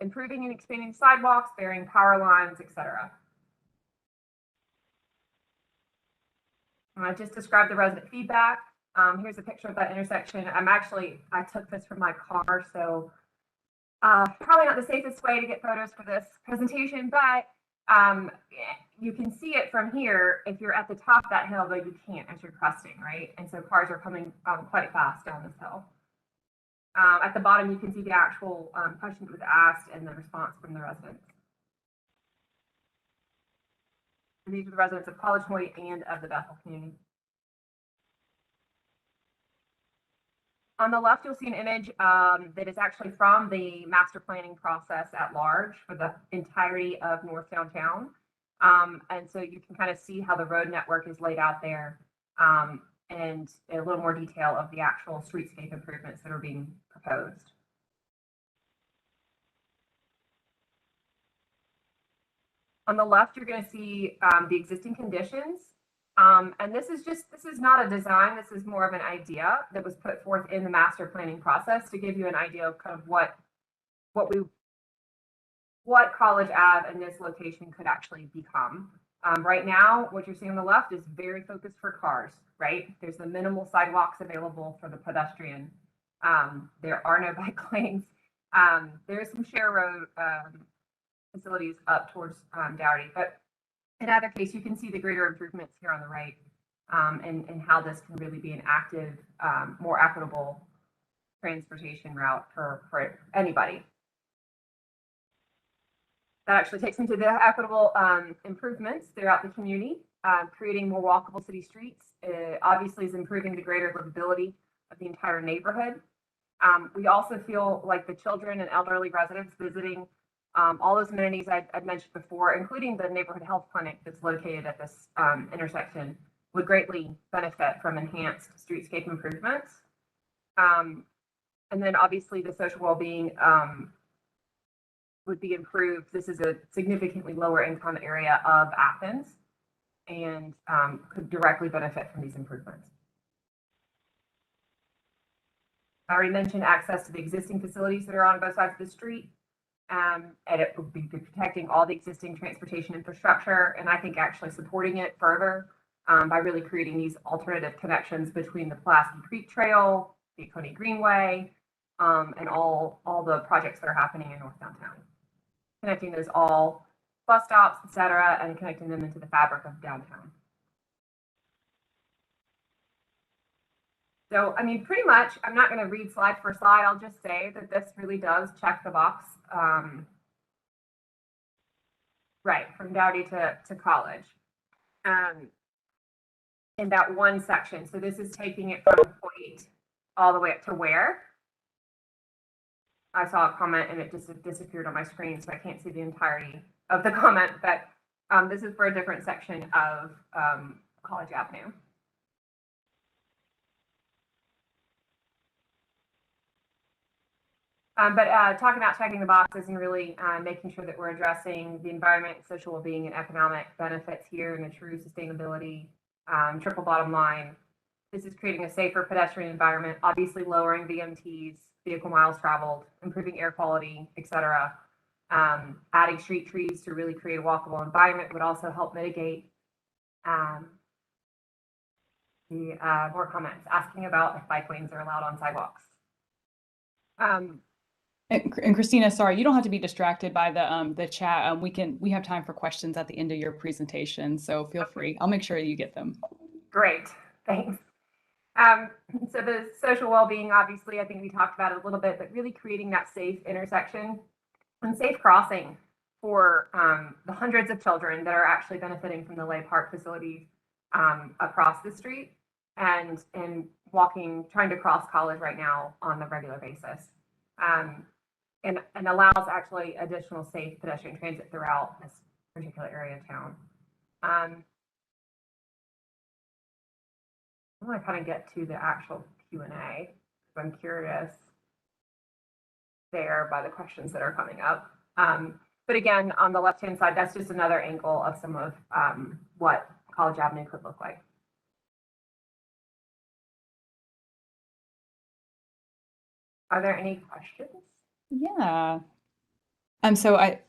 Improving and expanding sidewalks, burying power lines, etc. I just described the resident feedback. Here's a picture of that intersection. I took this from my car, so probably not the safest way to get photos for this presentation, but you can see it from here. If you're at the top of that hill, though, you can't as you're cresting, right? And so cars are coming quite fast down this hill. At the bottom, you can see the actual question that was asked and the response from the residents. And these are the residents of College Point and of the Bethel community. On the left, you'll see an image that is actually from the master planning process at large for the entirety of North Downtown. And so you can kind of see how the road network is laid out there, and a little more detail of the actual streetscape improvements that are being proposed. On the left, you're going to see the existing conditions. And this is not a design, this is more of an idea that was put forth in the master planning process to give you an idea of kind of what College Ave and this location could actually become. Right now, what you're seeing on the left is very focused for cars, right? There's the minimal sidewalks available for the pedestrian. There are no bike lanes. There's some share road facilities up towards Dougherty, but in either case, you can see the greater improvements here on the right, and how this can really be an active, more equitable transportation route for anybody. That actually takes me to the equitable improvements throughout the community, creating more walkable city streets. Obviously is improving the greater livability of the entire neighborhood. We also feel like the children and elderly residents visiting all those amenities I'd mentioned before, including the neighborhood health clinic that's located at this intersection, would greatly benefit from enhanced streetscape improvements. And then obviously the social well-being would be improved. This is a significantly lower income area of Athens, and could directly benefit from these improvements. I already mentioned access to the existing facilities that are on both sides of the street. And it would be protecting all the existing transportation infrastructure, and I think actually supporting it further by really creating these alternative connections between the Pulaski Creek Trail, the Coney Greenway, and all the projects that are happening in North Downtown. Connecting those all bus stops, et cetera, and connecting them into the fabric of downtown. So, I mean, pretty much, I'm not going to read slide for slide. I'll just say that this really does check the box. Right, from Dougherty to College. In that one section. So this is taking it from Point all the way up to where? I saw a comment and it just disappeared on my screen, so I can't see the entirety of the comment, but this is for a different section of College Avenue. But talking about checking the boxes and really making sure that we're addressing the environment, social well-being, and economic benefits here in a true sustainability triple bottom line. This is creating a safer pedestrian environment, obviously lowering VMTs, vehicle miles traveled, improving air quality, et cetera. Adding street trees to really create a walkable environment would also help mitigate the more comments asking about if bike lanes are allowed on sidewalks. And Christina, sorry, you don't have to be distracted by the chat. We have time for questions at the end of your presentation, so feel free. I'll make sure you get them. Great, thanks. So the social well-being, obviously, I think we talked about it a little bit, but really creating that safe intersection and safe crossing for the hundreds of children that are actually benefiting from the Lay Park facilities across the street and walking, trying to cross College right now on a regular basis. And allows actually additional safe pedestrian transit throughout this particular area of town. I want to kind of get to the actual Q&A. I'm curious there by the questions that are coming up. But again, on the left-hand side, that's just another angle of some of what College Avenue could look like. Are there any questions? Yeah. So I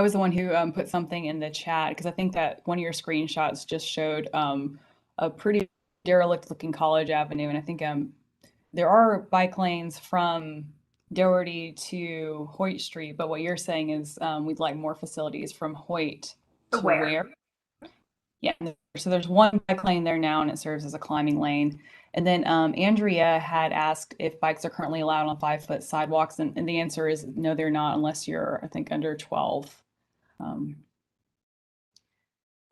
was the one who put something in the chat because I think that one of your screenshots just showed a pretty derelict looking College Avenue, and I think there are bike lanes from Dougherty to Hoyt Street, but what you're saying is we'd like more facilities from Hoyt to where? Yeah, so there's one bike lane there now, and it serves as a climbing lane. And then Andrea had asked if bikes are currently allowed on 5-foot sidewalks, and the answer is no, they're not, unless you're, I think, under 12. And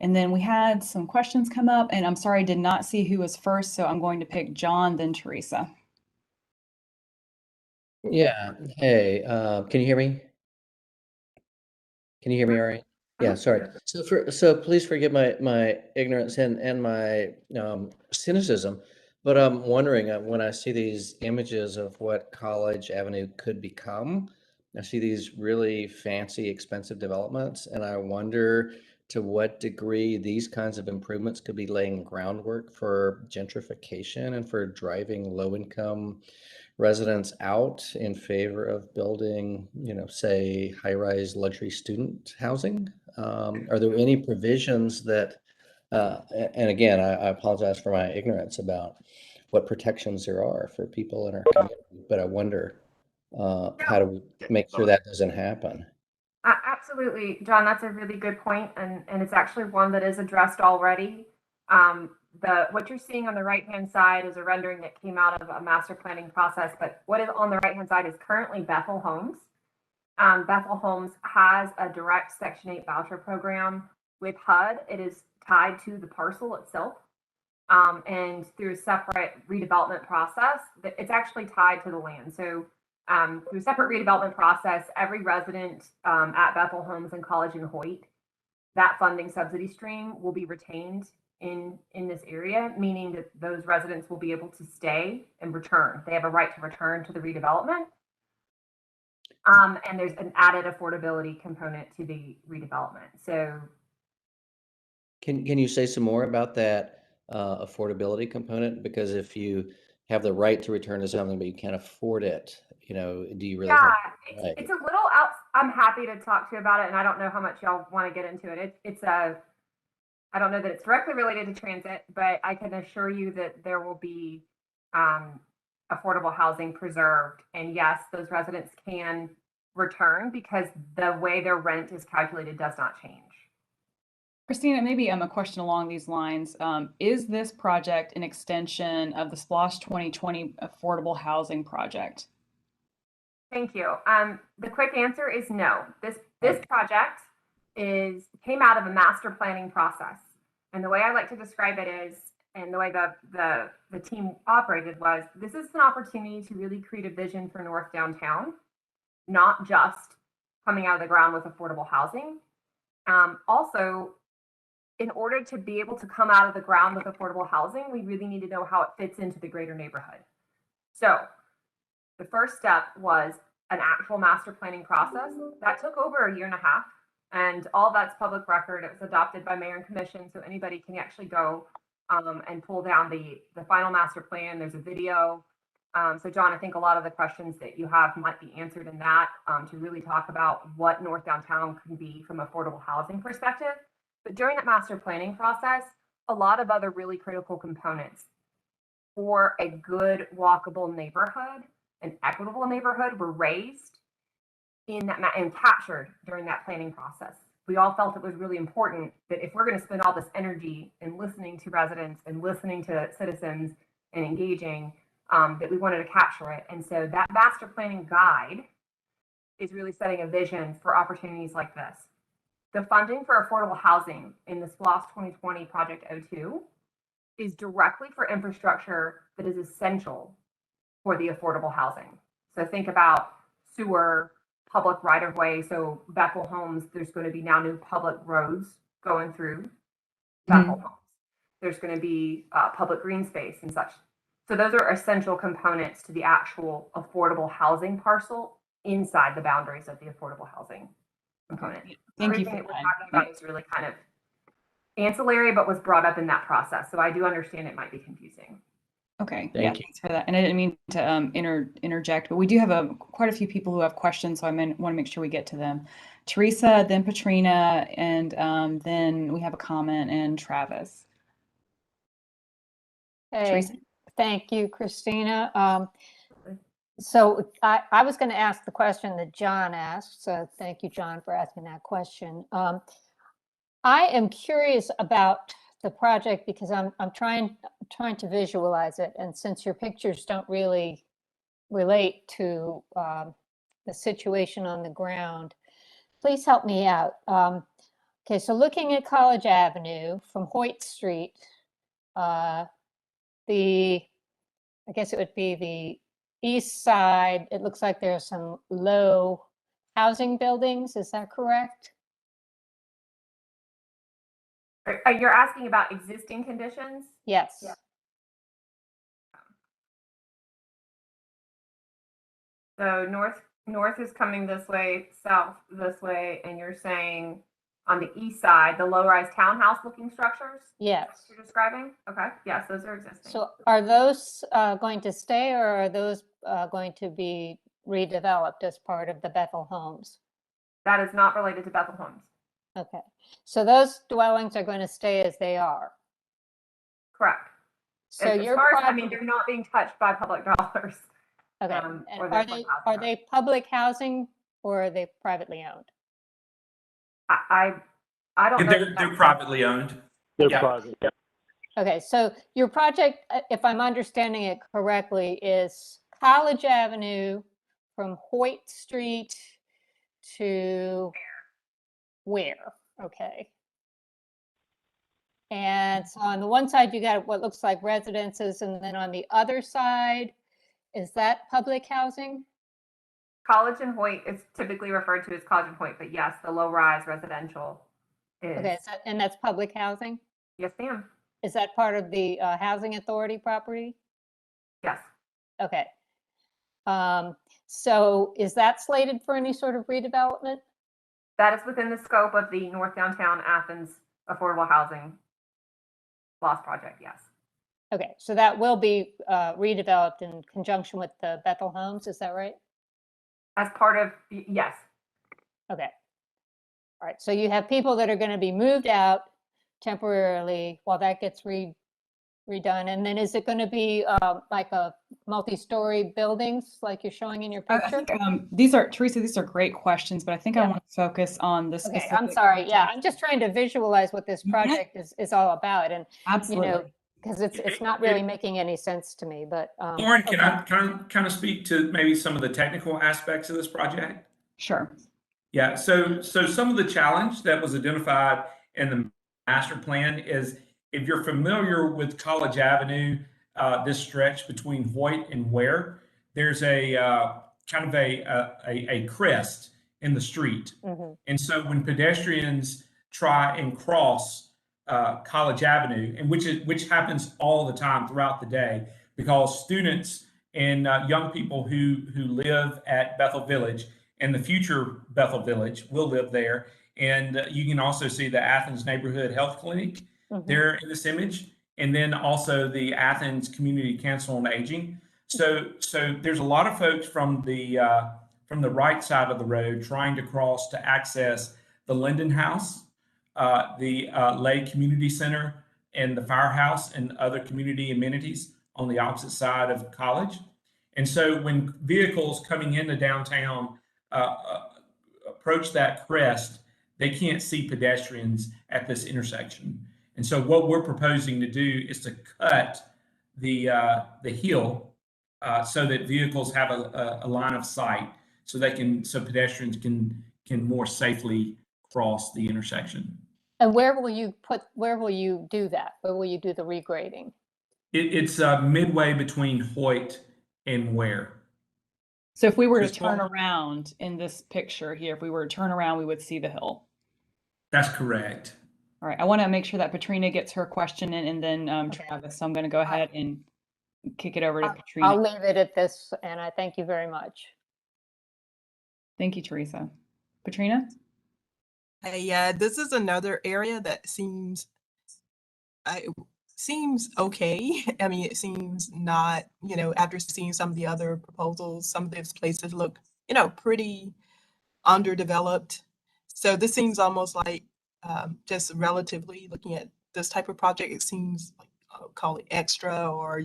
And then we had some questions come up, and I'm sorry, I did not see who was first, so I'm going to pick John, then Teresa. Yeah. Hey, can you hear me? Can you hear me all right? Yeah, sorry. So please forgive my ignorance and my cynicism, but I'm wondering when I see these images of what College Avenue could become, I see these really fancy, expensive developments, and I wonder to what degree these kinds of improvements could be laying groundwork for gentrification and for driving low-income residents out in favor of building, say, high-rise luxury student housing? Are there any provisions that, and again, I apologize for my ignorance about what protections there are for people in our community, but I wonder how do we make sure that doesn't happen? Absolutely, John, that's a really good point, and it's actually one that is addressed already. What you're seeing on the right-hand side is a rendering that came out of a master planning process, but what is on the right-hand side is currently Bethel Homes. Bethel Homes has a direct Section 8 voucher program with HUD. It is tied to the parcel itself, and through a separate redevelopment process, it's actually tied to the land. So through a separate redevelopment process, every resident at Bethel Homes and College and Hoyt, that funding subsidy stream will be retained in this area, meaning that those residents will be able to stay and return. They have a right to return to the redevelopment. And there's an added affordability component to the redevelopment. So Can you say some more about that affordability component? Because if you have the right to return to something, but you can't afford it, do you really have it's a little out. I'm happy to talk to you about it, and I don't know how much y'all want to get into it. I don't know that it's directly related to transit, but I can assure you that there will be affordable housing preserved. And yes, those residents can return because the way their rent is calculated does not change. Christina, maybe a question along these lines. Is this project an extension of the TSPLOST 2020 affordable housing project? Thank you. The quick answer is no. This project came out of a master planning process. And the way I like to describe it is, and the way the team operated was, this is an opportunity to really create a vision for North Downtown, not just coming out of the ground with affordable housing. Also, in order to be able to come out of the ground with affordable housing, we really need to know how it fits into the greater neighborhood. So the first step was an actual master planning process that took over 1.5 years, and all that's public record. It was adopted by mayor and commission, so anybody can actually go and pull down the final master plan. There's a video. So John, I think a lot of the questions that you have might be answered in that, to really talk about what North Downtown can be from affordable housing perspective. But during that master planning process, a lot of other really critical components for a good walkable neighborhood, an equitable neighborhood, were raised in that and captured during that planning process. We all felt it was really important that if we're going to spend all this energy in listening to residents and listening to citizens and engaging, that we wanted to capture it. And so that master planning guide is really setting a vision for opportunities like this. The funding for affordable housing in the TSPLOST 2020 Project 02 is directly for infrastructure that is essential for the affordable housing. So think about sewer, public right-of-way. So Bethel Homes, there's going to be now new public roads going through Bethel Homes. There's going to be public green space and such. So those are essential components to the actual affordable housing parcel inside the boundaries of the affordable housing component. Thank you Everything for that we're that. talking about is really kind of ancillary, but was brought up in that process. So I do understand it might be confusing. Okay, Thank you. thanks for that. And I didn't mean to interject, but we do have quite a few people who have questions, so I want to make sure we get to them. Teresa, then Patrina, and then we have a comment, and Travis. Hey, Teresa? thank you, Christina. So I was going to ask the question that John asked. So thank you, John, for asking that question. I am curious about the project because I'm trying to visualize it. And since your pictures don't really relate to the situation on the ground, please help me out. Okay, so looking at College Avenue from Hoyt Street, I guess it would be the east side. It looks like there's some low housing buildings. Is that correct? You're asking about existing conditions? Yes. Yeah. So north is coming this way, south this way, and you're saying on the east side, the low-rise townhouse looking structures? Yes. You're describing? Okay, yes, those are existing. So are those going to stay, or are those going to be redeveloped as part of the Bethel homes? That is not related to Bethel Homes. Okay, so those dwellings are going to stay as they are. Correct. So as your far as, I project, mean, they're not being touched by public dollars. okay, or and their are they public housing or are they privately owned? I don't know. They're privately owned. They're Yeah. private. Yeah. Okay, so your project, if I'm understanding it correctly, is College Avenue from Hoyt Street to where? Okay. And so on the one side, you got what looks like residences, and then on the other side, is that public housing? College and Hoyt is typically referred to as College and Hoyt, but yes, the low-rise residential is. Okay, and that's public housing? Yes, ma'am. Is that part of the housing authority property? Yes. Okay. So is that slated for any sort of redevelopment? That is within the scope of the North Downtown Athens Affordable Housing TSPLOST project, yes. Okay, so that will be redeveloped in conjunction with the Bethel homes, is that right? As part of, yes. Okay. All right, so you have people that are going to be moved out temporarily while that gets redone, and then is it going to be like a multi-story buildings like you're showing in your picture? I think these are, Teresa, these are great questions, but I think I want to focus on the Okay, specific. I'm sorry. Yeah, I'm just trying to visualize what this project is all about, and Absolutely. you know, because it's not really making any sense to me. But Lauren, can I kind of speak to maybe some of the technical aspects of this project? Sure. Yeah, so some of the challenge that was identified in the master plan is, if you're familiar with College Avenue, this stretch between Hoyt and Ware, there's a kind of a crest in the street. And so when pedestrians try and cross College Avenue, and which happens all the time throughout the day, because students and young people who live at Bethel Village and the future Bethel Village will live there. And you can also see the Athens Neighborhood Health Clinic there in this image, and then also the Athens Community Council on Aging. So there's a lot of folks from the right side of the road trying to cross to access the Linden House, the Lay Community Center, and the Firehouse, and other community amenities on the opposite side of College. And so when vehicles coming into downtown approach that crest, they can't see pedestrians at this intersection. And so what we're proposing to do is to cut the hill so that vehicles have a line of sight, so pedestrians can more safely cross the intersection. and where will you do that? Where will you do the regrading? It's midway between Hoyt and Ware. So if we were to turn around in this picture here, if we were to turn around, we would see the hill. That's correct. All right. I want to make sure that Katrina gets her question in, and then Travis. So I'm going to go ahead and kick it over to Katrina. I'll leave it at this, and I thank you very much. Thank you, Teresa. Katrina? Yeah, this is another area that seems okay. I mean, it seems not, after seeing some of the other proposals, some of those places look, pretty underdeveloped. So this seems almost like just relatively looking at this type of project, it seems like, call it extra, or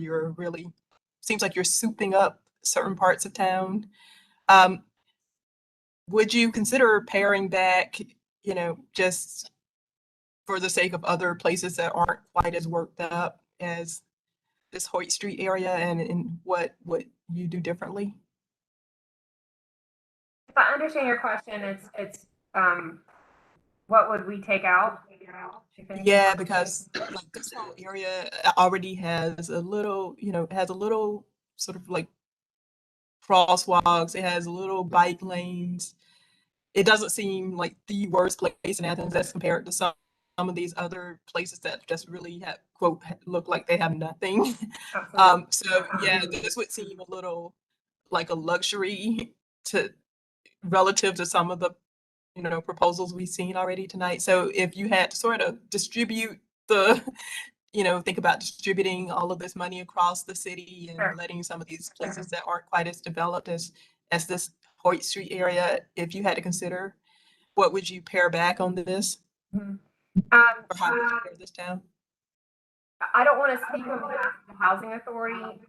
seems like you're souping up certain parts of town. Would you consider paring back, just for the sake of other places that aren't quite as worked up as this Hoyt Street area, and what would you do differently? If I understand your question, it's What would we take out? Yeah, because like this whole area already has a little, has a little sort of like crosswalks. It has little bike lanes. It doesn't seem like the worst place in Athens as compared to some of these other places that just really have, quote, look like they have nothing. So yeah, this would seem a little like a luxury to relative to some of the proposals we've seen already tonight. So if you had to sort of distribute the, think about distributing all of this money across the city and letting some of these places that aren't quite as developed as this Hoyt Street area, if you had to consider, what would you pare back on this? Mm-hmm. Or how would you pare this down? I don't want to speak on behalf of the housing authority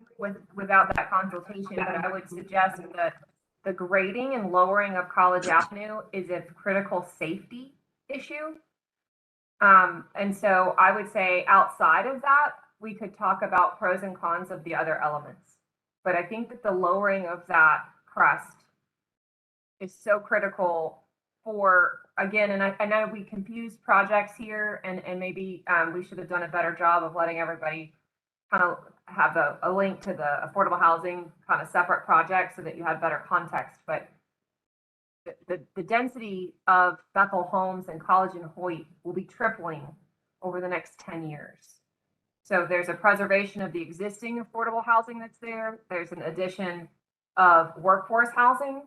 without that consultation, but I would suggest that the grading and lowering of College Avenue is a critical safety issue. And so I would say outside of that, we could talk about pros and cons of the other elements. But I think that the lowering of that crest is so critical for, again, and I know we confuse projects here, and maybe we should have done a better job of letting everybody kind of have a link to the affordable housing kind of separate project so that you have better context. But the density of Bethel Homes and College and Hoyt will be tripling over the next 10 years. So there's a preservation of the existing affordable housing that's there. There's an addition of workforce housing,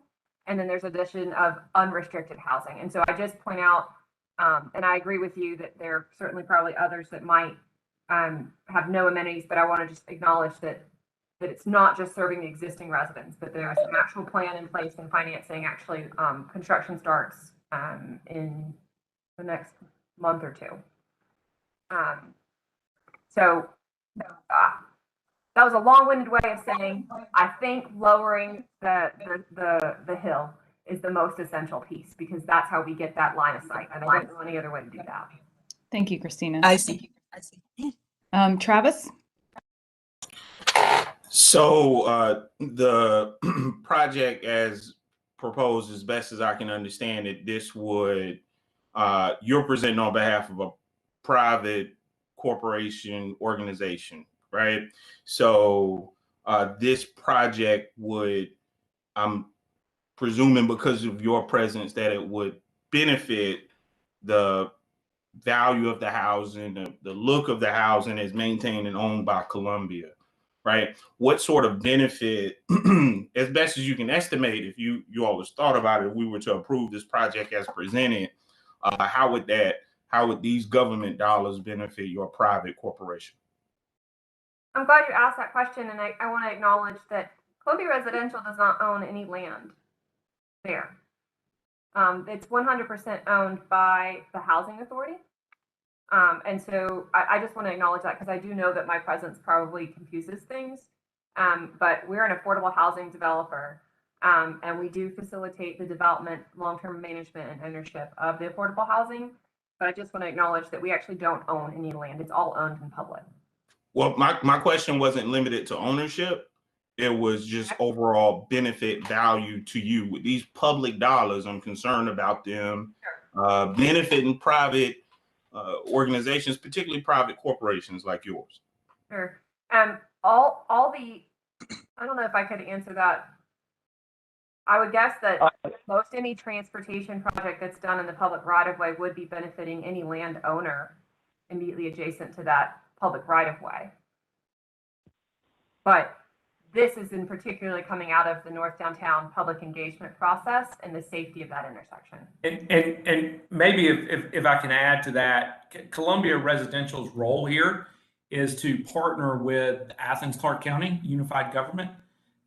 and then there's addition of unrestricted housing. And so I just point out, and I agree with you that there are certainly probably others that might have no amenities, but I want to just acknowledge that it's not just serving the existing residents, but there's an actual plan in place and financing. Actually, construction starts in the next month or two. So that was a long-winded way of saying I think lowering the hill is the most essential piece, because that's how we get that line of sight. And I don't know any other way to do that. Thank you, Christina. I see. Travis? So the project as proposed, as best as I can understand it, this would, you're presenting on behalf of a private corporation organization, right? So this project would, I'm presuming because of your presence, that it would benefit the value of the housing, the look of the housing is maintained and owned by Columbia, right? What sort of benefit, as best as you can estimate, if you always thought about it, if we were to approve this project as presented, how would these government dollars benefit your private corporation? I'm glad you asked that question, and I want to acknowledge that Columbia Residential does not own any land there. It's 100% owned by the Housing Authority. And so I just want to acknowledge that, because I do know that my presence probably confuses things. But we're an affordable housing developer, and we do facilitate the development, long-term management, and ownership of the affordable housing. But I just want to acknowledge that we actually don't own any land. It's all owned in public. Well, my question wasn't limited to ownership. It was just overall benefit value to you. With these public dollars, I'm concerned about them benefiting private organizations, particularly private corporations like yours. Sure. All the, I don't know if I could answer that. I would guess that most any transportation project that's done in the public right-of-way would be benefiting any landowner immediately adjacent to that public right-of-way. But this is in particularly coming out of the North Downtown public engagement process and the safety of that intersection. And maybe if I can add to that, Columbia Residential's role here is to partner with Athens-Clarke County Unified Government,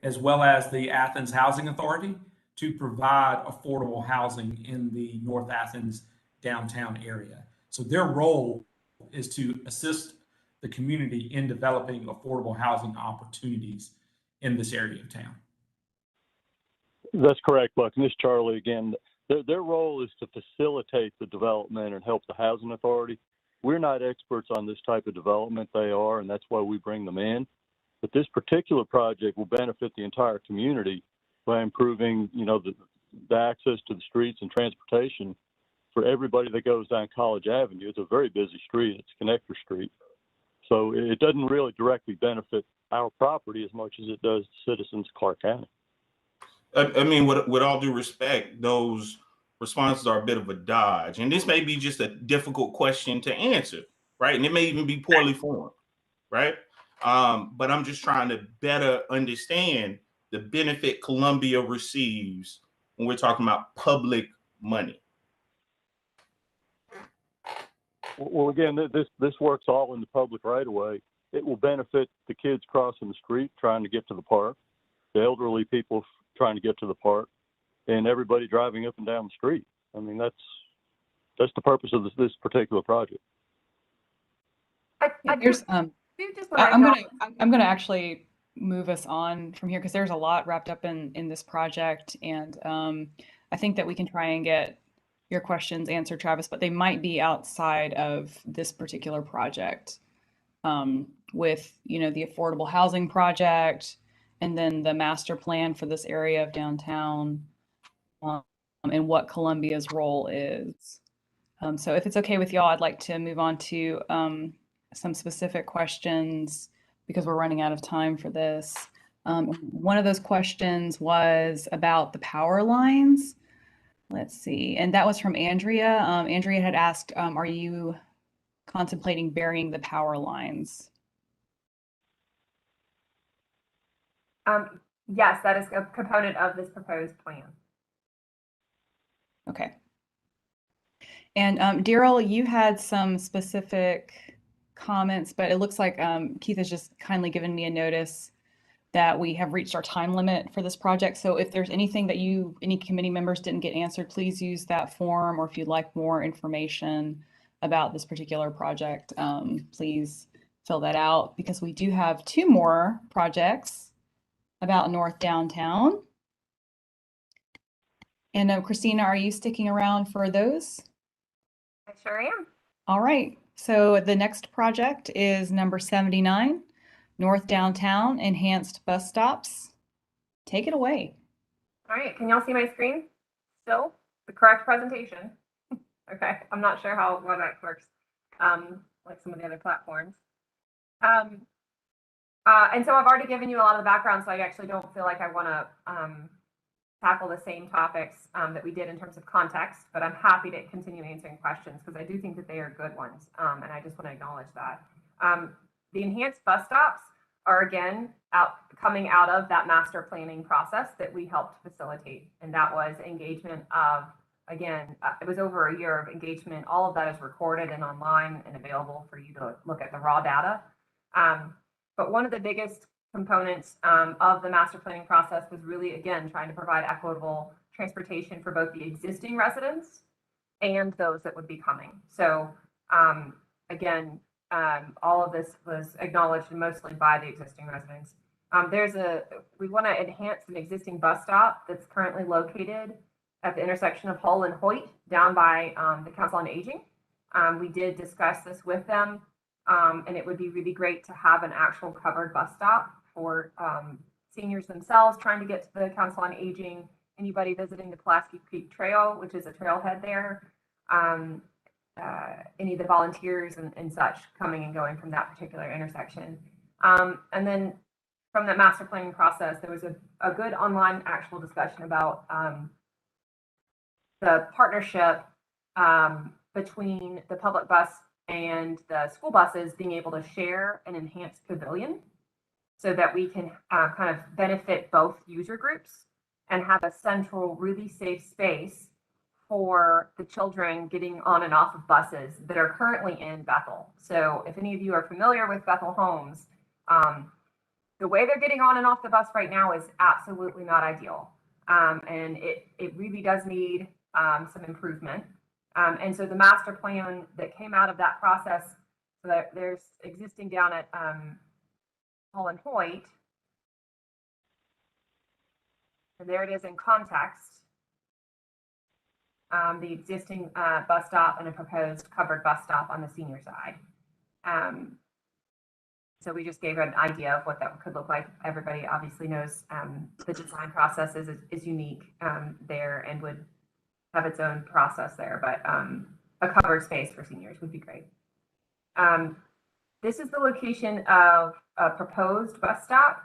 as well as the Athens Housing Authority, to provide affordable housing in the North Athens downtown area. So their role is to assist the community in developing affordable housing opportunities in this area of town. That's correct, Buck. And this is Charlie again. Their role is to facilitate the development and help the housing authority. We're not experts on this type of development. They are, and that's why we bring them in. But this particular project will benefit the entire community by improving, the access to the streets and transportation for everybody that goes down College Avenue. It's a very busy street. It's Connector Street. So it doesn't really directly benefit our property as much as it does citizens of Clarke County. I mean, with all due respect, those responses are a bit of a dodge. And this may be just a difficult question to answer, right? And it may even be poorly formed, right? But I'm just trying to better understand the benefit Columbia receives when we're talking about public money. Well, again, this works all in the public right of way. It will benefit the kids crossing the street trying to get to the park, the elderly people trying to get to the park, and everybody driving up and down the street. I mean, that's the purpose of this particular project. Here's I'm gonna actually move us on from here because there's a lot wrapped up in this project, and I think that we can try and get your questions answered, Travis, but they might be outside of this particular project, with the affordable housing project and then the master plan for this area of downtown, and what Columbia's role is. So if it's okay with y'all, I'd like to move on to some specific questions because we're running out of time for this. One of those questions was about the power lines. Let's see. And that was from Andrea. Andrea had asked, are you contemplating burying the power lines? Yes, that is a component of this proposed plan. Okay. And Daryl, you had some specific comments, but it looks like Keith has just kindly given me a notice that we have reached our time limit for this project. So if there's anything that any committee members didn't get answered, please use that form, or if you'd like more information about this particular project, please fill that out because we do have 2 more projects about North Downtown. And Christina, are you sticking around for those? I sure am. All right. So the next project is number 79. North Downtown Enhanced Bus Stops. Take it away. All right, can y'all see my screen still? The correct presentation. Okay, I'm not sure how WebEx works, like some of the other platforms. And so I've already given you a lot of the background, so I actually don't feel like I want to tackle the same topics that we did in terms of context, but I'm happy to continue answering questions because I do think that they are good ones, and I just want to acknowledge that. The enhanced bus stops are again coming out of that master planning process that we helped facilitate, and that was engagement of, again, it was over a year of engagement. All of that is recorded and online and available for you to look at the raw data. But one of the biggest components of the master planning process was really, again, trying to provide equitable transportation for both the existing residents and those that would be coming. So again, all of this was acknowledged mostly by the existing residents. We want to enhance an existing bus stop that's currently located at the intersection of Hull and Hoyt down by the Council on Aging. We did discuss this with them, and it would be really great to have an actual covered bus stop for seniors themselves trying to get to the Council on Aging, anybody visiting the Pulaski Creek Trail, which is a trailhead there, any of the volunteers and such coming and going from that particular intersection. And then from that master planning process, there was a good online actual discussion about the partnership between the public bus and the school buses being able to share an enhanced pavilion so that we can kind of benefit both user groups and have a central, really safe space for the children getting on and off of buses that are currently in Bethel. So if any of you are familiar with Bethel Homes, the way they're getting on and off the bus right now is absolutely not ideal. And it really does need some improvement. And so the master plan that came out of that process, so that there's existing down at Hull and Hoyt, and there it is in context, the existing bus stop and a proposed covered bus stop on the senior side. So we just gave an idea of what that could look like. Everybody obviously knows the design process is unique there and would have its own process there, but a covered space for seniors would be great. This is the location of a proposed bus stop.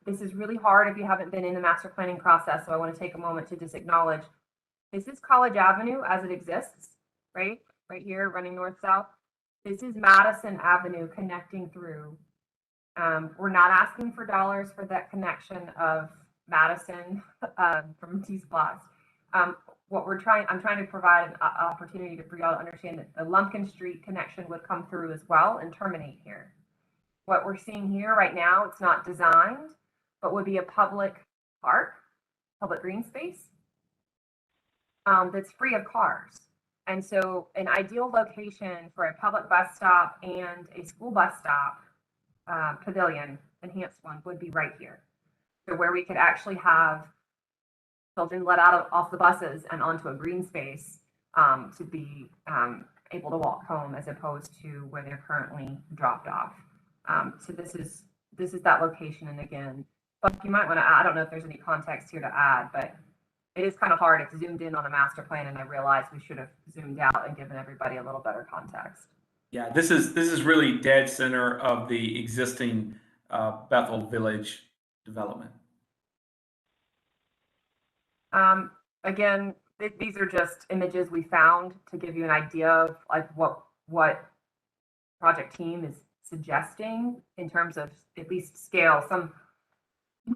This is really hard if you haven't been in the master planning process, so I want to take a moment to just acknowledge this is College Avenue as it exists, right here running north-south. This is Madison Avenue connecting through. We're not asking for dollars for that connection of Madison from TSPLOST. I'm trying to provide an opportunity for y'all to understand that the Lumpkin Street connection would come through as well and terminate here. What we're seeing here right now, it's not designed, but would be a public park, public green space that's free of cars. And so an ideal location for a public bus stop and a school bus stop pavilion, enhanced one, would be right here. So where we could actually have children let out off the buses and onto a green space to be able to walk home as opposed to where they're currently dropped off. So this is that location. And again, Buck, you might want to add, I don't know if there's any context here to add, but it is kind of hard. It's zoomed in on a master plan, and I realized we should have zoomed out and given everybody a little better context. Yeah, this is really dead center of the existing Bethel Village development. Again, these are just images we found to give you an idea of like what project team is suggesting in terms of at least scale. Some,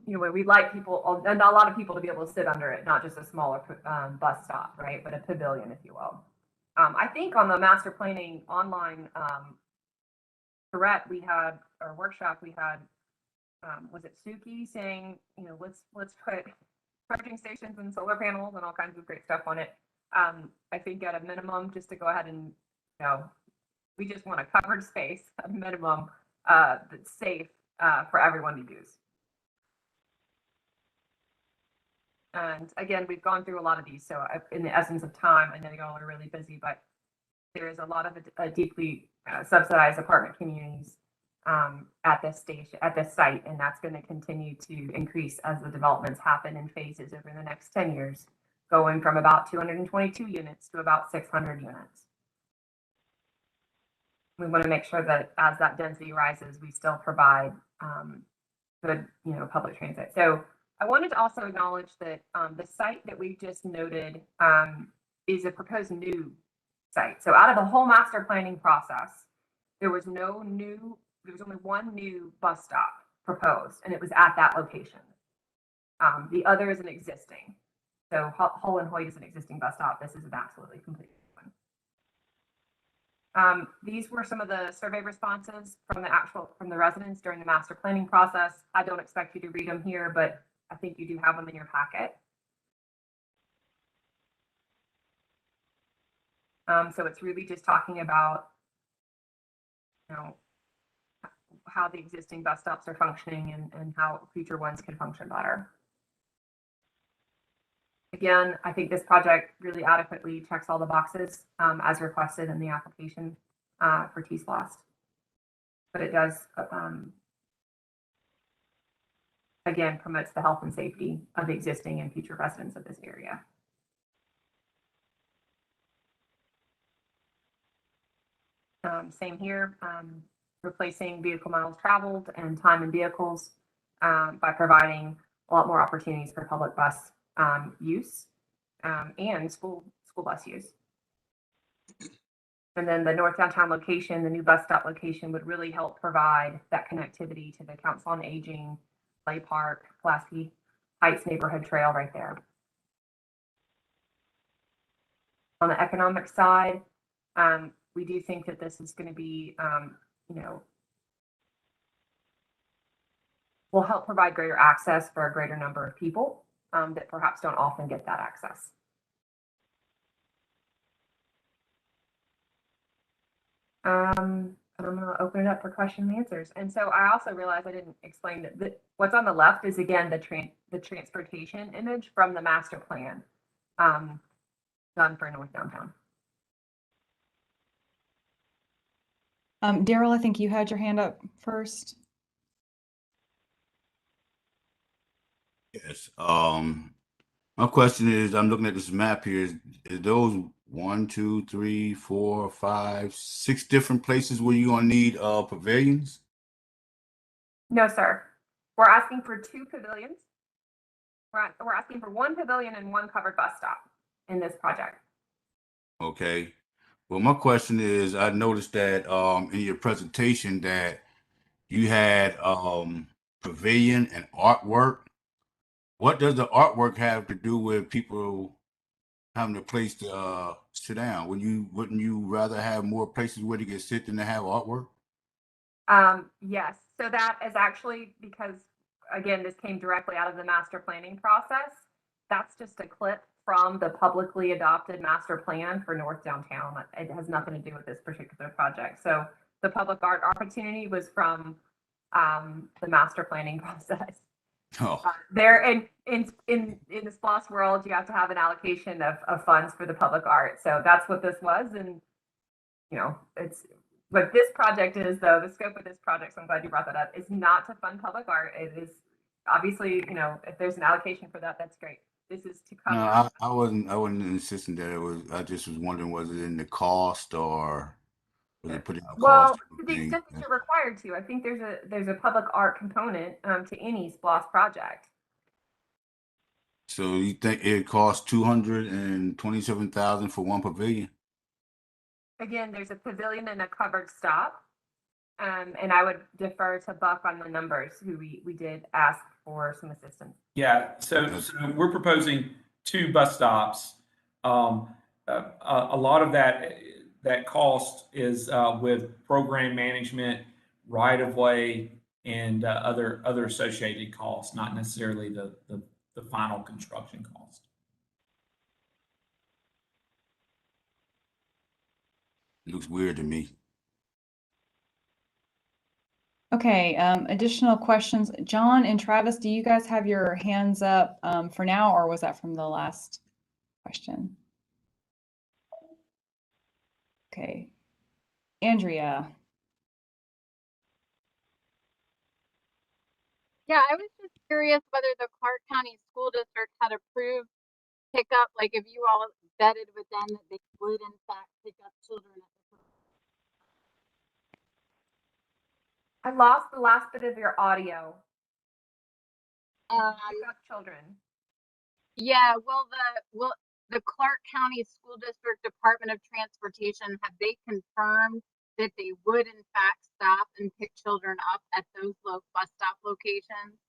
we'd like people, and a lot of people to be able to sit under it, not just a smaller bus stop, right? But a pavilion, if you will. I think on the master planning online threat we had, or workshop we had, was it Suki saying, let's put charging stations and solar panels and all kinds of great stuff on it. I think at a minimum, just to go ahead and, we just want a covered space, a minimum that's safe for everyone to use. And again, we've gone through a lot of these, so in the essence of time, I know y'all are really busy, but there is a lot of deeply subsidized apartment communities at this site, and that's going to continue to increase as the developments happen in phases over the next 10 years, going from about 222 units to about 600 units. We want to make sure that as that density rises, we still provide good, public transit. So I wanted to also acknowledge that the site that we just noted is a proposed new site. So out of the whole master planning process, there was only one new bus stop proposed, and it was at that location. The other is an existing. So Hull and Hoyt is an existing bus stop. This is an absolutely complete one. These were some of the survey responses from the residents during the master planning process. I don't expect you to read them here, but I think you do have them in your packet. So it's really just talking about, how the existing bus stops are functioning and how future ones can function better. Again, I think this project really adequately checks all the boxes as requested in the application for TSPLOST. But it does, again, promotes the health and safety of the existing and future residents of this area. Same here, replacing vehicle miles traveled and time in vehicles by providing a lot more opportunities for public bus use and school bus use. And then the North Downtown location, the new bus stop location, would really help provide that connectivity to the Council on Aging, Play Park, Pulaski Heights neighborhood trail right there. On the economic side, we do think that this is going to be, will help provide greater access for a greater number of people that perhaps don't often get that access. I'm going to open it up for question and answers. And so I also realized I didn't explain that what's on the left is, again, the transportation image from the master plan done for North Downtown. Daryl, I think you had your hand up first. Yes. My question is, I'm looking at this map here. Is those 1, 2, 3, 4, 5, 6 different places where you're gonna need pavilions? No, sir. We're asking for 2 pavilions. We're asking for 1 pavilion and 1 covered bus stop in this project. Okay. Well, my question is, I noticed that in your presentation that you had pavilion and artwork. What does the artwork have to do with people having a place to sit down? Wouldn't you rather have more places where they can sit than to have artwork? Yes. So that is actually because, again, this came directly out of the master planning process. That's just a clip from the publicly adopted master plan for North Downtown. It has nothing to do with this particular project. So the public art opportunity was from the master planning process. Oh. There in the SPLOST world, you have to have an allocation of funds for the public art. So that's what this was, and you know, it's what this project is, though. The scope of this project, so I'm glad you brought that up, is not to fund public art. It is obviously, you know, if there's an allocation for that, that's great. This is to cover. No, I wasn't insisting that it was. I just was wondering, was it in the cost or was it put in the Well, cost? to the extent that you're required to, I think there's a public art component to any SPLOST project. So you think it cost 227,000 for one pavilion? Again, there's a pavilion and a covered stop. And I would defer to Buck on the numbers, who we did ask for some assistance. Yeah, so we're proposing 2 bus stops. A lot of that cost is with program management, right of way, and other associated costs, not necessarily the final construction cost. It looks weird to me. Okay, additional questions. John and Travis, do you guys have your hands up for now, or was that from the last question? Okay. Andrea. Yeah, I was just curious whether the Clarke County School District had approved pickup, like if you all vetted with them that they would in fact pick up children at the I lost the last bit of your audio. Pick up children. Yeah, will the Clarke County School District Department of Transportation, have they confirmed that they would in fact stop and pick children up at those bus stop locations?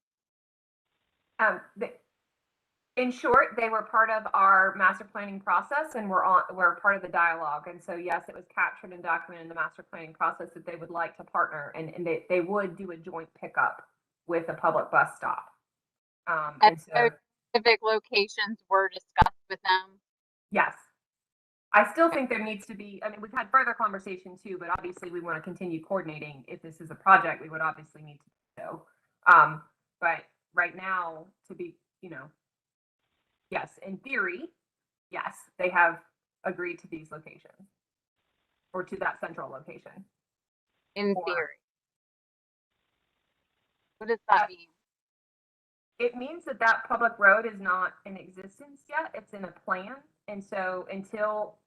In short, they were part of our master planning process and were part of the dialogue. And so, yes, it was captured and documented in the master planning process that they would like to partner and they would do a joint pickup with a public bus stop. And so specific locations were discussed with them? Yes. I still think there needs to be, I mean, we've had further conversation too, but obviously we want to continue coordinating. If this is a project, we would obviously need to do so. But right now, to be, you know, yes, in theory, yes, they have agreed to these locations or to that central location. In theory. What does that mean? It means that that public road is not in existence yet. It's in a plan. And so until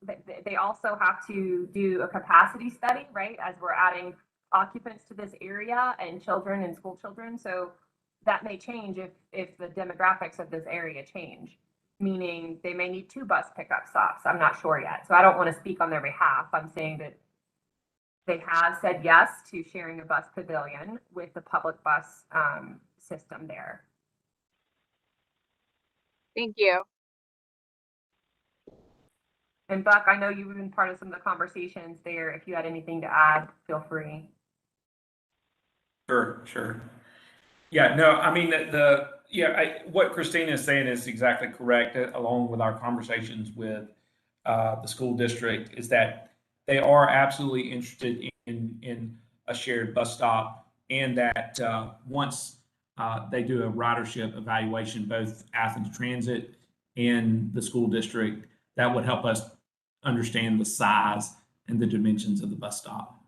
they also have to do a capacity study, right? As we're adding occupants to this area and children and school children. So that may change if the demographics of this area change, meaning they may need 2 bus pickup stops. I'm not sure yet. So I don't want to speak on their behalf. I'm saying that they have said yes to sharing a bus pavilion with the public bus system there. Thank you. And Buck, I know you've been part of some of the conversations there. If you had anything to add, feel free. Sure. Yeah, no, I mean, what Christina is saying is exactly correct, along with our conversations with the school district, is that they are absolutely interested in a shared bus stop, and that once they do a ridership evaluation, both Athens Transit and the school district, that would help us understand the size and the dimensions of the bus stop.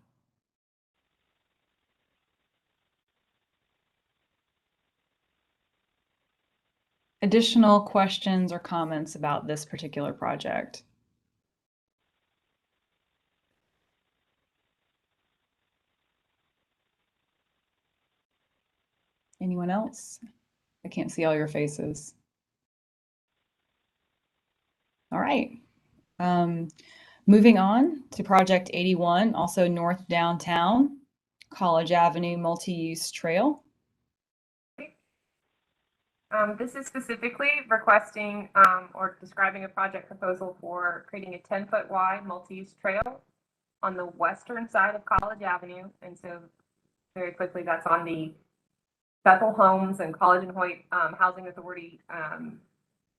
additional questions or comments about this particular project? Anyone else? I can't see all your faces. All right. Moving on to Project 81, also North Downtown, College Avenue Multi-Use Trail. This is specifically requesting or describing a project proposal for creating a 10-foot wide multi-use trail on the western side of College Avenue. And so very quickly, that's on the Bethel Homes and College and Hoyt Housing Authority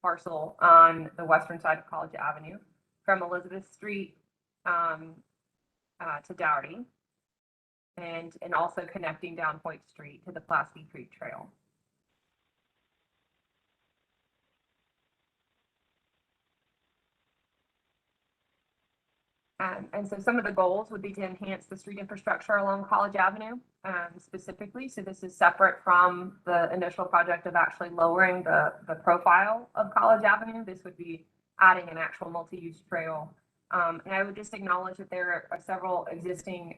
parcel on the western side of College Avenue from Elizabeth Street to Dougherty, and also connecting down Hoyt Street to the Pulaski Creek Trail. And so some of the goals would be to enhance the street infrastructure along College Avenue specifically. So this is separate from the initial project of actually lowering the profile of College Avenue. This would be adding an actual multi-use trail. And I would just acknowledge that there are several existing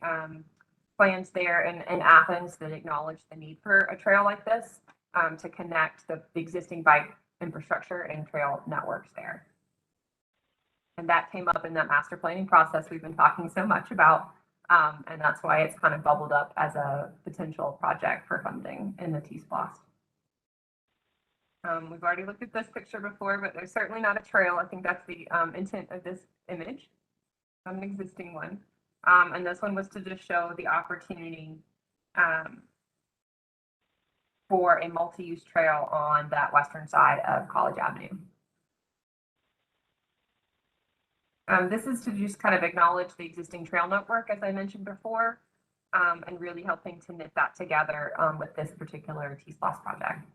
plans there in Athens that acknowledge the need for a trail like this to connect the existing bike infrastructure and trail networks there. And that came up in that master planning process we've been talking so much about. And that's why it's kind of bubbled up as a potential project for funding in the TSPLOST. We've already looked at this picture before, but there's certainly not a trail. I think that's the intent of this image, an existing one. And this one was to just show the opportunity for a multi-use trail on that western side of College Avenue. This is to just kind of acknowledge the existing trail network, as I mentioned before, and really helping to knit that together with this particular TSPLOST project.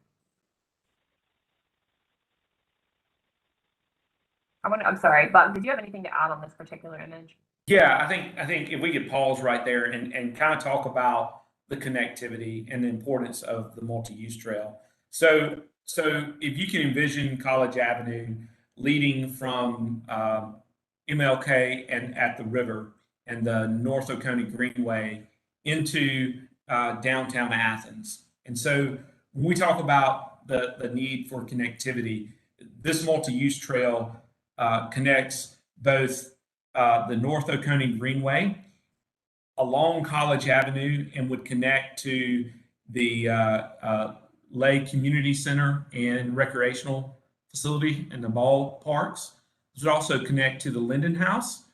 I'm sorry, Buck, did you have anything to add on this particular image? Yeah, I think if we could pause right there and kind of talk about the connectivity and the importance of the multi-use trail. So if you can envision College Avenue leading from MLK and at the river and the North Oconee Greenway into downtown Athens. And so when we talk about the need for connectivity, this multi-use trail connects both the North Oconee Greenway along College Avenue and would connect to the Lay Community Center and recreational facility and the ballparks. This would also connect to the Linden House,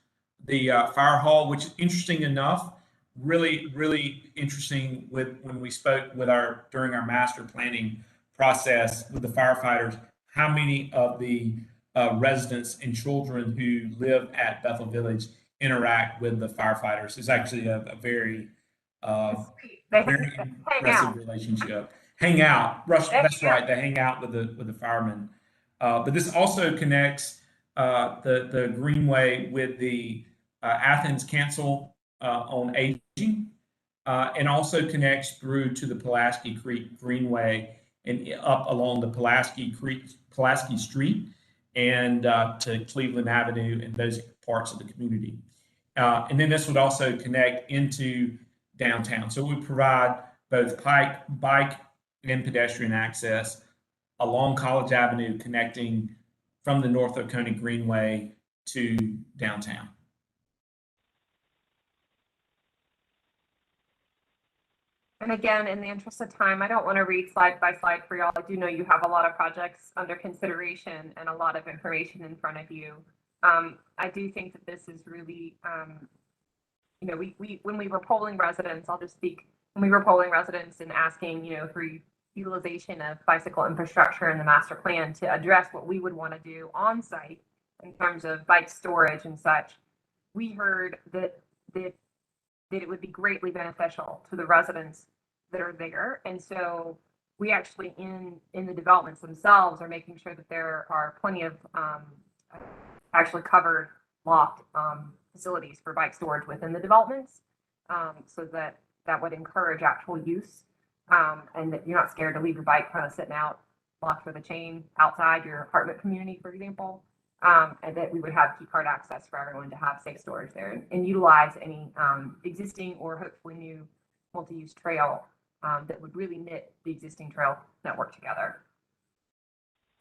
the fire hall, which is interesting enough, really interesting when we spoke with during our master planning process with the firefighters, how many of the residents and children who live at Bethel Village interact with the firefighters. It's actually a very impressive relationship. Hang out, that's right. They hang out with the firemen. But this also connects the Greenway with the Athens Council on Aging, and also connects through to the Pulaski Creek Greenway and up along the Pulaski Street and to Cleveland Avenue and those parts of the community. And then this would also connect into downtown. So we provide both bike and pedestrian access along College Avenue, connecting from the North Oconee Greenway to downtown. And again, in the interest of time, I don't want to read slide by slide for y'all. I do know you have a lot of projects under consideration and a lot of information in front of you. I do think that this is really, you know, when we were polling residents, I'll just speak, when we were polling residents and asking, you know, for utilization of bicycle infrastructure in the master plan to address what we would want to do on site in terms of bike storage and such, we heard that it would be greatly beneficial to the residents that are there. And so we actually in the developments themselves are making sure that there are plenty of actually covered locked facilities for bike storage within the developments, so that would encourage actual use, and that you're not scared to leave your bike kind of sitting out blocked with a chain outside your apartment community, for example. And that we would have key card access for everyone to have safe storage there and utilize any existing or hopefully new multi-use trail that would really knit the existing trail network together.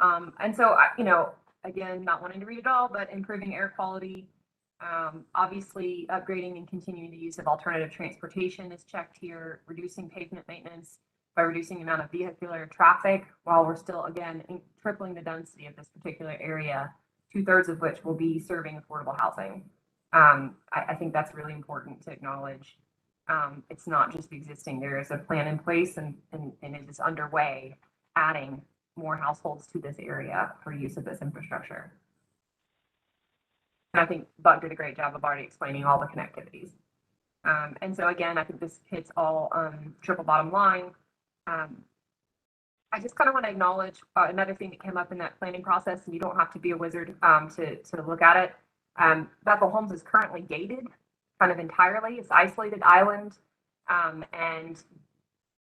And so, you know, again, not wanting to read it all, but improving air quality, obviously upgrading and continuing the use of alternative transportation is checked here, reducing pavement maintenance by reducing the amount of vehicular traffic while we're still, again, tripling the density of this particular area, 2/3 of which will be serving affordable housing. I think that's really important to acknowledge. It's not just existing, there is a plan in place and it is underway, adding more households to this area for use of this infrastructure. And I think Buck did a great job of already explaining all the connectivities. And so again, I think this hits all triple bottom line. I just kind of want to acknowledge another thing that came up in that planning process, and you don't have to be a wizard to look at it. Bethel Homes is currently gated kind of entirely. It's isolated island. And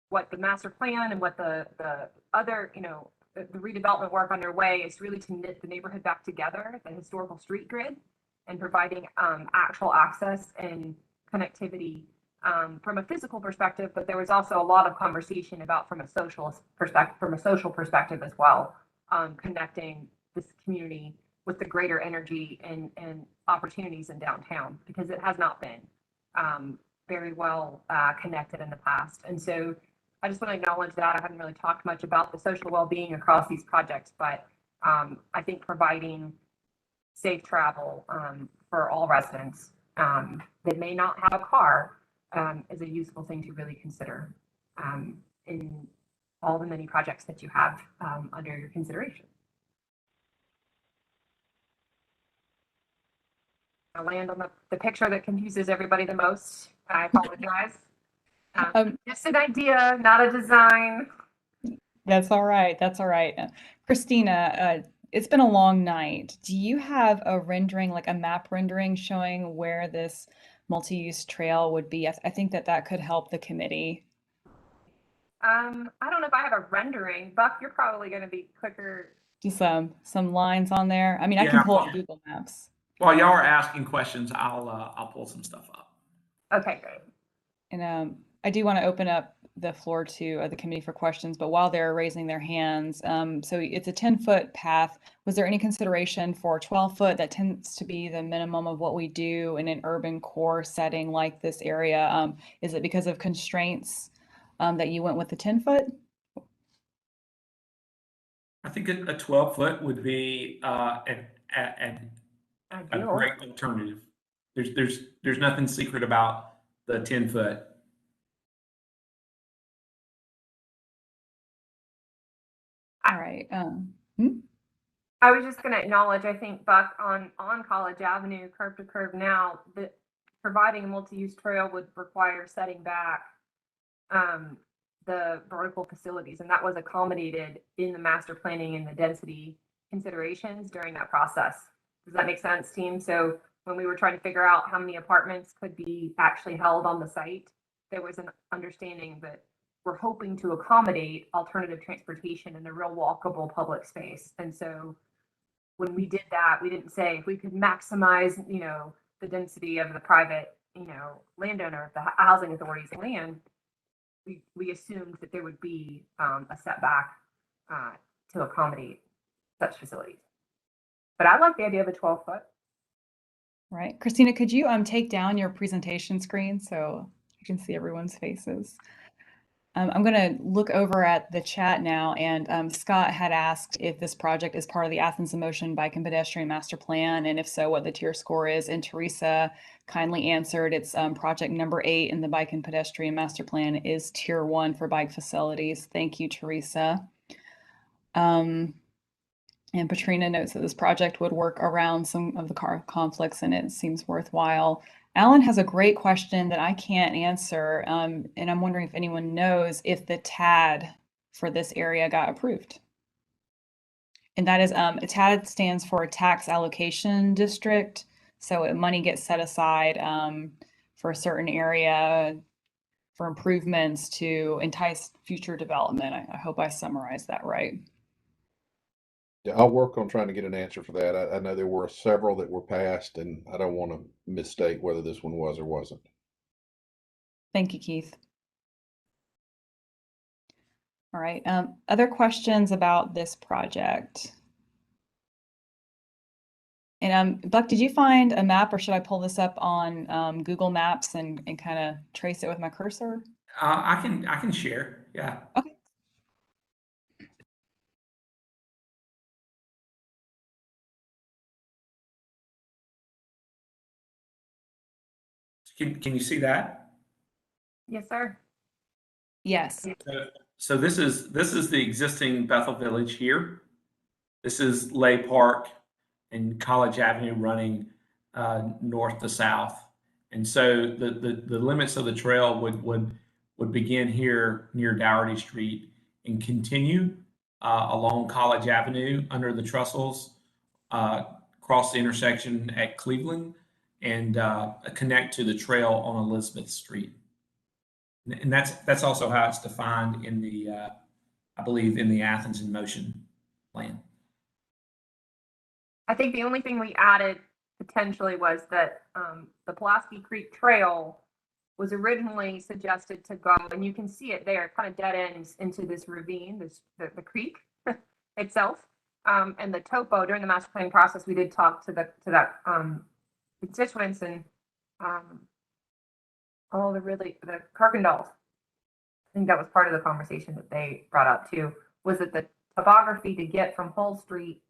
what the master plan and what the other, you know, the redevelopment work underway is really to knit the neighborhood back together, the historical street grid, and providing actual access and connectivity from a physical perspective, but there was also a lot of conversation about from a social perspective as well, connecting this community with the greater energy and opportunities in downtown, because it has not been very well connected in the past. And so I just want to acknowledge that. I haven't really talked much about the social well-being across these projects, but I think providing safe travel for all residents that may not have a car is a useful thing to really consider in all the many projects that you have under your consideration. I'll land on the picture that confuses everybody the most. I apologize. Just an idea, not a design. That's all right. That's all right. Christina, it's been a long night. Do you have a rendering, like a map rendering showing where this multi-use trail would be? I think that could help the committee. I don't know if I have a rendering. Buck, you're probably going to be quicker. Just some lines on there. I mean, I can pull up Google Maps. While y'all are asking questions, I'll pull some stuff up. Okay, great. And I do want to open up the floor to the committee for questions, but while they're raising their hands, so it's a 10-foot path. Was there any consideration for 12-foot? That tends to be the minimum of what we do in an urban core setting like this area. Is it because of constraints that you went with the 10-foot? I think a 12-foot would be a great alternative. There's nothing secret about the 10-foot. All right. I was just going to acknowledge, I think, Buck, on College Avenue, curb to curb now, that providing a multi-use trail would require setting back the vertical facilities, and that was accommodated in the master planning and the density considerations during that process. Does that make sense, team? So when we were trying to figure out how many apartments could be actually held on the site, there was an understanding that we're hoping to accommodate alternative transportation in a real walkable public space. And so when we did that, we didn't say if we could maximize, you know, the density of the private, you know, landowner, the housing authority's land, we assumed that there would be a setback to accommodate such facilities. But I like the idea of a 12-foot. Right. Christina, could you take down your presentation screen so you can see everyone's faces? I'm going to look over at the chat now, and Scott had asked if this project is part of the Athens in Motion Bike and Pedestrian Master Plan, and if so, what the tier score is. And Teresa kindly answered it's project number 8 in the Bike and Pedestrian Master Plan is tier 1 for bike facilities. Thank you, Teresa. And Patrina notes that this project would work around some of the car conflicts, and it seems worthwhile. Alan has a great question that I can't answer, and I'm wondering if anyone knows if the TAD for this area got approved. And that is, TAD stands for Tax Allocation District, so money gets set aside for a certain area for improvements to entice future development. I hope I summarized that right. Yeah, I'll work on trying to get an answer for that. I know there were several that were passed, and I don't want to mistake whether this one was or wasn't. Thank you, Keith. All right, other questions about this project? And Buck, did you find a map, or should I pull this up on Google Maps and kind of trace it with my cursor? I can share. Yeah. Okay. Can you see that? Yes, sir. Yes. So this is the existing Bethel Village here. This is Lay Park and College Avenue running north to south. And so the limits of the trail would begin here near Dougherty Street and continue along College Avenue under the Trussels, cross the intersection at Cleveland, and connect to the trail on Elizabeth Street. And that's also how it's defined in the, I believe, in the Athens in Motion plan. I think the only thing we added potentially was that the Pulaski Creek Trail was originally suggested to go, and you can see it there, it kind of dead ends into this ravine, the creek itself. And the topo during the master planning process, we did talk to that constituents and the Kirkendalls. I think that was part of the conversation that they brought up too, was that the topography to get from Hull Street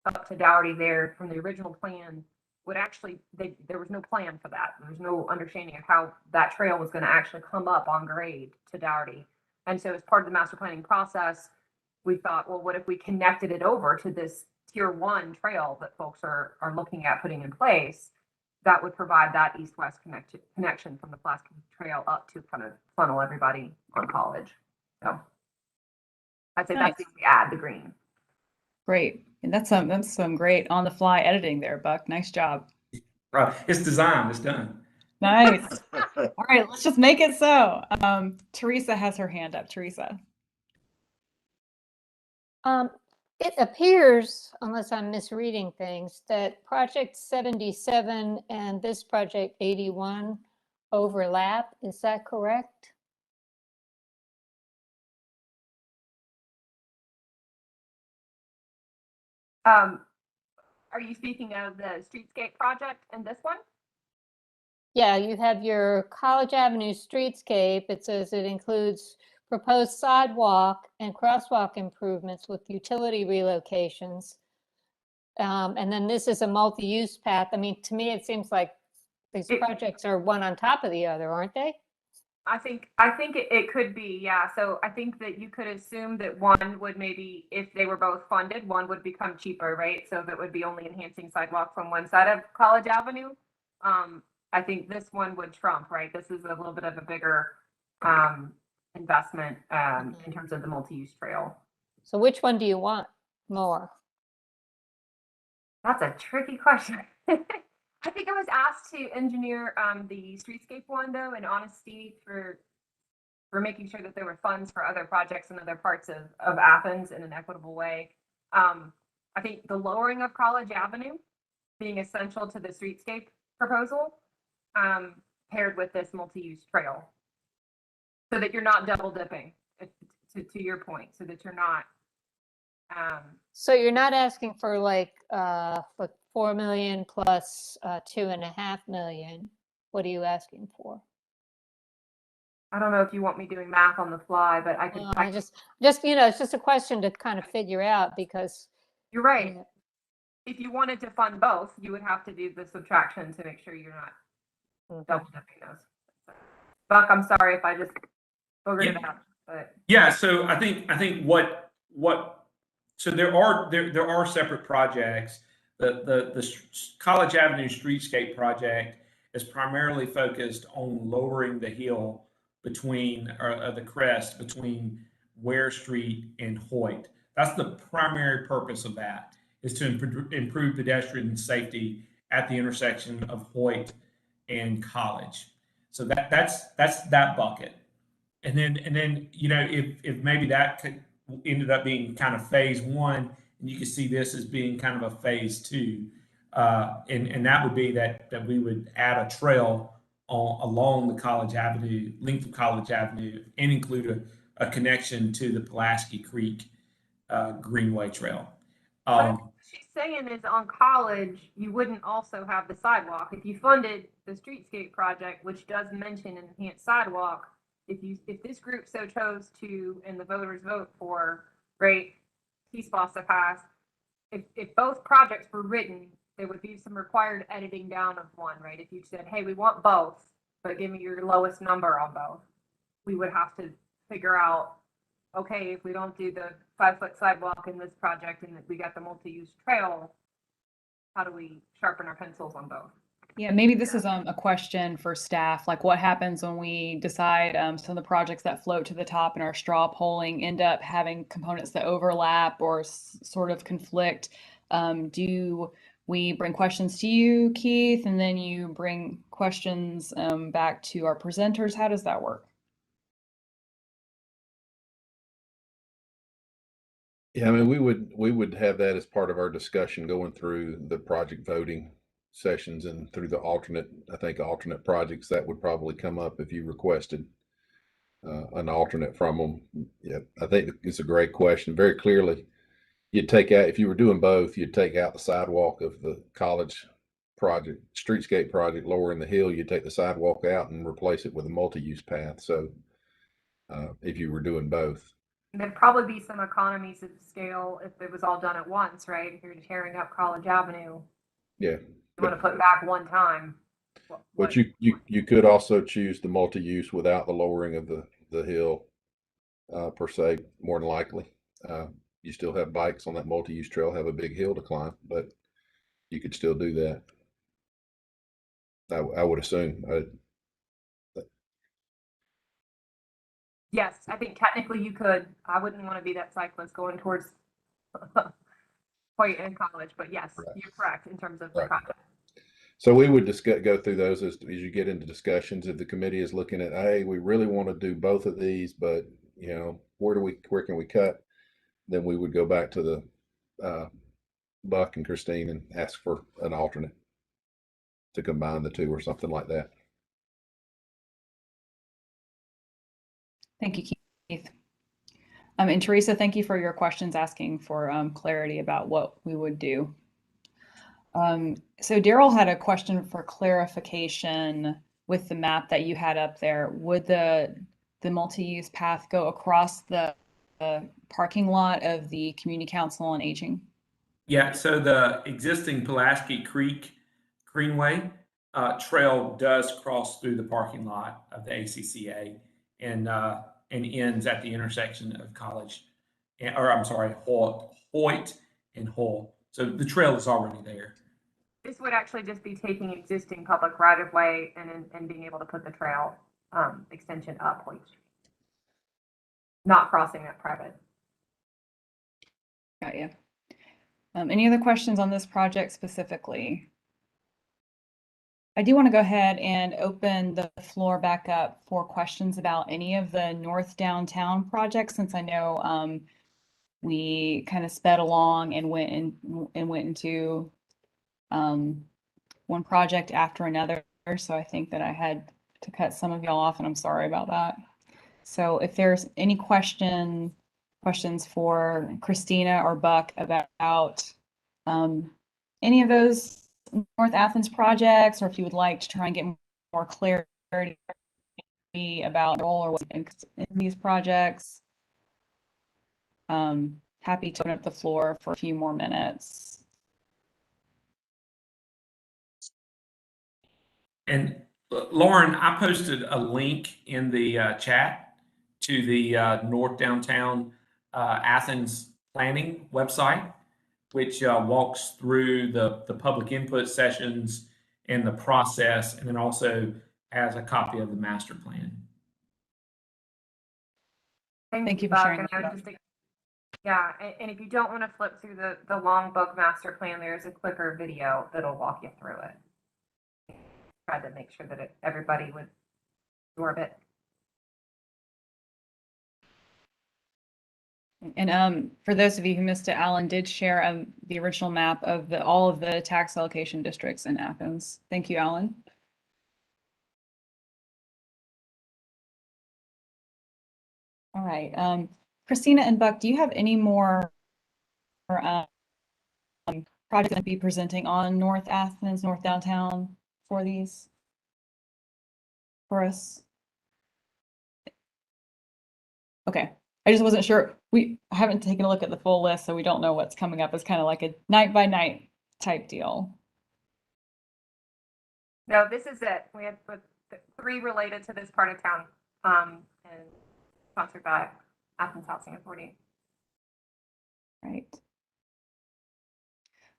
up to Dougherty there from the original plan would actually, there was no plan for that. There was no understanding of how that trail was going to actually come up on grade to Dougherty. And so as part of the master planning process, we thought, well, what if we connected it over to this tier 1 trail that folks are looking at putting in place? That would provide that east-west connection from the Pulaski Trail up to kind of funnel everybody on College. So I'd say that's we add the green. Great. And that's some great on the fly editing there, Buck. Nice job. Right. It's designed, it's done. Nice. All right, let's just make it so. Teresa has her hand up. Teresa. It appears, unless I'm misreading things, that project 77 and this project 81 overlap. Is that correct? Are you speaking of the streetscape project and this one? Yeah, you have your College Avenue streetscape. It says it includes proposed sidewalk and crosswalk improvements with utility relocations. And then this is a multi-use path. I mean, to me, it seems like these projects are one on top of the other, aren't they? I think it could be, yeah. So I think that you could assume that one would maybe, if they were both funded, one would become cheaper, right? So that would be only enhancing sidewalks on one side of College Avenue. I think this one would trump, right? This is a little bit of a bigger investment in terms of the multi-use trail. So which one do you want more? That's a tricky question. I think I was asked to engineer the streetscape one, though, in honesty, for making sure that there were funds for other projects in other parts of Athens in an equitable way. I think the lowering of College Avenue being essential to the streetscape proposal, paired with this multi-use trail, so that you're not double dipping, to your point, so that you're not. So you're not asking for like 4 million plus 2.5 million. What are you asking for? I don't know if you want me doing math on the fly, but I could. I just you know, it's just a question to kind of figure out, because you're right. If you wanted to fund both, you would have to do the subtraction to make sure you're not double dipping those. Buck, I'm sorry if I just boogered it out, but yeah. So I think what so there are separate projects. The College Avenue Streetscape project is primarily focused on lowering the hill between the crest between Ware Street and Hoyt. That's the primary purpose of that, is to improve pedestrian safety at the intersection of Hoyt and College. So that's that bucket. And then you know, if maybe that ended up being kind of phase 1, And you can see this as being kind of a phase 2. And that would be that we would add a trail along the College Avenue, length of College Avenue, and include a connection to the Pulaski Creek Greenway Trail. What she's saying is on College, you wouldn't also have the sidewalk. If you funded the streetscape project, which does mention an enhanced sidewalk, if this group so chose to, and the voters vote for, great, TSPLOST to pass, if both projects were written, there would be some required editing down of one, right? If you said, hey, we want both, but give me your lowest number on both, we would have to figure out, okay, if we don't do the 5-foot sidewalk in this project and we got the multi-use trail, how do we sharpen our pencils on both? Yeah, maybe this is a question for staff. Like, what happens when we decide some of the projects that float to the top in our straw polling end up having components that overlap or sort of conflict? Do we bring questions to you, Keith, and then you bring questions back to our presenters? How does that work? Yeah, I mean, we would have that as part of our discussion going through the project voting sessions and through the alternate projects that would probably come up if you requested an alternate from them. Yeah, I think it's a great question. Very clearly, you'd take out, if you were doing both, you'd take out the sidewalk of the college project, streetscape project lower in the hill, you'd take the sidewalk out and replace it with a multi-use path. So if you were doing both. There'd probably be some economies of scale if it was all done at once, right? If you're tearing up College Avenue, Yeah. you want to put back one time. But you could also choose the multi-use without the lowering of the hill per se, more than likely. You still have bikes on that multi-use trail, have a big hill to climb, but you could still do that. I would assume. Yes, I think technically you could. I wouldn't want to be that cyclist going towards Hoyt and College, but yes, you're correct in terms of the project. So we would go through those as you get into discussions. If the committee is looking at, hey, we really want to do both of these, but you know, where can we cut? Then we would go back to the Buck and Christine and ask for an alternate to combine the two or something like that. Thank you, Keith. And Teresa, thank you for your questions asking for clarity about what we would do. So Daryl had a question for clarification with the map that you had up there. Would the multi-use path go across the parking lot of the Community Council on Aging? Yeah, so the existing Pulaski Creek Greenway trail does cross through the parking lot of the ACCA and ends at the intersection of College, or I'm sorry, Hoyt and Hull. So the trail is already there. This would actually just be taking existing public right of way and being able to put the trail extension up Hoyt Street, not crossing that private. Got you. Any other questions on this project specifically? I do want to go ahead and open the floor back up for questions about any of the North Downtown projects, since I know we kind of sped along and went into one project after another. So I think that I had to cut some of y'all off, and I'm sorry about that. So if there's any questions for Christina or Buck about any of those North Athens projects, or if you would like to try and get more clarity about the role or what in these projects, happy to open up the floor for a few more minutes. And Lauren, I posted a link in the chat to the North Downtown Athens planning website, which walks through the public input sessions and the process, and then also has a copy of the master plan. Thank you for sharing that. Yeah, and if you don't want to flip through the long book master plan, there's a quicker video that'll walk you through it. Try to make sure that everybody would absorb it. And for those of you who missed it, Alan did share the original map of all of the tax allocation districts in Athens. Thank you, Alan. All right, Christina and Buck, do you have any more projects to be presenting on North Athens, North Downtown for these for us? Okay, I just wasn't sure. I haven't taken a look at the full list, so we don't know what's coming up. It's kind of like a night by night type deal. No, this is it. We had 3 related to this part of town, and sponsored by Athens Housing Authority. Right.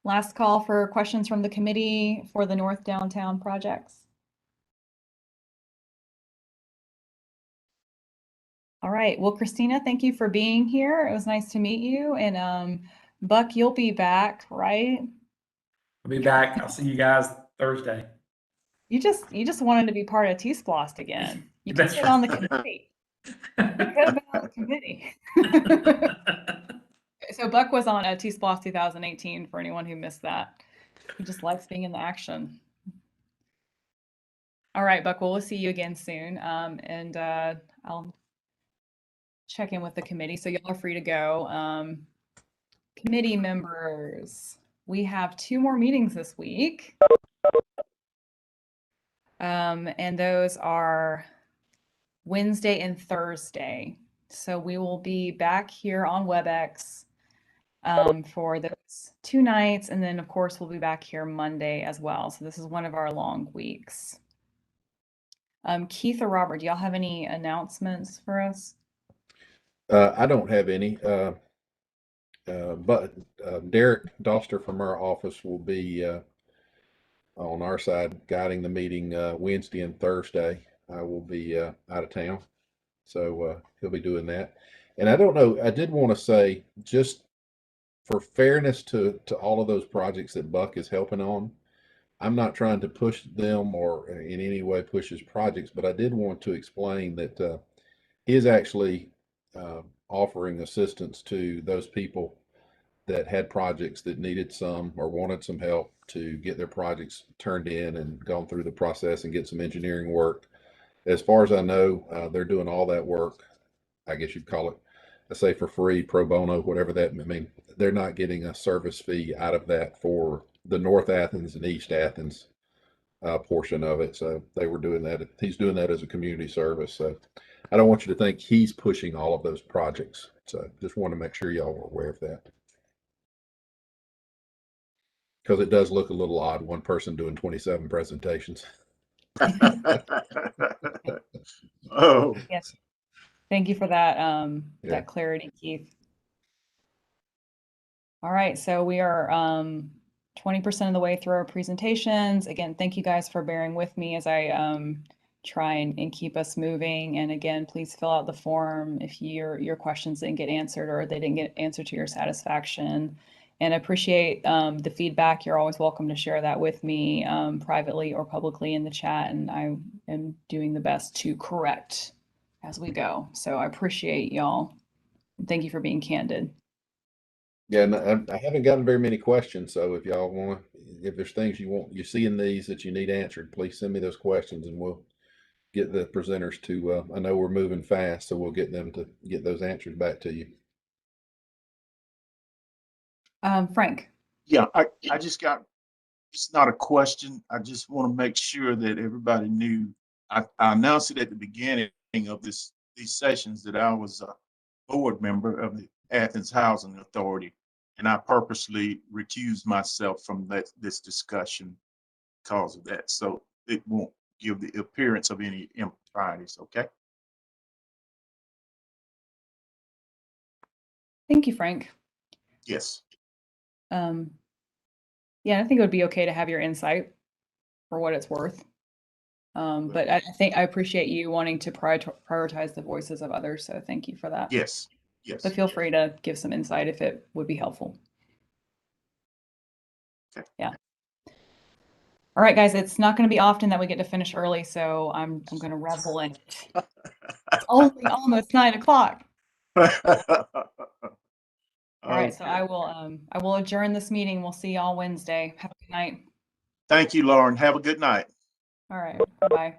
Last call for questions from the committee for the North Downtown projects. All right. Well, Christina, thank you for being here. It was nice to meet you. And Buck, you'll be back, right? I'll be back. I'll see you guys Thursday. You just wanted to be part of TSPLOST again. You could have been on the committee. You could have been on the committee. So Buck was on a TSPLOST 2018 for anyone who missed that. He just likes being in the action. All right, Buck, well, we'll see you again soon. And I'll check in with the committee. So y'all are free to go. Committee members, we have 2 more meetings this week. And those are Wednesday and Thursday. So we will be back here on WebEx for those 2 nights. And then of course, we'll be back here Monday as well. So this is one of our long weeks. Keith or Robert, do y'all have any announcements for us? I don't have any, but Derek Doster from our office will be on our side guiding the meeting Wednesday and Thursday. I will be out of town, so he'll be doing that. And I don't know, I did want to say, just for fairness to all of those projects that Buck is helping on, I'm not trying to push them or in any way push his projects, but I did want to explain that he is actually offering assistance to those people that had projects that needed some or wanted some help to get their projects turned in and gone through the process and get some engineering work. As far as I know, they're doing all that work. I guess you'd call it, I say, for free, pro bono, whatever that may mean. They're not getting a service fee out of that for the North Athens and East Athens portion of it. So they were doing that. He's doing that as a community service. So I don't want you to think he's pushing all of those projects. So just want to make sure y'all were aware of that. Because it does look a little odd, one person doing 27 presentations. Oh, yes. Thank you for that, Yeah. that clarity, Keith. All right, so we are 20% of the way through our presentations. Again, thank you guys for bearing with me as I try and keep us moving. And again, please fill out the form if your questions didn't get answered or they didn't get answered to your satisfaction. And I appreciate the feedback. You're always welcome to share that with me privately or publicly in the chat. And I am doing the best to correct as we go. So I appreciate y'all. Thank you for being candid. Yeah, and I haven't gotten very many questions. So if y'all want, if there's things you see in these that you need answered, please send me those questions and we'll get the presenters to, I know we're moving fast, so we'll get them to get those answers back to you. Frank. Yeah, I just got, it's not a question. I just want to make sure that everybody knew. I announced it at the beginning of these sessions that I was a board member of the Athens Housing Authority, and I purposely recused myself from this discussion because of that. So it won't give the appearance of any improprieties, okay? Thank you, Frank. Yes. Yeah, I think it would be okay to have your insight for what it's worth. But I think I appreciate you wanting to prioritize the voices of others. So thank you for that. Yes. Yes. But feel free to give some insight if it would be helpful. Okay. Yeah. All right, guys, it's not going to be often that we get to finish early, so I'm going to revel in it. It's only almost 9 o'clock. All right, so Okay. I will adjourn this meeting. We'll see y'all Wednesday. Have a good night. Thank you, Lauren. Have a good night. All right, bye.